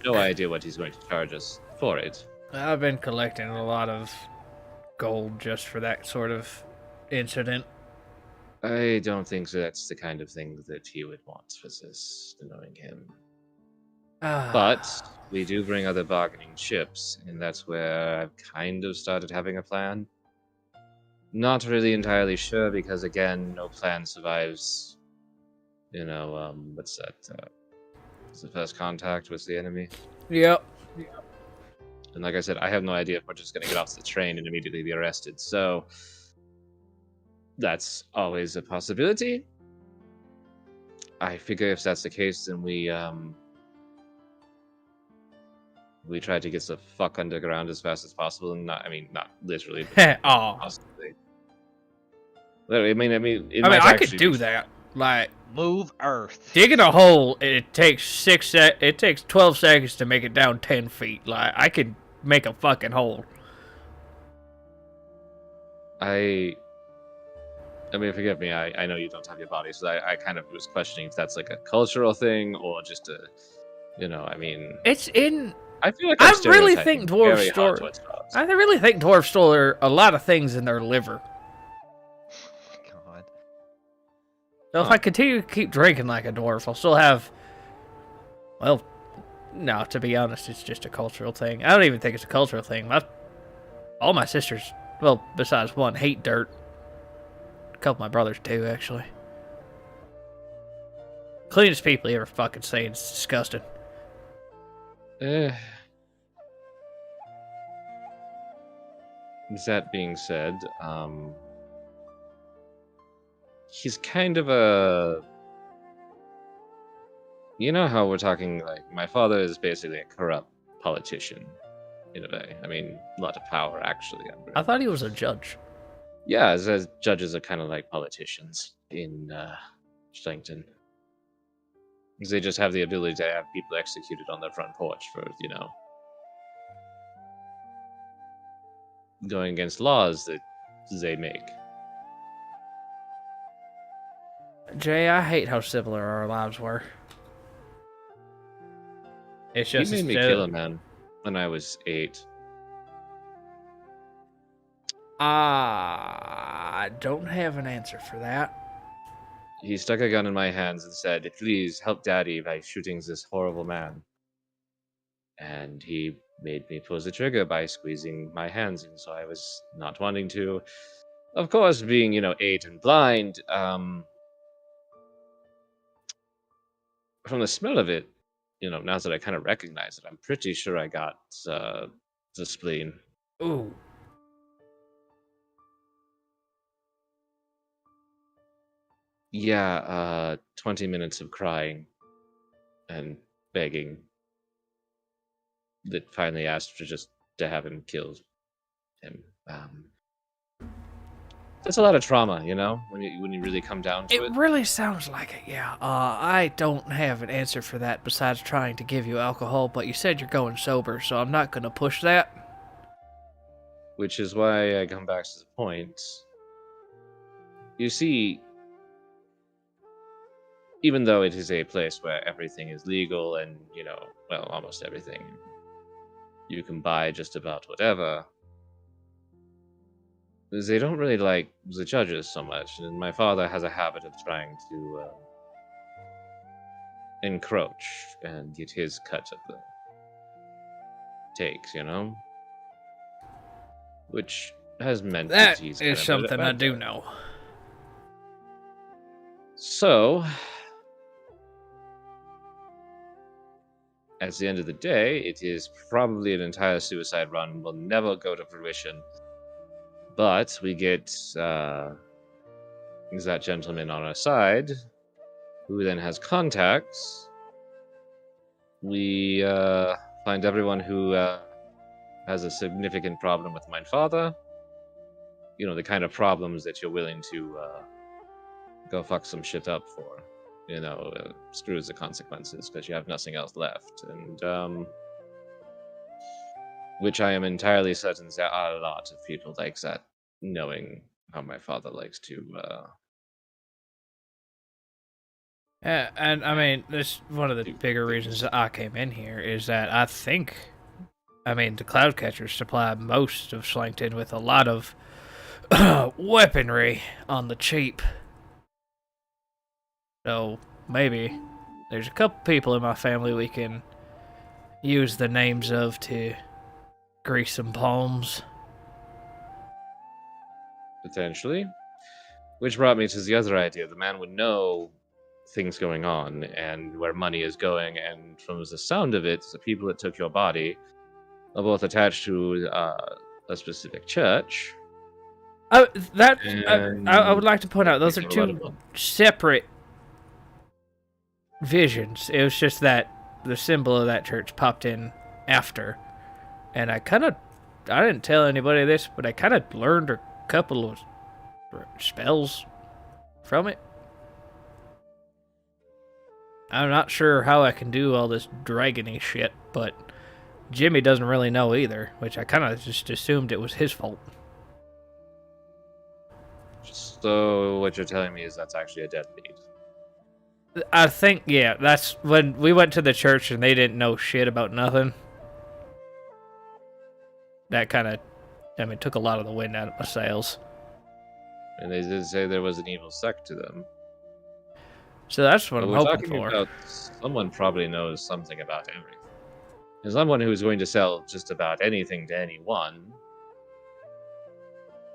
No idea what he's going to charge us for it. I've been collecting a lot of gold just for that sort of incident. I don't think that's the kind of thing that he would want for this, knowing him. But we do bring other bargaining chips, and that's where I've kind of started having a plan. Not really entirely sure, because again, no plan survives. What's that? It's the first contact with the enemy. Yep. And like I said, I have no idea if we're just gonna get off the train and immediately be arrested. So that's always a possibility. I figure if that's the case, then we try to get the fuck underground as fast as possible, and not literally, but possibly. Literally, I could do that. Like, move Earth. digging a hole, it takes 12 seconds to make it down 10 feet. Like, I could make a fucking hole. Forgive me, I know you don't have your body, so I kind of was questioning if that's like a cultural thing or just a, It's in. I feel like I really think dwarves store. I I really think dwarves store a lot of things in their liver. God. So if I continue to keep drinking like a dwarf, I'll still have. Well, no, to be honest, it's just a cultural thing. I don't even think it's a cultural thing. All my sisters, well, besides one, hate dirt. A couple of my brothers do, actually. Cleanest people you ever fucking say. It's disgusting. That being said, he's kind of a. You know how we're talking, like, my father is basically a corrupt politician, in a way. I mean, a lot of power, actually. I thought he was a judge. Yeah, as judges are kind of like politicians in Schlenkton. They just have the ability to have people executed on their front porch for, going against laws that they make. Jay, I hate how similar our lives were. It's He just made me kill a man when I was 8. I don't have an answer for that. He stuck a gun in my hands and said, "Please help Daddy by shooting this horrible man." And he made me pull the trigger by squeezing my hands in, so I was not wanting to. Of course, being 8 and blind, from the smell of it, now that I kind of recognize it, I'm pretty sure I got the spleen. Ooh. Yeah, 20 minutes of crying and begging that finally asked for just to have him killed. Him. That's a lot of trauma, when you really come down to it. It really sounds like it, yeah. I don't have an answer for that besides trying to give you alcohol, but you said you're going sober, so I'm not going to push that. Which is why I come back to the point. You see, even though it is a place where everything is legal and, almost everything, you can buy just about whatever, they don't really like the judges so much, and my father has a habit of trying to encroach and get his cut of the takes, which has meant That he's is kind of something I do know. So, at the end of the day, it is probably an entire suicide run, will never go to fruition. But we get that gentleman on our side, who then has contacts. We find everyone who has a significant problem with my father. The kind of problems that you're willing to go fuck some shit up for. Screws the consequences because you have nothing else left. And which I am entirely certain there are a lot of people like that, knowing how my father likes to. Yeah, and I mean, that's one of the bigger reasons that I came in here is that I think, the Cloudcatchers supply most of Slankton with a lot of weaponry on the cheap. So maybe there's a couple people in my family we can use the names of to grease some palms. Potentially. Which brought me to the other idea. The man would know things going on and where money is going, and from the sound of it, the people that took your body are both attached to a specific church. I would like to point out those are two separate visions. It was just that the symbol of that church popped in after, and I didn't tell anybody this, but I kind of learned a couple of spells from it. I'm not sure how I can do all this dragony shit, but Jimmy doesn't really know either, which I kind of just assumed it was his fault. So what you're telling me is that's actually a dead lead. I think, yeah, that's when we went to the church and they didn't know shit about nothing. That kind of, took a lot of the wind out of my sails. And they did say there was an evil sect to them. So that's what I'm hoping for. About someone probably knows something about everything. And someone who's going to sell just about anything to anyone.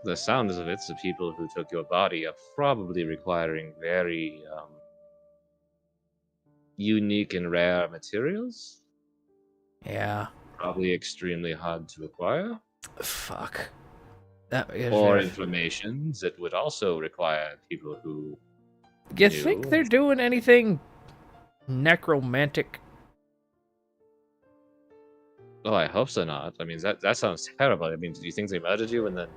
The sounds of it, the people who took your body are probably requiring very unique and rare materials. Yeah. Probably extremely hard to acquire. Fuck. That is or information that would also require people who. You think they're doing anything necromantic? Oh, I hope so not. I mean, that sounds terrible. I mean, do you think they murdered you and then?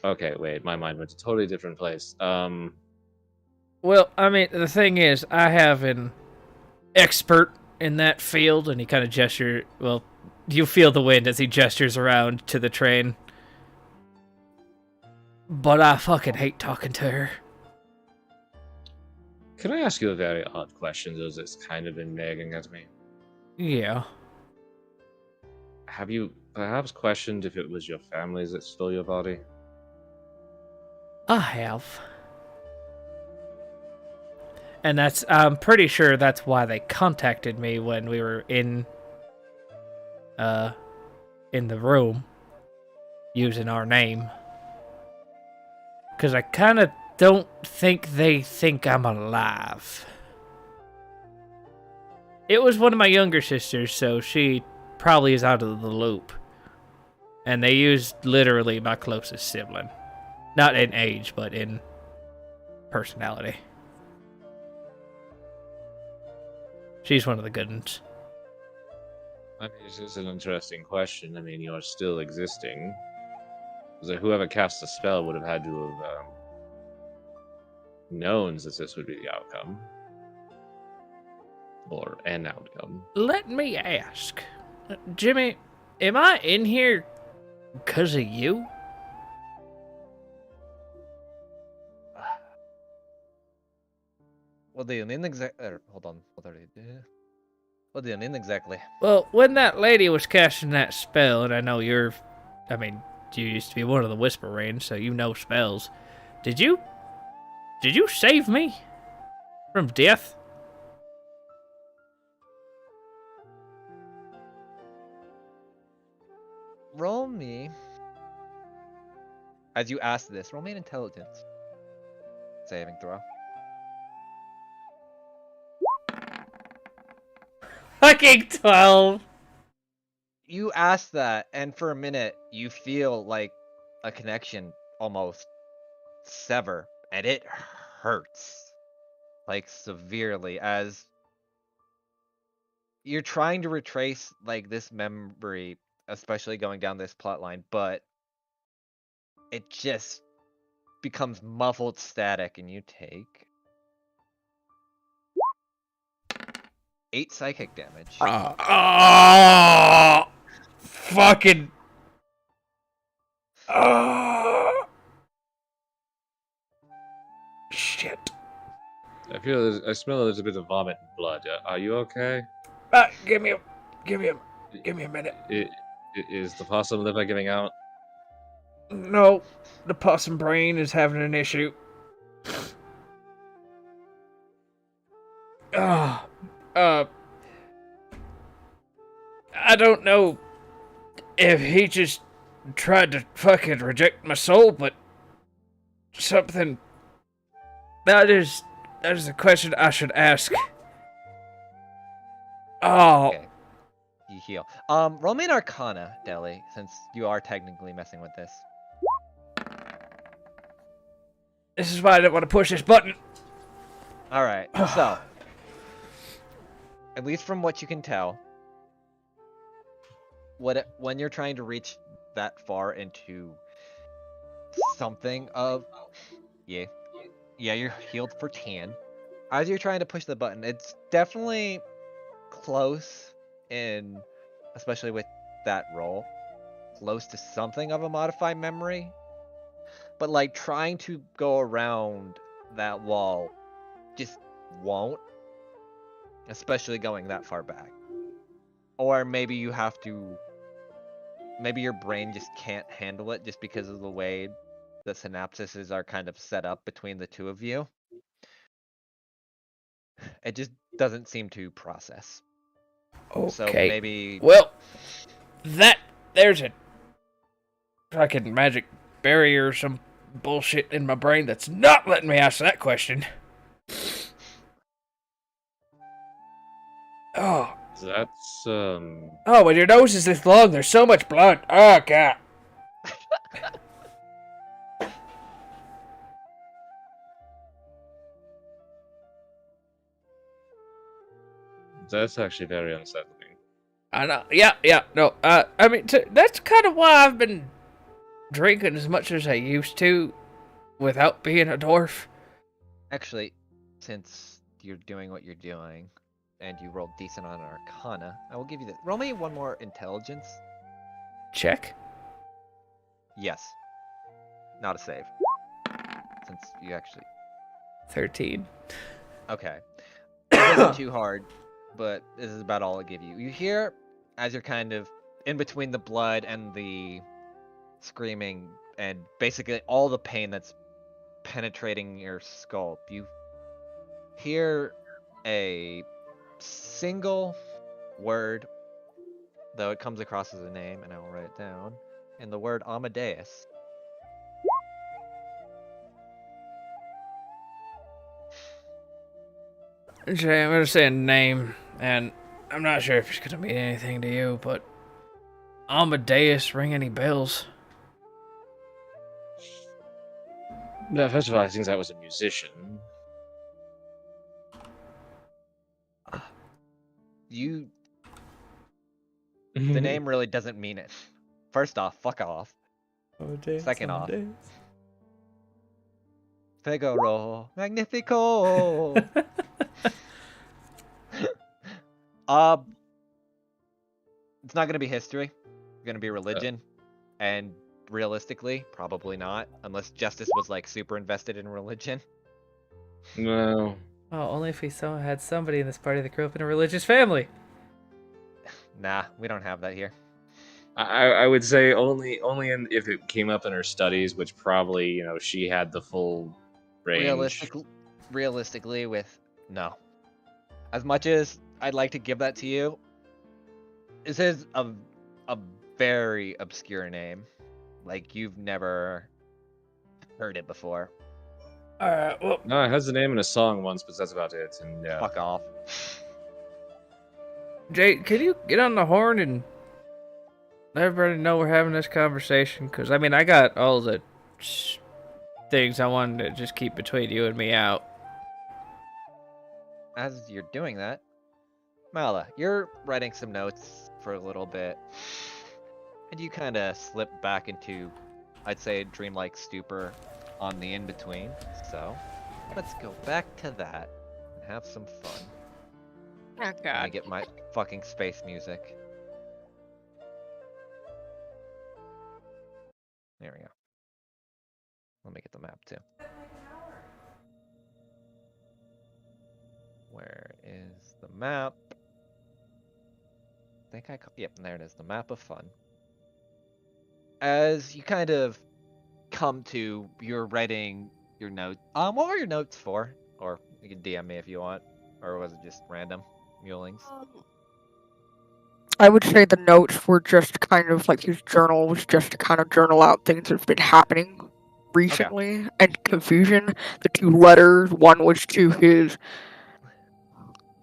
Okay, wait. My mind went to a totally different place. Well, I mean, the thing is, I have an expert in that field, and he kind of gestures. Well, you feel the wind as he gestures around to the train. But I fucking hate talking to her. Can I ask you a very odd question, though, that's kind of been nagging at me? Yeah. Have you perhaps questioned if it was your families that stole your body? I have. And I'm pretty sure that's why they contacted me when we were in the room using our name. Because I kind of don't think they think I'm alive. It was one of my younger sisters, so she probably is out of the loop. And they used literally my closest sibling. Not in age, but in personality. She's one of the good ones. I mean, this is an interesting question. I mean, you're still existing. So whoever cast the spell would have had to have known that this would be the outcome. Or an outcome. Let me ask. Jimmy, am I in here because of you? What do you mean exactly? Hold on. What do you mean exactly? Well, when that lady was casting that spell, and I know you used to be one of the Whisper Range, so you know spells. Did you save me from death? Roll me. As you ask this, roll me an intelligence saving throw. Fucking 12. You ask that, and for a minute, you feel like a connection almost sever, and it hurts. Like, severely, as you're trying to retrace, like, this memory, especially going down this plot line, but it just becomes muffled static, and you take 8 psychic damage. Fucking. Shit. I smell there's a bit of vomit and blood. Are you okay? Give me a minute. Is the possum liver giving out? No, the possum brain is having an issue. I don't know if he just tried to fucking reject my soul, but something. That is a question I should ask. Oh. Okay. You heal. Roll me an Arcana, Deli, since you are technically messing with this. This is why I didn't want to push this button. Alright, so. At least from what you can tell, when you're trying to reach that far into something of... Yeah, you're healed for 10. As you're trying to push the button, it's definitely close in, especially with that roll, close to something of a modified memory. But like trying to go around that wall just won't, especially going that far back. Or maybe you have to, maybe your brain just can't handle it just because of the way the synapses are kind of set up between the two of you. It just doesn't seem to process. Okay. So maybe... Well, there's a fucking magic barrier or some bullshit in my brain that's not letting me ask that question. Oh. That's, Oh, when your nose is this long, there's so much blood. Oh, God. That's actually very unsettling. I know. Yeah, no. I mean, that's kind of why I've been drinking as much as I used to without being a dwarf. Actually, since you're doing what you're doing, and you rolled decent on Arcana, I will give you this. Roll me one more Intelligence. Check. Yes. Not a save. Since you actually... 13. Okay. This isn't too hard, but this is about all I'll give you. You hear, as you're kind of in between the blood and the screaming, and basically all the pain that's penetrating your skull, you hear a single word, though it comes across as a name, and I will write it down, and the word Amadeus. Jay, I'm gonna say a name, and I'm not sure if it's gonna mean anything to you, but Amadeus ring any bells? No, first of all, I think that was a musician. You, the name really doesn't mean it. First off, fuck off. Second off, Figaro, Magnifico. It's not gonna be history. It's gonna be religion, and realistically, probably not, unless Justice was like super invested in religion. No. Oh, only if we had somebody in this party that grew up in a religious family. Nah, we don't have that here. I would say only if it came up in her studies, which probably, you know, she had the full range. Realistically, with no. As much as I'd like to give that to you, this is a very obscure name. Like, you've never heard it before. Alright, well, No, it has the name in a song once, but that's about it. And yeah. Fuck off. Jay, can you get on the horn and let everybody know we're having this conversation? Because, I mean, I got all the things I wanted to just keep between you and me out. As you're doing that, Mala, you're writing some notes for a little bit, and you kind of slip back into, I'd say, a dreamlike stupor on the in-between. So, let's go back to that and have some fun. Oh I god. get my fucking space music. There we go. Let me get the map too. Where is the map? I think yep, there it is. The map of fun. As you kind of come to, you're writing your note. What were your notes for? Or you can DM me if you want. Or was it just random mulings? I would say the notes were just kind of like his journal was just to kind of journal out things that's been happening recently and confusion. The two letters, one was to his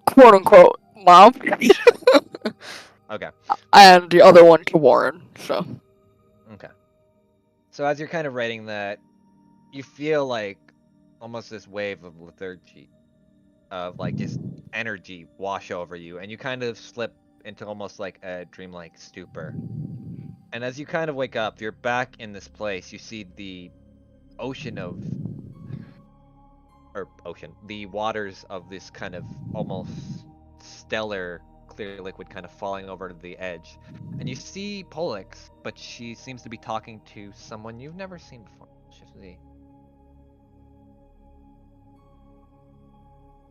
quote unquote mom, Okay. and the other one to Warren. So Okay. So as you're kind of writing that, you feel like almost this wave of lethargy, of like just energy wash over you, and you kind of slip into almost like a dreamlike stupor. And as you kind of wake up, you're back in this place. You see the the waters of this kind of almost stellar clear liquid kind of falling over to the edge. And you see Pollux, but she seems to be talking to someone you've never seen before.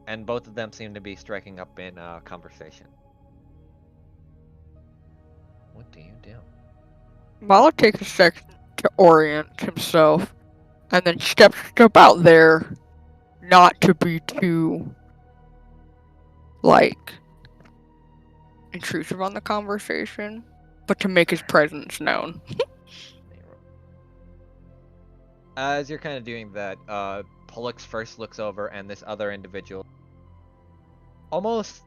And both of them seem to be striking up in a conversation. What do you do? Mala takes a second to orient himself, and then steps out there, not to be too like intrusive on the conversation, but to make his presence known. As you're kind of doing that, Pollux first looks over, and this other individual, almost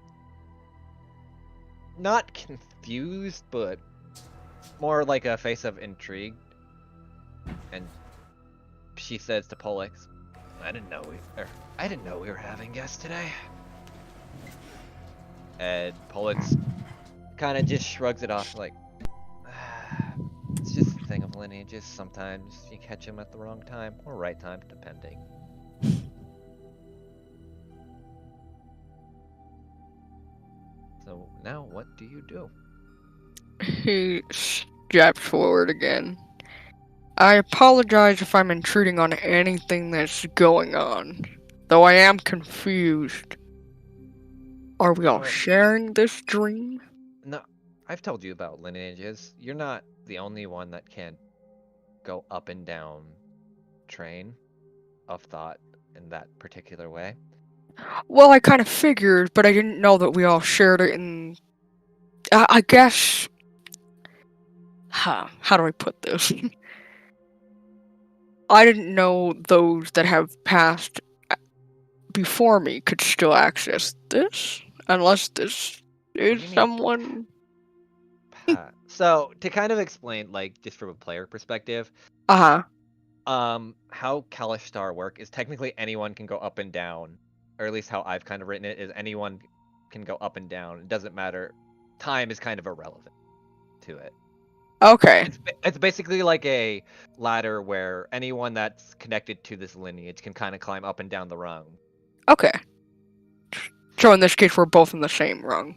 not confused, but more like a face of intrigue, and she says to Pollux, I didn't know we were having guests today." And Pollux kind of just shrugs it off, like, it's just a thing of lineages. Sometimes you catch them at the wrong time or right time, depending. So now, what do you do? He steps forward again. I apologize if I'm intruding on anything that's going on. though I am confused. Are we all Oh. sharing this dream? No, I've told you about lineages. You're not the only one that can go up and down train of thought in that particular way. Well, I kind of figured, but I didn't know that we all shared it in. I guess. How do I put this? I didn't know those that have passed before me could still access this, unless this What is do you mean? someone. So, to kind of explain, like, just from a player perspective, Uh-huh. how Kalishtar work is technically anyone can go up and down, or at least how I've kind of written it is anyone can go up and down. It doesn't matter. Time is kind of irrelevant to it. Okay. It's basically like a ladder where anyone that's connected to this lineage can kind of climb up and down the rung. Okay. So in this case, we're both in the same rung.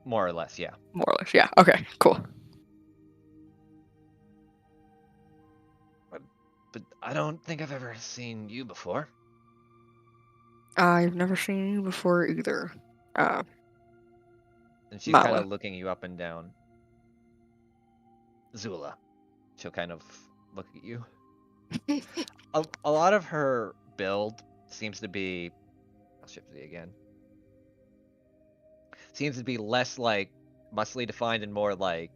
More or less, yeah. More or less, yeah. Okay, cool. But I don't think I've ever seen you before. I've never seen you before either. And she's kind Mala. of looking you up and down. Zula. She'll kind of look at you. A lot of her build seems to be... I'll shift it again. Seems to be less like muscly defined and more like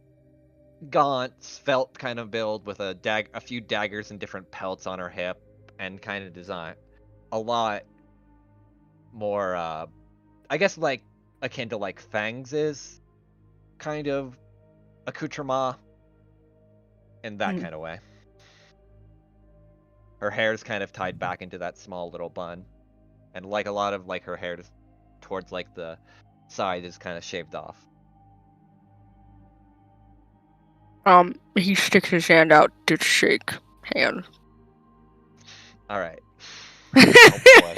gaunt, svelte kind of build with a few daggers and different pelts on her hip and kind of design. A lot more, I guess, like akin to like Fang's is kind of accoutrement in that kind of way. Her hair's kind of tied back into that small little bun, and like a lot of like her hair towards like the side is kind of shaved off. He sticks his hand out to shake hand. All right. Oh boy.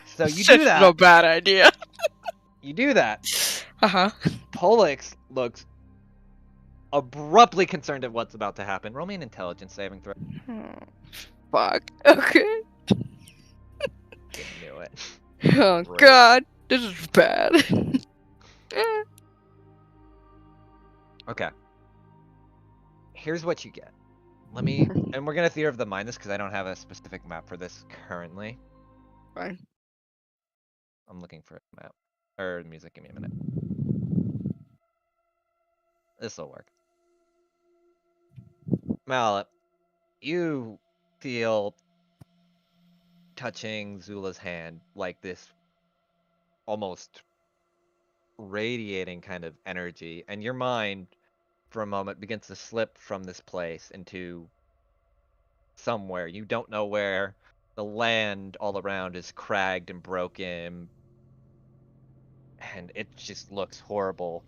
So you do that. No bad idea. You do that. Uh-huh. Polix looks abruptly concerned at what's about to happen. Roll me an intelligence saving throw. Fuck. Okay. You knew it. Oh Great. god. This is bad. Okay. Here's what you get. Let me, and we're gonna theory of the mind this because I don't have a specific map for this currently. Fine. I'm looking for a map or music. Give me a minute. This'll work. Mallet, you feel touching Zula's hand like this almost radiating kind of energy, and your mind for a moment begins to slip from this place into somewhere. You don't know where. The land all around is cragged and broken, and it just looks horrible.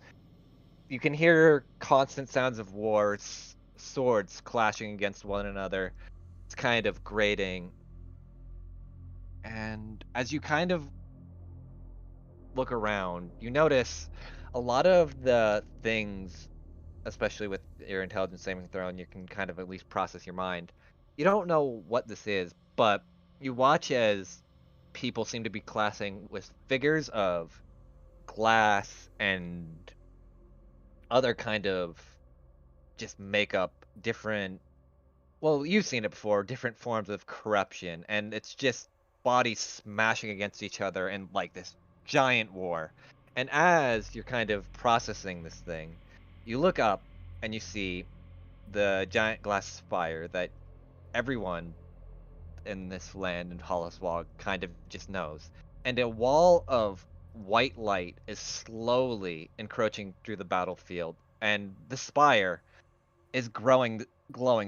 You can hear constant sounds of war, swords clashing against one another. It's kind of grating. And as you kind of look around, you notice a lot of the things, especially with your intelligence saving throw, and you can kind of at least process your mind. You don't know what this is, but you watch as people seem to be clashing with figures of glass and other kind of just makeup, different, well, you've seen it before, different forms of corruption, and it's just bodies smashing against each other in like this giant war. And as you're kind of processing this thing, you look up and you see the giant glass spire that everyone in this land in Hollowswog kind of just knows. And a wall of white light is slowly encroaching through the battlefield, and the spire is glowing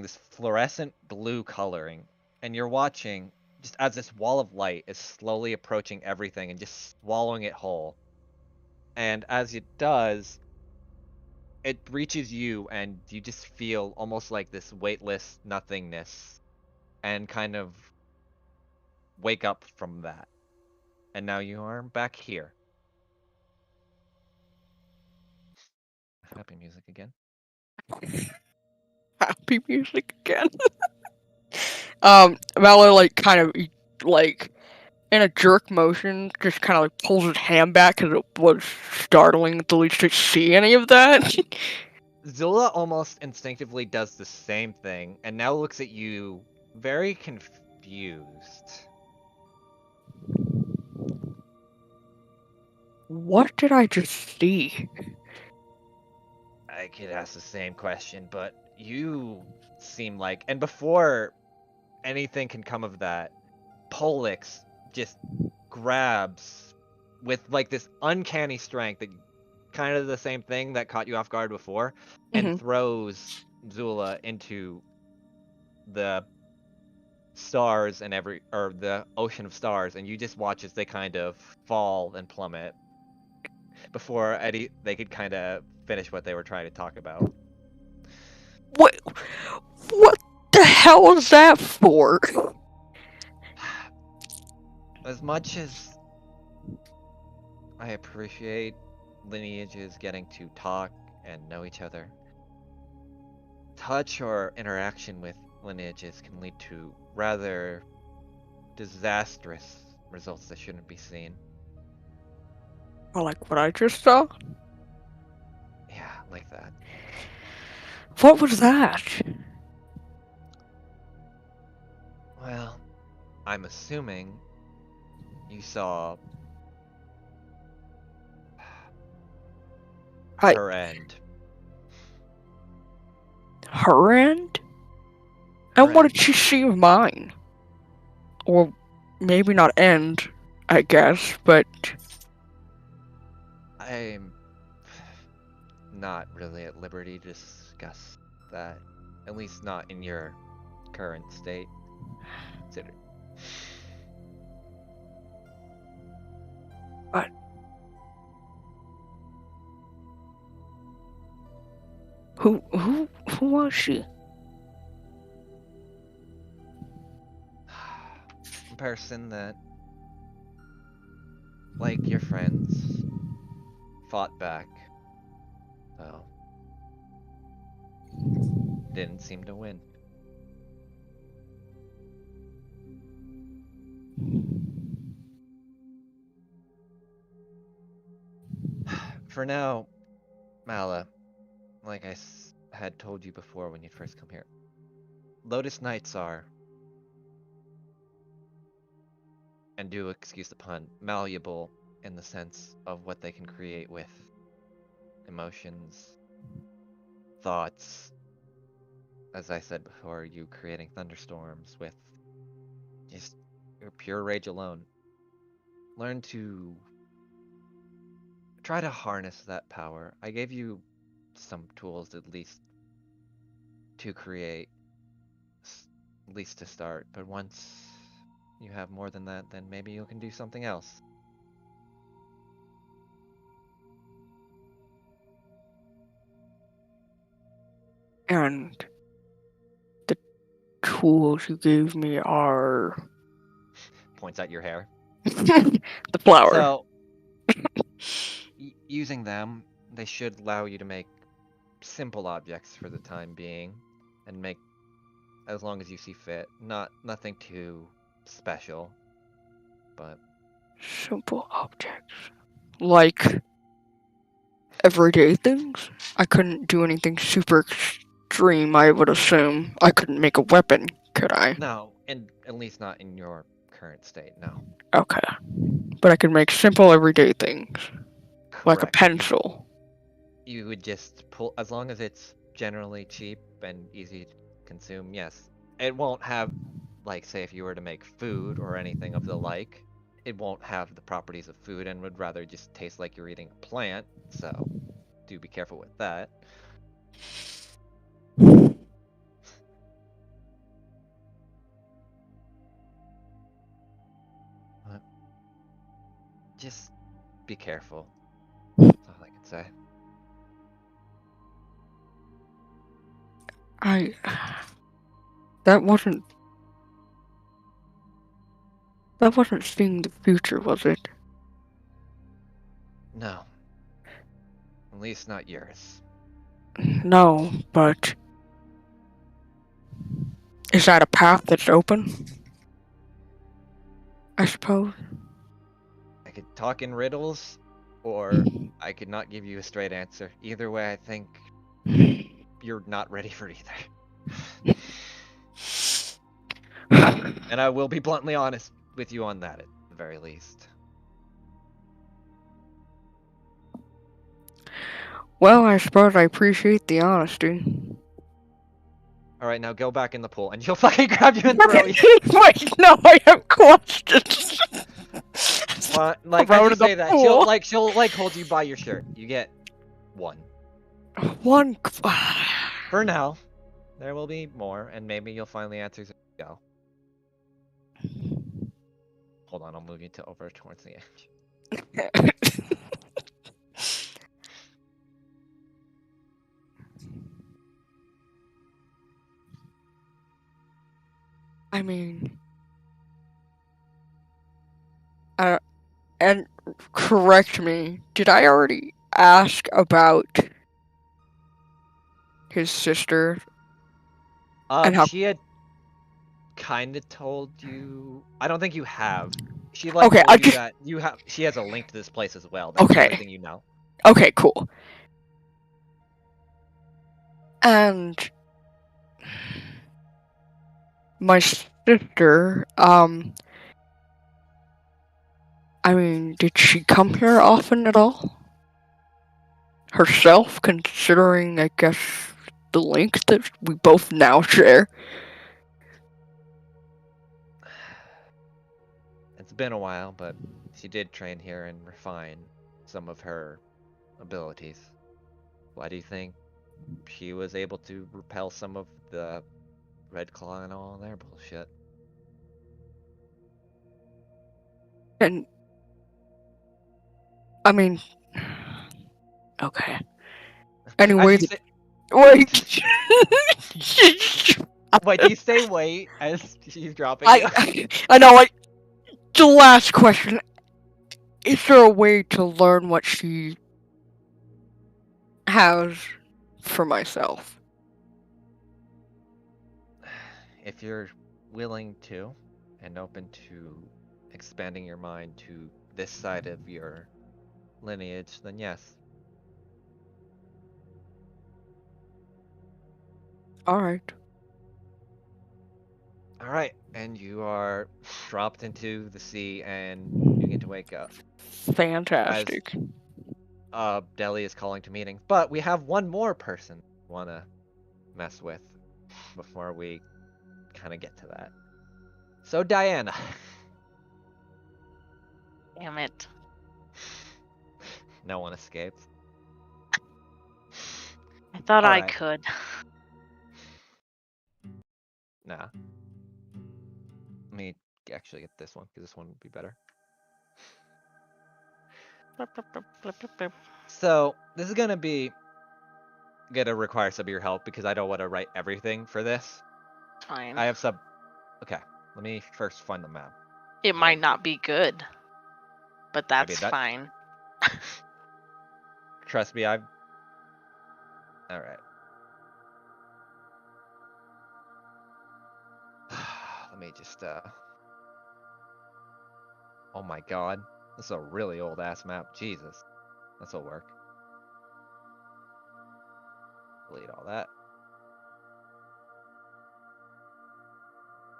this fluorescent blue coloring, and you're watching just as this wall of light is slowly approaching everything and just swallowing it whole. And as it does, it reaches you, and you just feel almost like this weightless nothingness, and kind of wake up from that. And now you are back here. Happy music again. Happy music again. Valor like kind of like in a jerk motion, just kind of like pulls his hand back because it was startling at the least to see any of that. Zula almost instinctively does the same thing and now looks at you very confused. What did I just see? I could ask the same question, but you seem like, and before anything can come of that, Polix just grabs with like this uncanny strength, that kind of the same thing that caught you off guard before, and Mhm. throws Zula into the stars and the ocean of stars, and you just watch as they kind of fall and plummet before they could kind of finish what they were trying to talk about. What the hell was that for? As much as I appreciate lineages getting to talk and know each other, touch or interaction with lineages can lead to rather disastrous results that shouldn't be seen. Or like what I just saw? Yeah, like that. What was that? Well, I'm assuming you saw I- her end. Her end? And what did she see of mine? Or maybe not end, I guess, but I'm not really at liberty to discuss that. At least not in your current state. Consider. What? Who was she? A person that, like your friends, fought back, though didn't seem to win. For now, Mala, like I had told you before when you first come here, Lotus Knights are, and do excuse the pun, malleable in the sense of what they can create with emotions, thoughts. As I said before, you creating thunderstorms with just your pure rage alone. Learn to try to harness that power. I gave you some tools at least to create, at least to start, but once you have more than that, then maybe you can do something else. And the tools you gave me are Points at your hair. the flower. So, using them, they should allow you to make simple objects for the time being, and make as long as you see fit. Nothing too special, but Simple objects. Like everyday things? I couldn't do anything super extreme, I would assume. I couldn't make a weapon, could I? no, and at least not in your current state. No. Okay. But I could make simple everyday things. Like a Correct. pencil. You would just pull, as long as it's generally cheap and easy to consume. Yes, it won't have, like, say if you were to make food or anything of the like, it won't have the properties of food and would rather just taste like you're eating a plant. So, do be careful with that. But just be careful. That's all I can say. That wasn't seeing the future, was it? No. At least not yours. No, but is that a path that's open? I suppose. I could talk in riddles, or I could not give you a straight answer. Either way, I think you're not ready for either. And I will be bluntly honest with you on that, at the very least. Well, I suppose I appreciate the honesty. All right, now go back in the pool, and she'll fucking grab you and throw you. Wait, no, I have questions. Well, like Throw as it you in the say that, pool. she'll hold you by your shirt. You get one. One. For now. There will be more, and maybe you'll find the answers as you go. Hold on, I'll move you to over towards the edge. I mean, and correct me, did I already ask about his sister? And how? She had kind of told you. I don't think you have. She Okay, told you that she has a link to this place as well. That's the only Okay. thing you know. Okay, cool. And my sister, I mean, did she come here often at all? Herself, considering, I guess, the link that we both now share? It's been a while, but she did train here and refine some of her abilities. Why do you think she was able to repel some of the Red Claw and all their bullshit? And I mean, okay. Anyway, wait. Wait, do you say wait as she's dropping you? I know. Like the last question: is there a way to learn what she has for myself? If you're willing to, and open to expanding your mind to this side of your lineage, then yes. Alright. Alright, and you are dropped into the sea and you get to wake up. Fantastic. Deli is calling to meetings, but we have one more person we want to mess with before we kind of get to that. So Diana. Damn it. No one escapes. I thought I Alright. could. Nah. Let me actually get this one, because this one would be better. So, this is gonna require some of your help, because I don't want to write everything for this. Fine. I have some... Okay, let me first find the map. It might not be good, but I mean, that's fine. Trust me, I've... Alright. Let me just, Oh my god. This is a really old-ass map. Jesus. This'll work. Delete all that.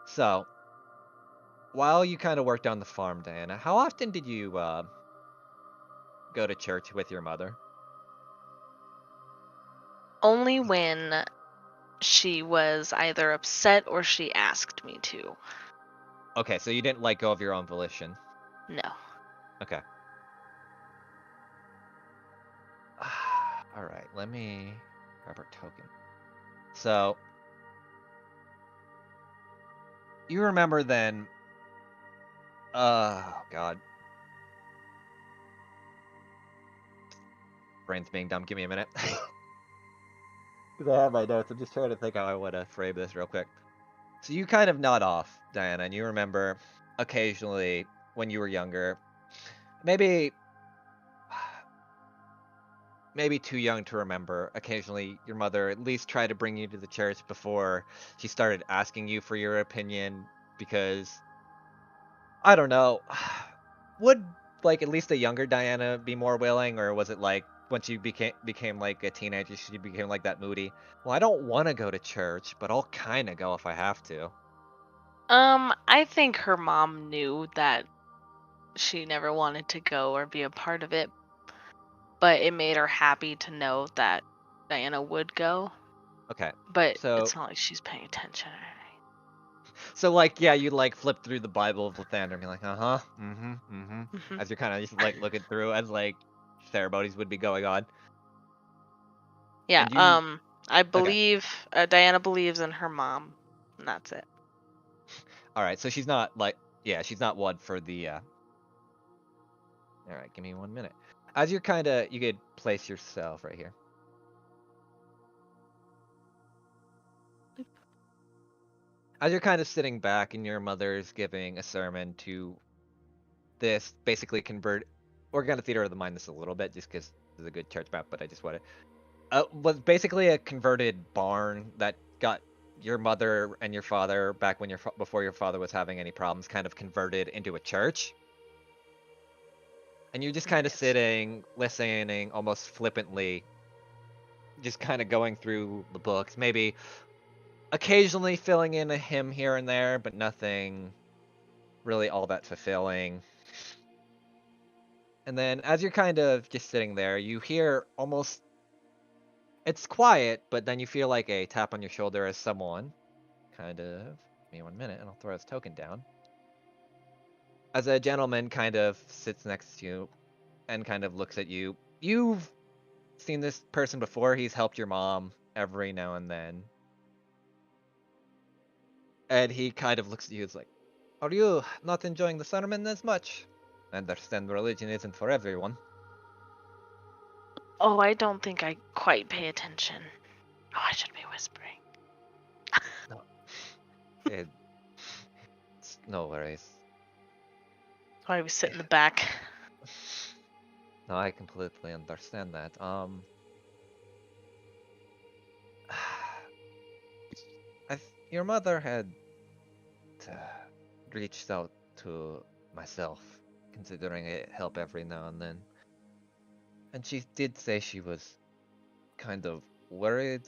So, while you kind of worked on the farm, Diana, how often did you, go to church with your mother? Only when she was either upset or she asked me to. Okay, so you didn't let go of your own volition. No. Okay. Alright, let me grab our token. So, you remember then... Oh, God. Brain's being dumb. Give me a minute. Because I have my notes. I'm just trying to think how I want to frame this real quick. So you kind of nod off, Diana, and you remember occasionally when you were younger, maybe too young to remember, occasionally your mother at least tried to bring you to the church before she started asking you for your opinion, because I don't know. Would like at least a younger Diana be more willing, or was it like once you became like a teenager, she became like that moody? Well, I don't want to go to church, but I'll kind of go if I have to. I think her mom knew that she never wanted to go or be a part of it, but it made her happy to know that Diana would go. Okay, But so it's not like she's paying attention or anything. so like yeah, you like flip through the Bible of Lathander and be like, uh-huh, Mhm. as you're kind of just like looking through as like ceremonies would be going on. Yeah. And you I okay? believe Diana believes in her mom, and that's it. All right, so she's not like yeah, she's not one for the. All right, give me 1 minute. As you're kind of, you could place yourself right here. As you're kind of sitting back and your mother's giving a sermon to this basically convert Organa Theater of the Mind this a little bit just because it's a good church map, but I just want to was basically a converted barn that got your mother and your father back when before your father was having any problems kind of converted into a church. And you're just kind of Right. sitting, listening almost flippantly, just kind of going through the books, maybe occasionally filling in a hymn here and there, but nothing really all that fulfilling. And then as you're kind of just sitting there, you hear almost it's quiet, but then you feel like a tap on your shoulder as someone kind of give me 1 minute and I'll throw his token down. As a gentleman kind of sits next to you and kind of looks at you. You've seen this person before. He's helped your mom every now and then. And he kind of looks at you. It's like, are you not enjoying the sermon as much? I understand religion isn't for everyone. Oh, I don't think I quite pay attention. Oh, I should be whispering. No, it's no worries. That's why we sit in the back. No, I completely understand that. Your mother had reached out to myself, considering it help every now and then. And she did say she was kind of worried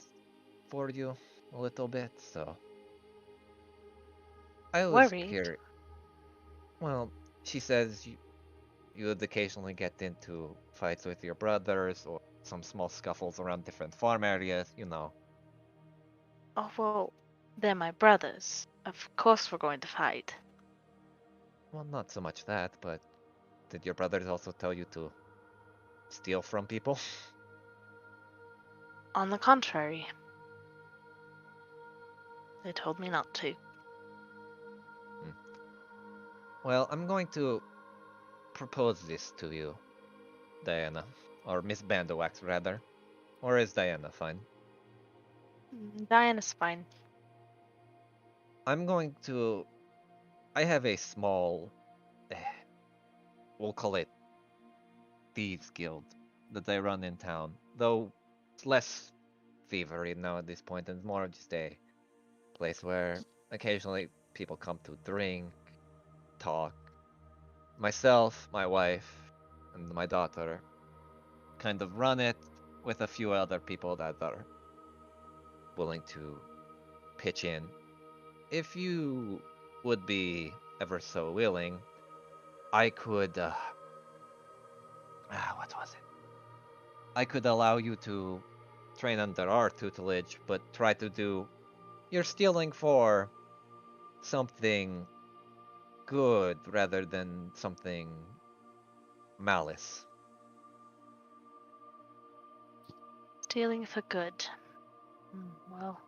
for you a little bit, so I was Worried. curious. Well, she says you would occasionally get into fights with your brothers or some small scuffles around different farm areas, you know. Oh, well, they're my brothers. Of course we're going to fight. Well, not so much that, but did your brothers also tell you to steal from people? On the contrary, they told me not to. Well, I'm going to propose this to you, Diana. Or Miss Bandowax, rather. Or is Diana fine? Diana's fine. I'm going to... I have a small... we'll call it Thieves Guild that I run in town. Though it's less thievery now at this point, and more just a place where occasionally people come to drink, talk. Myself, my wife, and my daughter kind of run it with a few other people that are willing to pitch in. If you would be ever so willing, I could what was it? I could allow you to train under our tutelage, but try to do you're stealing for something good rather than something malice. Stealing for good. Well,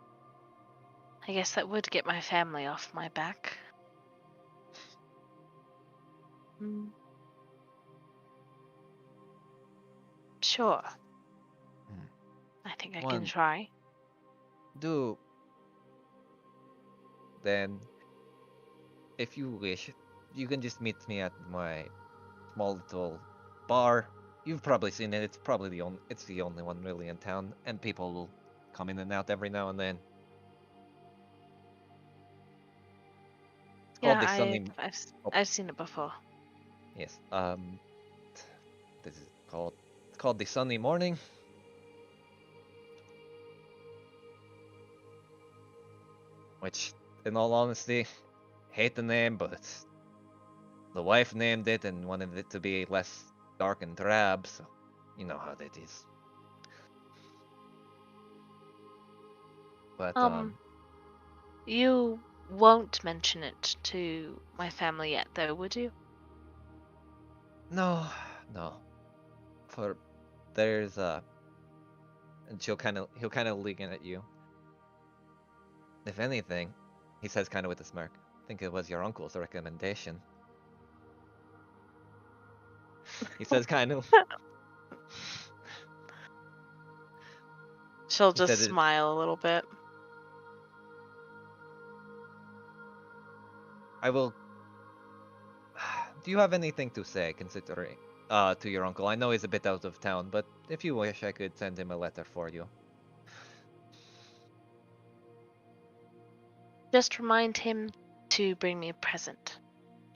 I guess that would get my family off my back. Sure. I think I can One, try. do then if you wish, you can just meet me at my small little bar. You've probably seen it. It's the only one really in town, and people will come in and out every now and then. It's called Yeah, the Sunday. I've seen it before. Yes. This is called. It's called the Sunday Morning. Which, in all honesty, hate the name, but the wife named it and wanted it to be less dark and drab, so you know how that is. But You won't mention it to my family yet, though, would you? no. For there's and he'll kind of lean at you. If anything, he says kind of with a smirk, I think it was your uncle's recommendation. He says kind of. She'll He just said it. smile a little bit. I will. Do you have anything to say, considering to your uncle? I know he's a bit out of town, but if you wish, I could send him a letter for you. Just remind him to bring me a present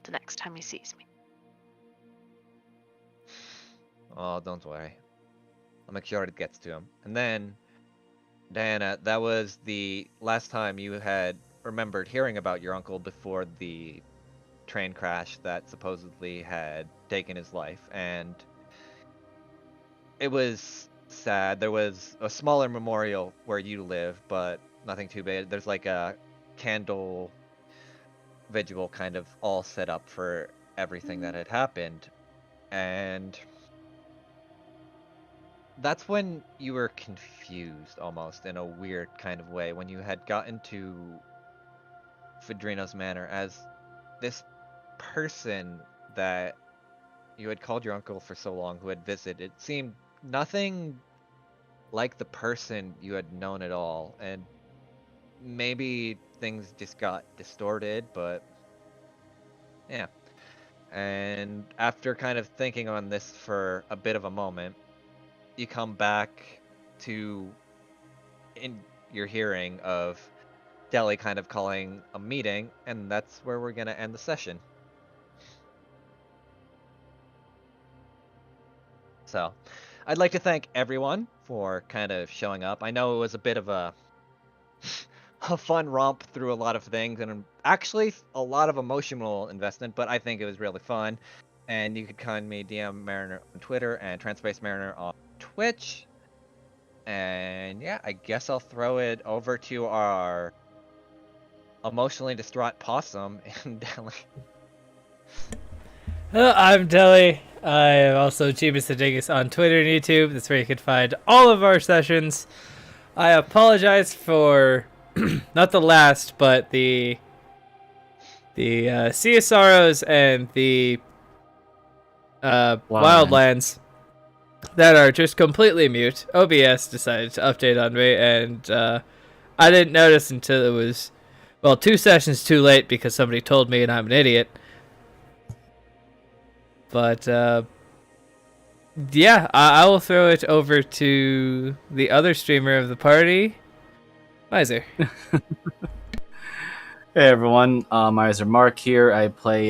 the next time he sees me. Oh, don't worry. I'll make sure it gets to him. And then, Diana, that was the last time you had remembered hearing about your uncle before the train crash that supposedly had taken his life. And it was sad. There was a smaller memorial where you live, but nothing too bad. There's like a candle vigil kind of all set up for everything that had happened. And that's when you were confused almost in a weird kind of way when you had gotten to Fedrino's Manor as this person that you had called your uncle for so long who had visited. It seemed nothing like the person you had known at all, and maybe things just got distorted, but yeah. And after kind of thinking on this for a bit of a moment, you come back to in your hearing of Deli kind of calling a meeting, and that's where we're gonna end the session. So, I'd like to thank everyone for kind of showing up. I know it was a bit of a fun romp through a lot of things, and actually a lot of emotional investment, but I think it was really fun. And you could find me DM Mariner on Twitter and Transpace Mariner on Twitch. And yeah, I guess I'll throw it over to our emotionally distraught possum and Deli. I'm Deli. I am also Jeebus the Dingus on Twitter and YouTube. That's where you can find all of our sessions. I apologize for not the last, but the CSROs and the Wildlands that are just completely mute. OBS decided to update on me, and I didn't notice until it was, well, 2 sessions too late because somebody told me and I'm an idiot. But yeah, I will throw it over to the other streamer of the party, Miser. Hey everyone, Miser Mark here. I play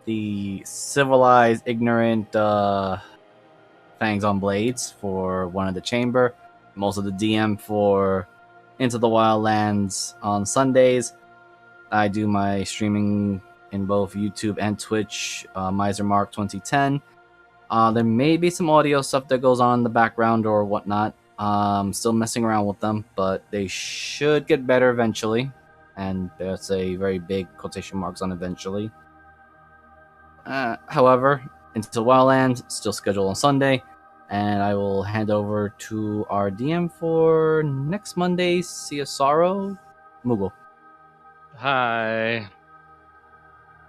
the civilized, ignorant Fangs on Blades for one of the Chamber. I'm also the DM for Into the Wildlands on Sundays. I do my streaming in both YouTube and Twitch, Miser Mark 2010. There may be some audio stuff that goes on in the background or whatnot. Still messing around with them, but they should get better eventually. And there's a very big quotation marks on eventually. However, Into the Wildlands still scheduled on Sunday, and I will hand over to our DM for next Monday's CSRO, Moogle. Hi.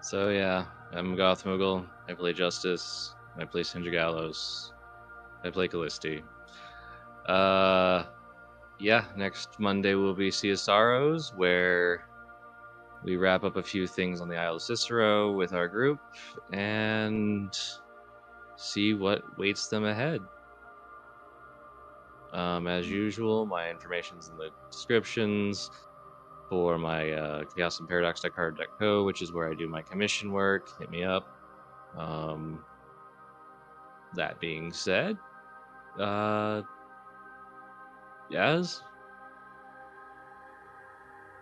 So yeah, I'm Goth Moogle. I play Justice. I play Sindra Gallows. I play Callisti. Yeah, next Monday will be CSROs, where we wrap up a few things on the Isle of Cicero with our group and see what waits them ahead. As usual, my information's in the descriptions. for my chaosandparadox.card.co, which is where I do my commission work. Hit me up. That being said, yes.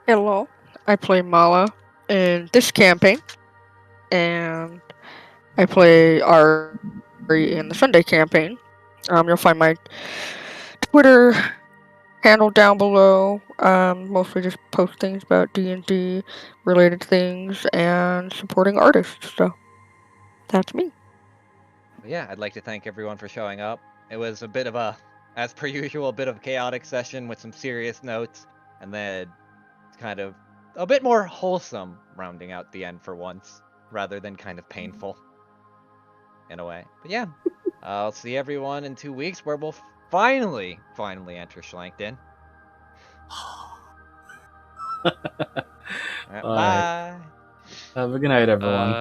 Hello, I play Mala in this campaign, and I play Ari in the Sunday campaign. You'll find my Twitter handle down below. Mostly just post things about D&D related things and supporting artists. So that's me. But yeah, I'd like to thank everyone for showing up. It was a bit of a, as per usual, a bit of a chaotic session with some serious notes, and then kind of a bit more wholesome rounding out the end for once, rather than kind of painful in a way. But yeah, I'll see everyone in 2 weeks where we'll finally enter Schlankton. All right, All right. bye. Have a good night, everyone.